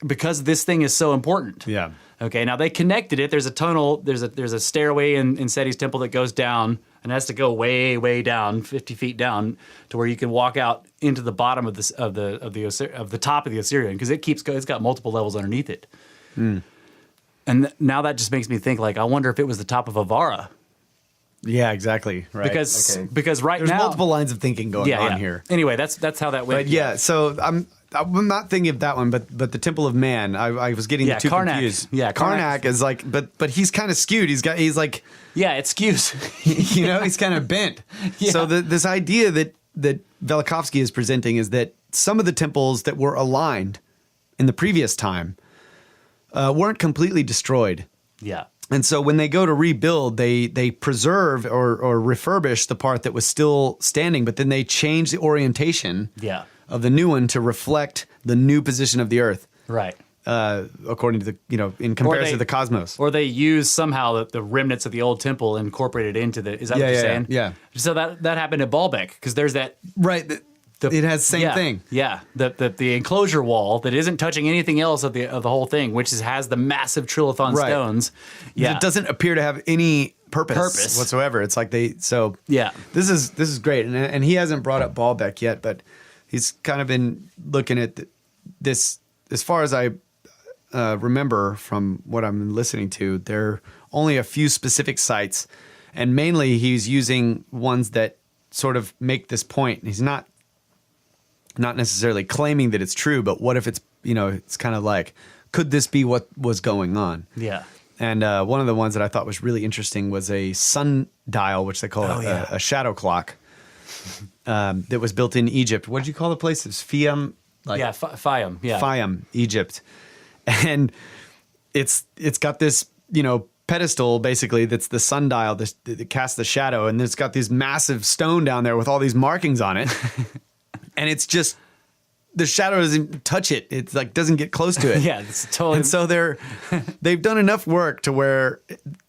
Speaker 3: because this thing is so important.
Speaker 2: Yeah.
Speaker 3: Okay. Now they connected it. There's a tunnel. There's a stairway in Seti's temple that goes down and has to go way, way down, 50 feet down, to where you can walk out into the bottom of the top of the Osirian, because it's got multiple levels underneath it. And now that just makes me think, like, I wonder if it was the top of Thevara.
Speaker 2: Yeah, exactly. Right.
Speaker 3: Because right
Speaker 2: there's
Speaker 3: now
Speaker 2: multiple lines of thinking going on here.
Speaker 3: Anyway, that's how that went.
Speaker 2: But so I'm not thinking of that one, but the Temple of Man. I was getting too confused.
Speaker 3: Yeah,
Speaker 2: Karnak is like, but he's kind of skewed. He's like,
Speaker 3: it skews.
Speaker 2: He's kind of bent. Yeah. So this idea that Velikovsky is presenting is that some of the temples that were aligned in the previous time weren't completely destroyed.
Speaker 3: Yeah.
Speaker 2: And so when they go to rebuild, they preserve or refurbish the part that was still standing, but then they change the orientation of the new one to reflect the new position of the Earth.
Speaker 3: Right.
Speaker 2: According to in comparison to the cosmos.
Speaker 3: Or they use somehow the remnants of the old temple and incorporate it into is that what you're saying? Yeah. So that happened at Baalbek, because there's that.
Speaker 2: Right. It has the same thing.
Speaker 3: Yeah. The enclosure wall that isn't touching anything else of the whole thing, which has the massive trilithon stones. Yeah.
Speaker 2: It doesn't appear to have any purpose whatsoever. It's like this is great. And he hasn't brought up Baalbek yet, but he's kind of been looking at this, as far as I remember from what I'm listening to, there are only a few specific sites, and mainly he's using ones that sort of make this point. He's not necessarily claiming that it's true, but what if it's, it's kind of like, could this be what was going on?
Speaker 3: Yeah.
Speaker 2: And one of the ones that I thought was really interesting was a sundial, which they call a shadow clock, that was built in Egypt. What did you call the place? It's Fayum?
Speaker 3: Fayum. Yeah.
Speaker 2: Fayum, Egypt. And it's got this, pedestal, basically, that's the sundial that casts the shadow, and it's got this massive stone down there with all these markings on it. And it's just, the shadow doesn't touch it. It's like, doesn't get close to it.
Speaker 3: Yeah, it's totally.
Speaker 2: And so they've done enough work to where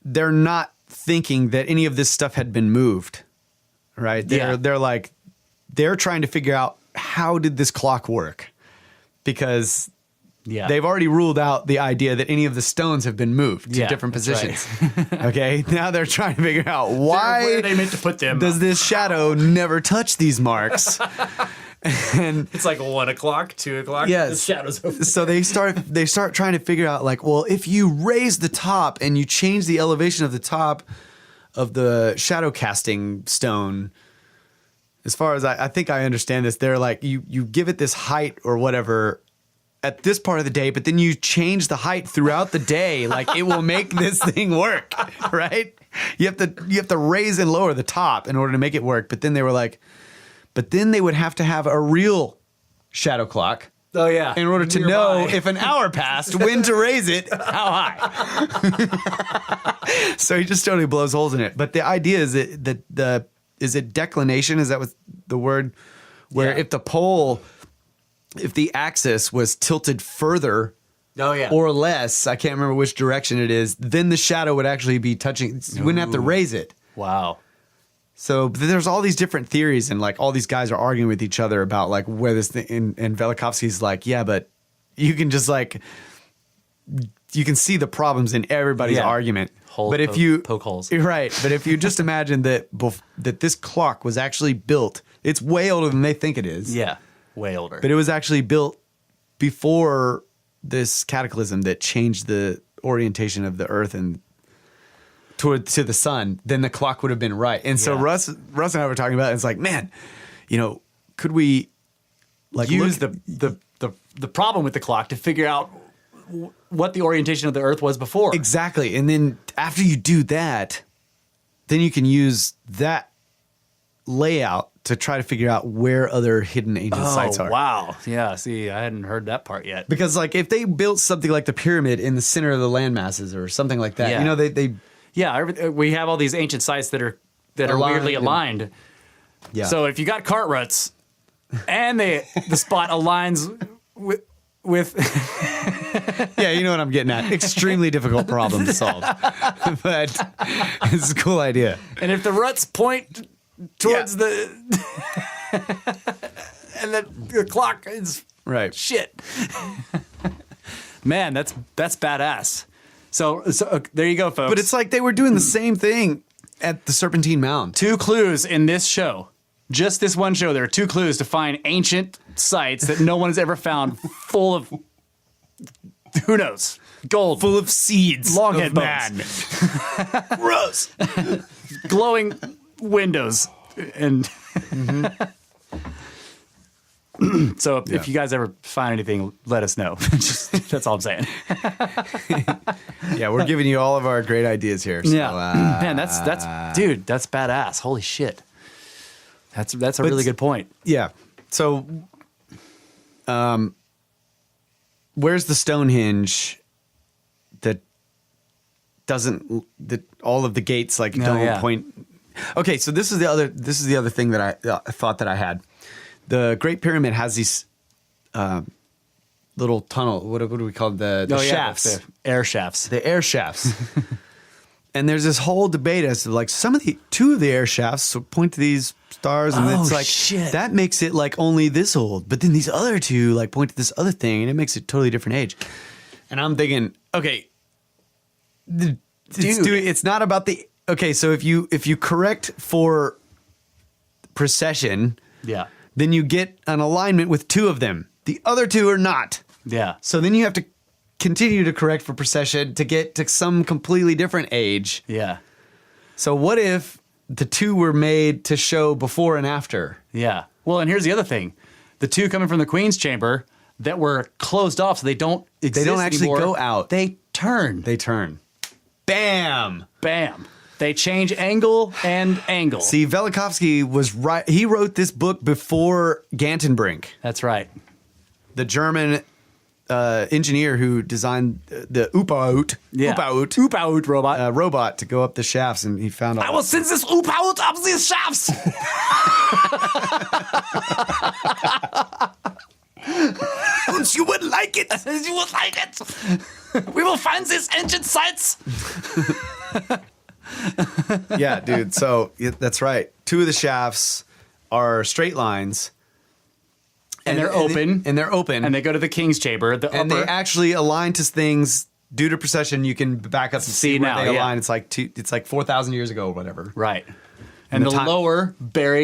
Speaker 2: they're not thinking that any of this stuff had been moved, right? They're trying to figure out, how did this clock work? Because they've already ruled out the idea that any of the stones have been moved to different positions. Right. Okay, now they're trying to figure out why
Speaker 3: where they meant to put them.
Speaker 2: Does this shadow never touch these marks? And
Speaker 3: It's like 1 o'clock, 2 o'clock.
Speaker 2: yes,
Speaker 3: The shadow's over.
Speaker 2: so they start trying to figure out like, well, if you raise the top and you change the elevation of the top of the shadow casting stone, as far as I think I understand this, they're like you give it this height or whatever at this part of the day, but then you change the height throughout the day, like it will make this thing work, right? You have to raise and lower the top in order to make it work. But then they were like, but then they would have to have a real shadow clock.
Speaker 3: Oh, yeah.
Speaker 2: In order to know if an hour passed, when to raise it, how high. So he just totally blows holes in it. But the idea is that is it declination? Is that what the word? Where if the axis was tilted further or less, I can't remember which direction it is, then the shadow would actually be touching. You wouldn't have to raise it.
Speaker 3: Wow.
Speaker 2: So there's all these different theories, and like all these guys are arguing with each other about like where this thing. And Velikovsky's like, yeah, but you can just like you can see the problems in everybody's argument. But if you
Speaker 3: poke holes,
Speaker 2: right? But if you just imagine that that this clock was actually built, it's way older than they think it is.
Speaker 3: Yeah, way older.
Speaker 2: But it was actually built before this cataclysm that changed the orientation of the Earth and to the sun, then the clock would have been right. And so Russ and I were talking about it. It's like, man, could we like
Speaker 3: use the problem with the clock to figure out what the orientation of the Earth was before?
Speaker 2: Exactly. And then after you do that, then you can use that layout to try to figure out where other hidden ancient sites are.
Speaker 3: Wow. Yeah. See, I hadn't heard that part yet.
Speaker 2: Because like if they built something like the pyramid in the center of the land masses or something like that, they
Speaker 3: we have all these ancient sites that are weirdly aligned.
Speaker 2: Yeah.
Speaker 3: So if you got cart ruts and the spot aligns with
Speaker 2: yeah, you know what I'm getting at. Extremely difficult problem to solve. But it's a cool idea.
Speaker 3: And if the ruts point towards the and the clock is
Speaker 2: right.
Speaker 3: Shit. Man, that's badass. So there you go, folks.
Speaker 2: But it's like they were doing the same thing at the Serpentine Mound.
Speaker 3: 2 clues in this show. Just this one show, there are 2 clues to find ancient sites that no one has ever found, full of, who knows, gold.
Speaker 2: Full of seeds.
Speaker 3: Longhead bones.
Speaker 2: Gross.
Speaker 3: Glowing windows. And so if you guys ever find anything, let us know. That's all I'm saying.
Speaker 2: Yeah, we're giving you all of our great ideas here. So,
Speaker 3: man, that's dude, that's badass. Holy shit. That's a really good point.
Speaker 2: Yeah. So, where's the Stonehenge that all of the gates don't point? Okay, so this is the other thing that I thought that I had. The Great Pyramid has these little tunnel. What do we call the shafts?
Speaker 3: The air shafts.
Speaker 2: The air shafts. And there's this whole debate as to like two of the air shafts point to these stars, and it's like
Speaker 3: shit.
Speaker 2: That makes it like only this old. But then these other 2 like point to this other thing, and it makes it totally different age. And I'm thinking, okay, dude, it's not about the. Okay, so if you correct for precession, then you get an alignment with 2 of them. The other 2 are not.
Speaker 3: Yeah.
Speaker 2: So then you have to continue to correct for precession to get to some completely different age.
Speaker 3: Yeah.
Speaker 2: So what if the 2 were made to show before and after?
Speaker 3: Yeah. Well, and here's the other thing. The 2 coming from the Queen's Chamber that were closed off so they don't exist
Speaker 2: They don't actually
Speaker 3: anymore,
Speaker 2: go out.
Speaker 3: They turn.
Speaker 2: Bam!
Speaker 3: Bam. They change angle and angle.
Speaker 2: See, Velikovsky was right. He wrote this book before Gantenbrink.
Speaker 3: That's right.
Speaker 2: The German engineer who designed the Upaut robot to go up the shafts, and he found out.
Speaker 3: I will send this Upaut up these shafts.
Speaker 2: You would like it.
Speaker 3: You would like it. We will find these ancient sites.
Speaker 2: Yeah, dude. So that's right. 2 of the shafts are straight lines.
Speaker 3: And they're open.
Speaker 2: And they're open.
Speaker 3: And they go to the King's Chamber.
Speaker 2: They actually align to things due to precession. You can back up and see where they align. It's like 4,000 years ago or whatever.
Speaker 3: Right. And the lower,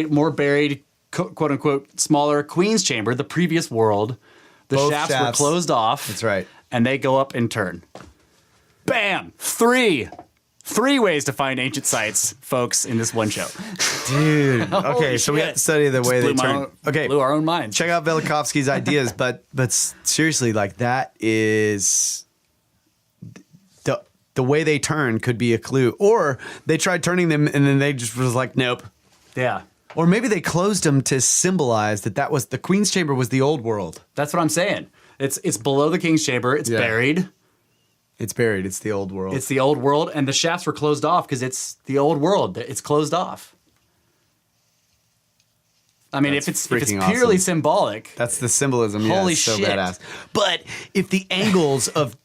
Speaker 3: more buried quote unquote smaller queen's chamber, the previous world. The
Speaker 2: Both
Speaker 3: shafts were
Speaker 2: shafts.
Speaker 3: closed off.
Speaker 2: That's right.
Speaker 3: And they go up in turn. Bam! Three ways to find ancient sites, folks, in this one show.
Speaker 2: Dude. Okay,
Speaker 3: Holy
Speaker 2: so we
Speaker 3: shit.
Speaker 2: have to study the way they
Speaker 3: Blew my
Speaker 2: turn.
Speaker 3: own-
Speaker 2: Okay,
Speaker 3: blew our own minds.
Speaker 2: check out Velikovsky's ideas, but seriously, like that is the way they turn could be a clue. Or they tried turning them and then they just was like, nope.
Speaker 3: Yeah.
Speaker 2: Or maybe they closed them to symbolize that was the Queen's Chamber was the old world.
Speaker 3: That's what I'm saying. It's below the king's chamber. It's
Speaker 2: Yeah.
Speaker 3: buried.
Speaker 2: It's buried. It's the old world.
Speaker 3: It's the old world, and the shafts were closed off because it's the old world. It's closed off. I mean,
Speaker 2: That's
Speaker 3: if it's
Speaker 2: freaking
Speaker 3: purely
Speaker 2: awesome.
Speaker 3: symbolic,
Speaker 2: That's the symbolism.
Speaker 3: Holy
Speaker 2: it's so
Speaker 3: shit.
Speaker 2: badass. But if the angles of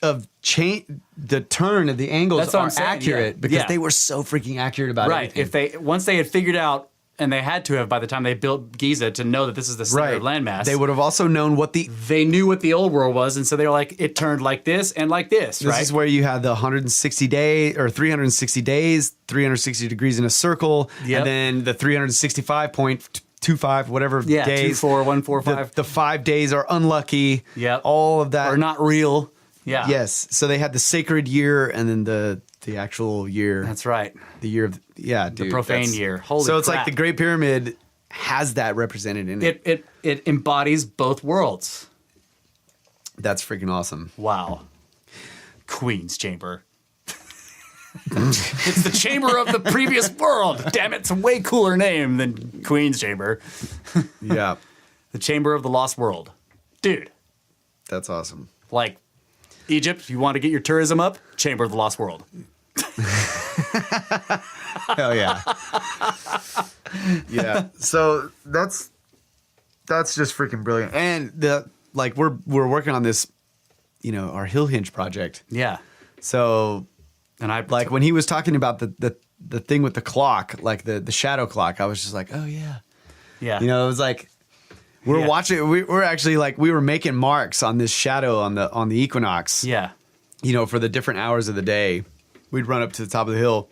Speaker 2: the turn of the angles
Speaker 3: That's what
Speaker 2: are
Speaker 3: I'm saying,
Speaker 2: accurate
Speaker 3: yeah.
Speaker 2: because
Speaker 3: Yeah.
Speaker 2: they were so freaking accurate about
Speaker 3: right?
Speaker 2: everything.
Speaker 3: If they once they had figured out, and they had to have by the time they built Giza to know that this is the center of landmass,
Speaker 2: they would have also known what the.
Speaker 3: They knew what the old world was, and so they were like, it turned like this and like this.
Speaker 2: This
Speaker 3: right?
Speaker 2: is where you had the 160 day or 360 days, 360 degrees in a circle,
Speaker 3: Yep.
Speaker 2: and then the 365.25 whatever
Speaker 3: yeah,
Speaker 2: days.
Speaker 3: 2, 4, 1, 4, 5.
Speaker 2: The 5 days are unlucky.
Speaker 3: Yep.
Speaker 2: All of that
Speaker 3: Or not real. Yeah.
Speaker 2: Yes. So they had the sacred year and then the actual year.
Speaker 3: That's right.
Speaker 2: The year of dude,
Speaker 3: profane
Speaker 2: that's-
Speaker 3: year. Holy
Speaker 2: So it's
Speaker 3: crap.
Speaker 2: like the Great Pyramid has that represented in it.
Speaker 3: It embodies both worlds.
Speaker 2: That's freaking awesome.
Speaker 3: Wow. Queen's Chamber. It's the chamber of the previous world. Damn it, it's a way cooler name than Queen's Chamber.
Speaker 2: Yeah.
Speaker 3: The Chamber of the Lost World. Dude,
Speaker 2: That's awesome.
Speaker 3: like Egypt, you want to get your tourism up? Chamber of the Lost World.
Speaker 2: Hell yeah. Yeah. So that's just freaking brilliant. And we're working on this, our Hill Hinge project.
Speaker 3: Yeah.
Speaker 2: So
Speaker 3: And I
Speaker 2: like when he was talking about the thing with the clock, like the shadow clock, I was just like, oh yeah.
Speaker 3: yeah.
Speaker 2: It was like we're
Speaker 3: Yeah.
Speaker 2: watching. We're actually like we were making marks on this shadow on the equinox.
Speaker 3: Yeah.
Speaker 2: For the different hours of the day, we'd run up to the top of the hill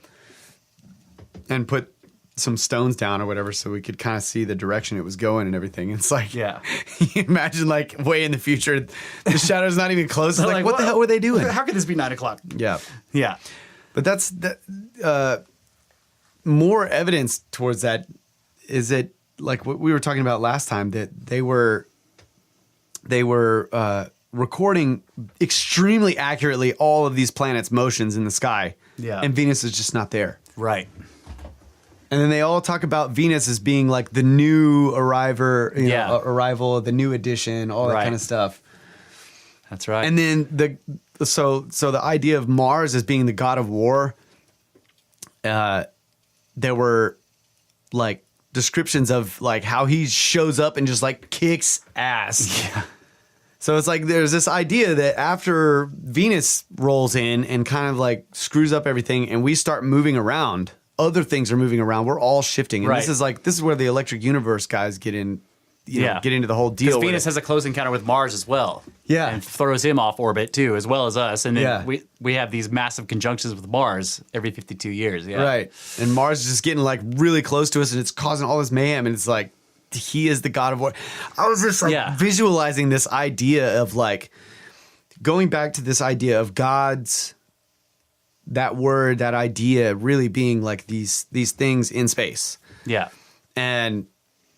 Speaker 2: and put some stones down or whatever, so we could kind of see the direction it was going and everything. It's like,
Speaker 3: Yeah.
Speaker 2: you imagine like way in the future, the shadow's not even close. It's like, what the hell were they doing?
Speaker 3: How could this be 9 o'clock?
Speaker 2: Yeah.
Speaker 3: Yeah.
Speaker 2: But that's more evidence towards that is it like what we were talking about last time, that they were recording extremely accurately all of these planets' motions in the sky.
Speaker 3: Yeah.
Speaker 2: And Venus is just not there.
Speaker 3: Right.
Speaker 2: And then they all talk about Venus as being like the new arrival, the new addition, all that
Speaker 3: Right.
Speaker 2: kind of stuff.
Speaker 3: That's right.
Speaker 2: And then the idea of Mars as being the god of war, there were like descriptions of like how he shows up and just like kicks ass.
Speaker 3: Yeah.
Speaker 2: So it's like there's this idea that after Venus rolls in and kind of like screws up everything and we start moving around, other things are moving around. We're all shifting. And
Speaker 3: Right.
Speaker 2: this is where the electric universe guys get in, get into the whole deal.
Speaker 3: Because
Speaker 2: with
Speaker 3: Venus
Speaker 2: it.
Speaker 3: has a close encounter with Mars as well.
Speaker 2: Yeah.
Speaker 3: And throws him off orbit too, as well as us. And then
Speaker 2: Yeah.
Speaker 3: we have these massive conjunctions with Mars every 52 years. Yeah.
Speaker 2: Right. And Mars is just getting like really close to us and it's causing all this mayhem. And it's like, he is the god of war. I was just like visualizing this idea of like going back to this idea of gods, that word, that idea really being like these things in space.
Speaker 3: Yeah.
Speaker 2: And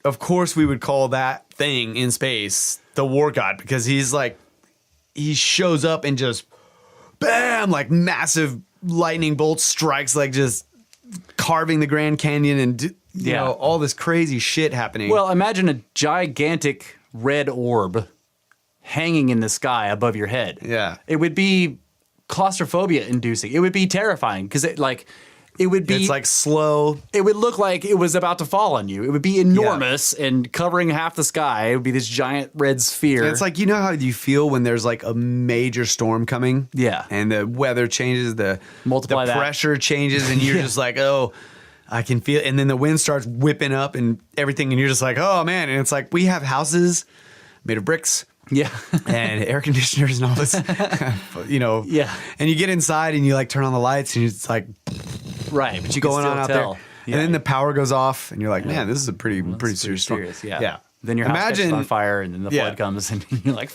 Speaker 2: of course we would call that thing in space the war god, because he's like, he shows up and just bam, like massive lightning bolt strikes, like just carving the Grand Canyon and all this crazy shit happening.
Speaker 3: Well, imagine a gigantic red orb hanging in the sky above your head.
Speaker 2: Yeah.
Speaker 3: It would be claustrophobia inducing. It would be terrifying because it would be.
Speaker 2: It's like slow.
Speaker 3: It would look like it was about to fall on you. It would be enormous and covering half the sky. It would be this giant red sphere.
Speaker 2: And it's like, how you feel when there's like a major storm coming?
Speaker 3: Yeah.
Speaker 2: And the weather changes, the
Speaker 3: Multiply that.
Speaker 2: pressure changes, and you're just like, oh, I can feel it. And then the wind starts whipping up and everything, and you're just like, oh man. And it's like, we have houses made of bricks.
Speaker 3: Yeah.
Speaker 2: And air conditioners and all this,
Speaker 3: Yeah.
Speaker 2: And you get inside and you like turn on the lights and it's like,
Speaker 3: Right. But you
Speaker 2: going
Speaker 3: can
Speaker 2: on
Speaker 3: still
Speaker 2: out
Speaker 3: tell.
Speaker 2: there. And then the power goes off, and you're like, man, this is a pretty serious storm.
Speaker 3: Yeah. Then your house catches on fire, and then the flood comes, and you're like,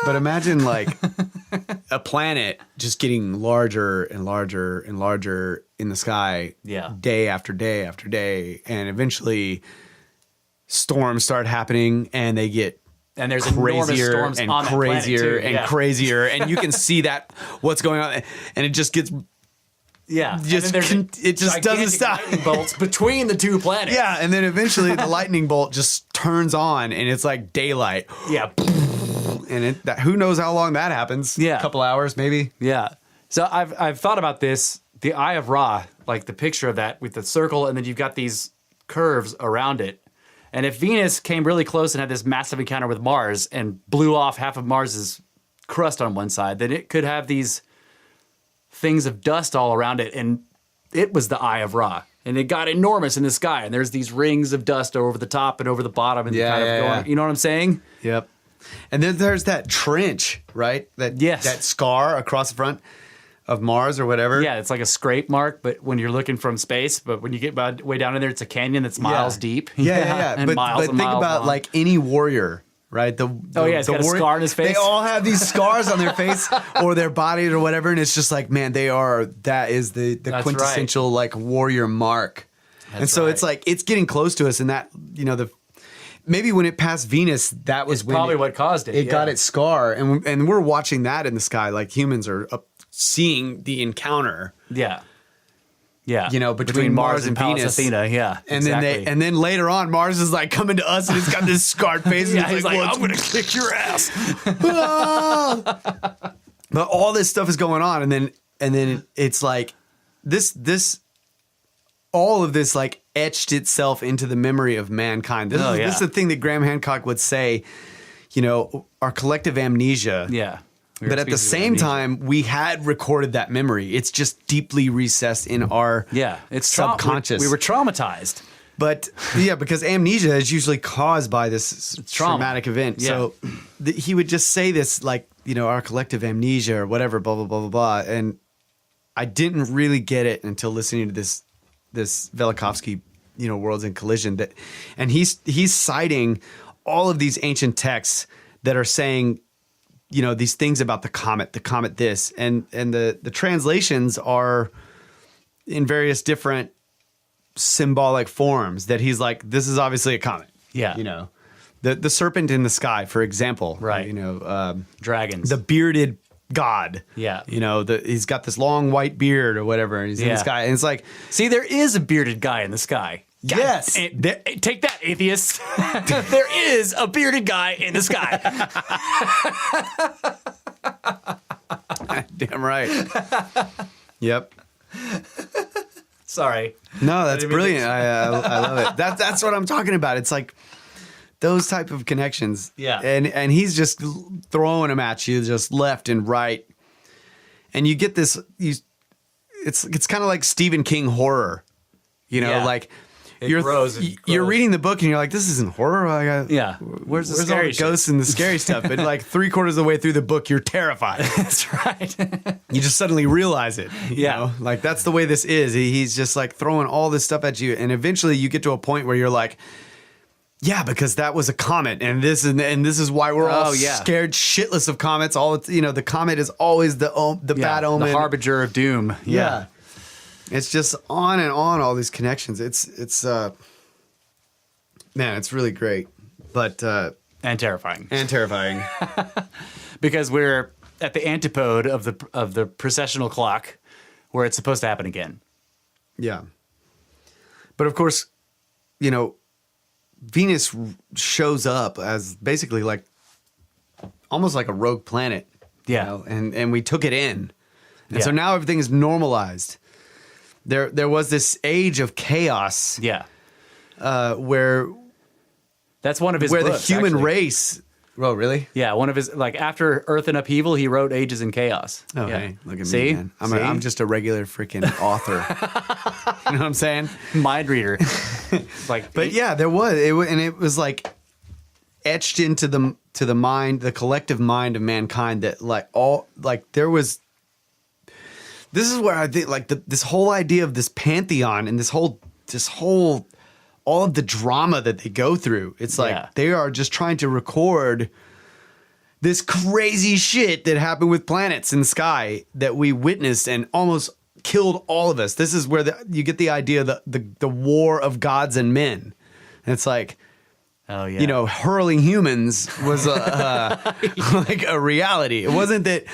Speaker 2: But imagine like a planet just getting larger and larger and larger in the sky, day after day after day, and eventually storms start happening, and they get
Speaker 3: there's
Speaker 2: crazier
Speaker 3: storms
Speaker 2: and
Speaker 3: on
Speaker 2: crazier and crazier, and you can see that what's going on, and it just gets it just doesn't stop.
Speaker 3: Lightning bolts between the two planets.
Speaker 2: Yeah, and then eventually the lightning bolt just turns on, and it's like daylight.
Speaker 3: Yeah.
Speaker 2: And who knows how long that happens?
Speaker 3: Yeah,
Speaker 2: a couple hours maybe.
Speaker 3: Yeah. So I've thought about this. The Eye of Ra, like the picture of that with the circle, and then you've got these curves around it. And if Venus came really close and had this massive encounter with Mars and blew off half of Mars's crust on one side, then it could have these things of dust all around it, and it was the Eye of Ra, and it got enormous in the sky, and there's these rings of dust over the top and over the bottom, and going, you know what I'm saying?
Speaker 2: Yep. And then there's that trench, right? That scar across the front of Mars or whatever.
Speaker 3: Yeah, it's like a scrape mark, but when you're looking from space, but when you get way down in there, it's a canyon that's miles deep.
Speaker 2: Yeah.
Speaker 3: And
Speaker 2: but think about
Speaker 3: long.
Speaker 2: like any warrior. Right?
Speaker 3: He's got a scar on his face.
Speaker 2: They all have these scars on their face or their bodies or whatever, and it's just like, man, that is the quintessential like warrior mark. And so it's like it's getting close to us, and that maybe when it passed Venus, that was
Speaker 3: probably what caused it.
Speaker 2: It got its scar, and we're watching that in the sky, like humans are seeing the encounter.
Speaker 3: Yeah. Yeah,
Speaker 2: between Mars and Venus,
Speaker 3: Athena,
Speaker 2: and then later on, Mars is like coming to us, and it's got this scarred face, and
Speaker 3: he's like, I'm gonna kick your ass.
Speaker 2: But all this stuff is going on, and then it's like this all of this like etched itself into the memory of mankind. This is the thing that Graham Hancock would say, our collective amnesia.
Speaker 3: Yeah.
Speaker 2: But at the same time, we had recorded that memory. It's just deeply recessed in our
Speaker 3: it's
Speaker 2: subconscious.
Speaker 3: We were traumatized.
Speaker 2: But because amnesia is usually caused by this traumatic event. Yeah. So he would just say this like, our collective amnesia or whatever, blah, blah, blah, blah, blah. And I didn't really get it until listening to this Velikovsky, Worlds in Collision. And he's citing all of these ancient texts that are saying, these things about the comet this, and the translations are in various different symbolic forms that he's like, this is obviously a comet.
Speaker 3: Yeah.
Speaker 2: The serpent in the sky, for example.
Speaker 3: Right. Dragons.
Speaker 2: The bearded god.
Speaker 3: Yeah.
Speaker 2: He's got this long white beard or whatever, and he's in the sky. And it's like,
Speaker 3: see, there is a bearded guy in the sky.
Speaker 2: Yes.
Speaker 3: Take that, atheist. There is a bearded guy in the sky.
Speaker 2: Damn right. Yep.
Speaker 3: Sorry.
Speaker 2: No, that's brilliant. I love it. That's what I'm talking about. It's like those type of connections.
Speaker 3: Yeah.
Speaker 2: And he's just throwing them at you just left and right. And you get this, it's kind of like Stephen King horror. Like you're reading the book and you're like, this isn't horror. Where's all the ghosts and the scary stuff? But like 3/4 of the way through the book, you're terrified.
Speaker 3: That's right.
Speaker 2: You just suddenly realize it. Like that's the way this is. He's just like throwing all this stuff at you, and eventually you get to a point where you're like, yeah, because that was a comet, and this is why we're all scared shitless of comets. The comet is always the bad omen,
Speaker 3: the harbinger of doom. Yeah.
Speaker 2: It's just on and on, all these connections. It's man, it's really great, but
Speaker 3: and terrifying. Because we're at the antipode of the precessional clock, where it's supposed to happen again.
Speaker 2: Yeah, but of course, Venus shows up as basically like almost like a rogue planet.
Speaker 3: Yeah,
Speaker 2: and we took it in, and so now everything is normalized. There was this age of chaos.
Speaker 3: Yeah.
Speaker 2: Where
Speaker 3: that's one of his
Speaker 2: where
Speaker 3: books,
Speaker 2: the human
Speaker 3: actually.
Speaker 2: race. Oh, really?
Speaker 3: Yeah, one of his, like, after Earth and Upheaval, he wrote Ages in Chaos.
Speaker 2: Oh, hey, look at me, man. I'm just a regular freaking author. You know what I'm saying?
Speaker 3: Mind reader.
Speaker 2: But yeah, there was and it was like etched into the mind, the collective mind of mankind, that there was. This is where I think like this whole idea of this pantheon and this whole all of the drama that they go through. It's like they are just trying to record this crazy shit that happened with planets in the sky that we witnessed and almost killed all of us. This is where you get the idea of the war of gods and men. And it's like, hurling humans was like a reality. It wasn't that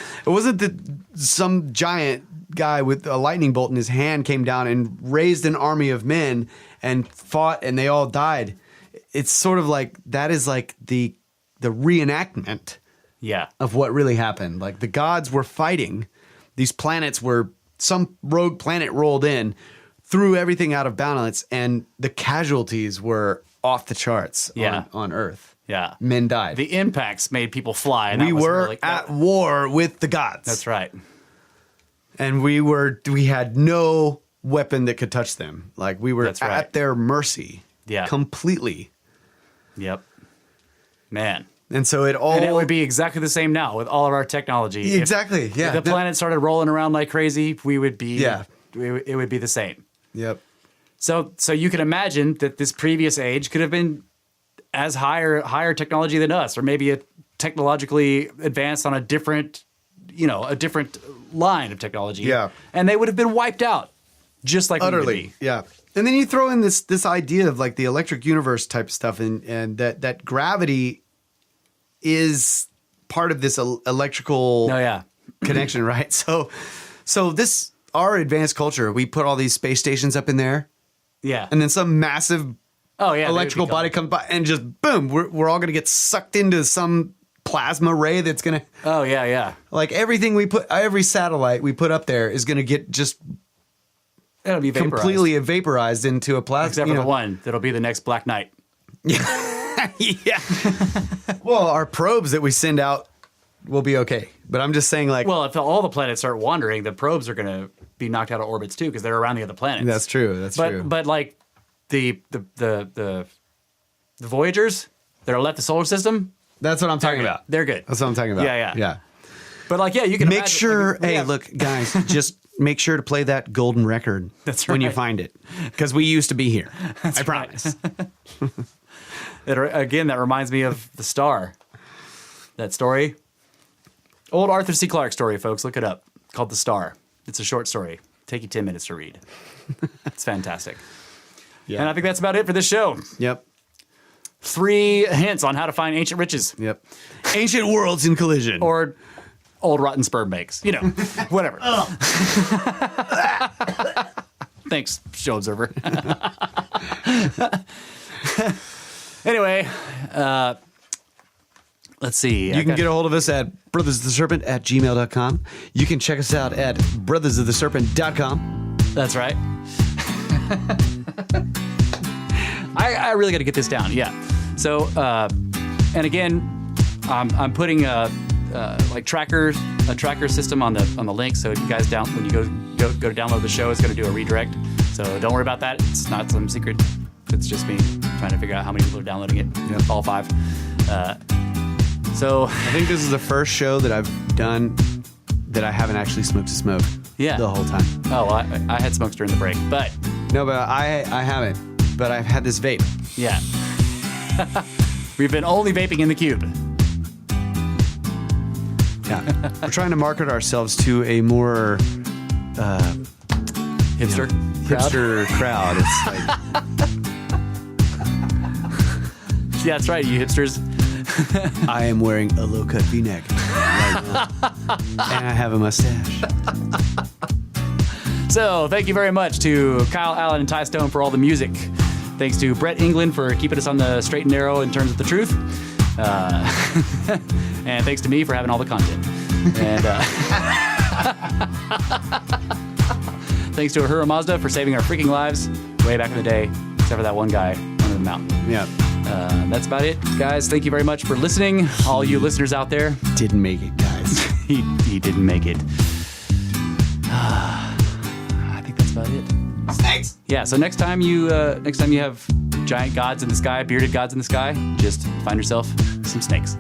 Speaker 2: some giant guy with a lightning bolt in his hand came down and raised an army of men and fought and they all died. It's sort of like that is like the reenactment of what really happened. Like the gods were fighting. These planets were some rogue planet rolled in, threw everything out of balance, and the casualties were off the charts on Earth.
Speaker 3: Yeah.
Speaker 2: Men died.
Speaker 3: The impacts made people fly. And
Speaker 2: we were at war with the gods.
Speaker 3: That's right.
Speaker 2: And we had no weapon that could touch them. Like we were at their mercy.
Speaker 3: Yeah.
Speaker 2: Completely.
Speaker 3: Yep. Man.
Speaker 2: And so it
Speaker 3: would be exactly the same now with all of our technology.
Speaker 2: Exactly.
Speaker 3: If the planet started rolling around like crazy, we would be it would be the same.
Speaker 2: Yep.
Speaker 3: So you can imagine that this previous age could have been as higher technology than us, or maybe technologically advanced on a different line of technology.
Speaker 2: Yeah.
Speaker 3: And they would have been wiped out, just like
Speaker 2: utterly.
Speaker 3: We would be.
Speaker 2: Yeah. And then you throw in this idea of like the electric universe type of stuff, and that gravity is part of this electrical connection, right? So this our advanced culture, we put all these space stations up in there.
Speaker 3: Yeah.
Speaker 2: And then some massive electrical body comes by and just boom, we're all going to get sucked into some plasma ray that's going to like everything every satellite we put up there is going to get just
Speaker 3: it'll be vaporized.
Speaker 2: Completely vaporized into a plasma.
Speaker 3: Except for the one that'll be the next Black Knight.
Speaker 2: Yeah. Well, our probes that we send out will be okay. But I'm just saying, like,
Speaker 3: well, if all the planets start wandering, the probes are going to be knocked out of orbits too, because they're around the other planets.
Speaker 2: That's true. That's true.
Speaker 3: But like the Voyagers that are left the solar system.
Speaker 2: That's what I'm talking about.
Speaker 3: They're good.
Speaker 2: That's what I'm talking about.
Speaker 3: Yeah. But like, you can
Speaker 2: make sure. Hey, look, guys, just make sure to play that golden record.
Speaker 3: That's right.
Speaker 2: When you find it, because we used to be here. I promise.
Speaker 3: Again, that reminds me of The Star. That story. Old Arthur C. Clarke story, folks. Look it up. Called The Star. It's a short story. Take you 10 minutes to read. It's fantastic. Yeah. And I think that's about it for this show.
Speaker 2: Yep.
Speaker 3: 3 hints on how to find ancient riches.
Speaker 2: Yep. Ancient worlds in collision.
Speaker 3: Or old rotten sperm banks. Whatever. Thanks, show observer. Anyway, let's see.
Speaker 2: You can get a hold of us at brothersoftheserpent@gmail.com. You can check us out at brothersoftheserpent.com.
Speaker 3: That's right. I really got to get this down. Yeah. So, and again, I'm putting a tracker system on the link. So you guys when you go to download the show, it's going to do a redirect. So don't worry about that. It's not some secret. It's just me trying to figure out how many people are downloading it.
Speaker 2: Yep.
Speaker 3: All 5. So
Speaker 2: I think this is the first show that I've done that I haven't actually smoked a smoke.
Speaker 3: Yeah.
Speaker 2: The whole time.
Speaker 3: Oh, well, I had smokes during the break, but
Speaker 2: no, but I haven't. But I've had this vape.
Speaker 3: Yeah. We've been only vaping in the cube.
Speaker 2: Yeah. We're trying to market ourselves to a more
Speaker 3: hipster
Speaker 2: crowd. It's like
Speaker 3: yeah, that's right, you hipsters.
Speaker 2: I am wearing a low-cut V-neck right now, and I have a mustache.
Speaker 3: So, thank you very much to Kyle Allen and Ty Stone for all the music. Thanks to Brett England for keeping us on the straight and narrow in terms of the truth. And thanks to me for having all the content. And thanks to Ahura Mazda for saving our freaking lives way back in the day, except for that one guy under the mountain.
Speaker 2: Yeah.
Speaker 3: That's about it, guys. Thank you very much for listening. All you listeners out there.
Speaker 2: Didn't make it, guys.
Speaker 3: He didn't make it. I think that's about it.
Speaker 2: Snakes.
Speaker 3: Yeah. So next time you have giant gods in the sky, bearded gods in the sky, just find yourself some snakes.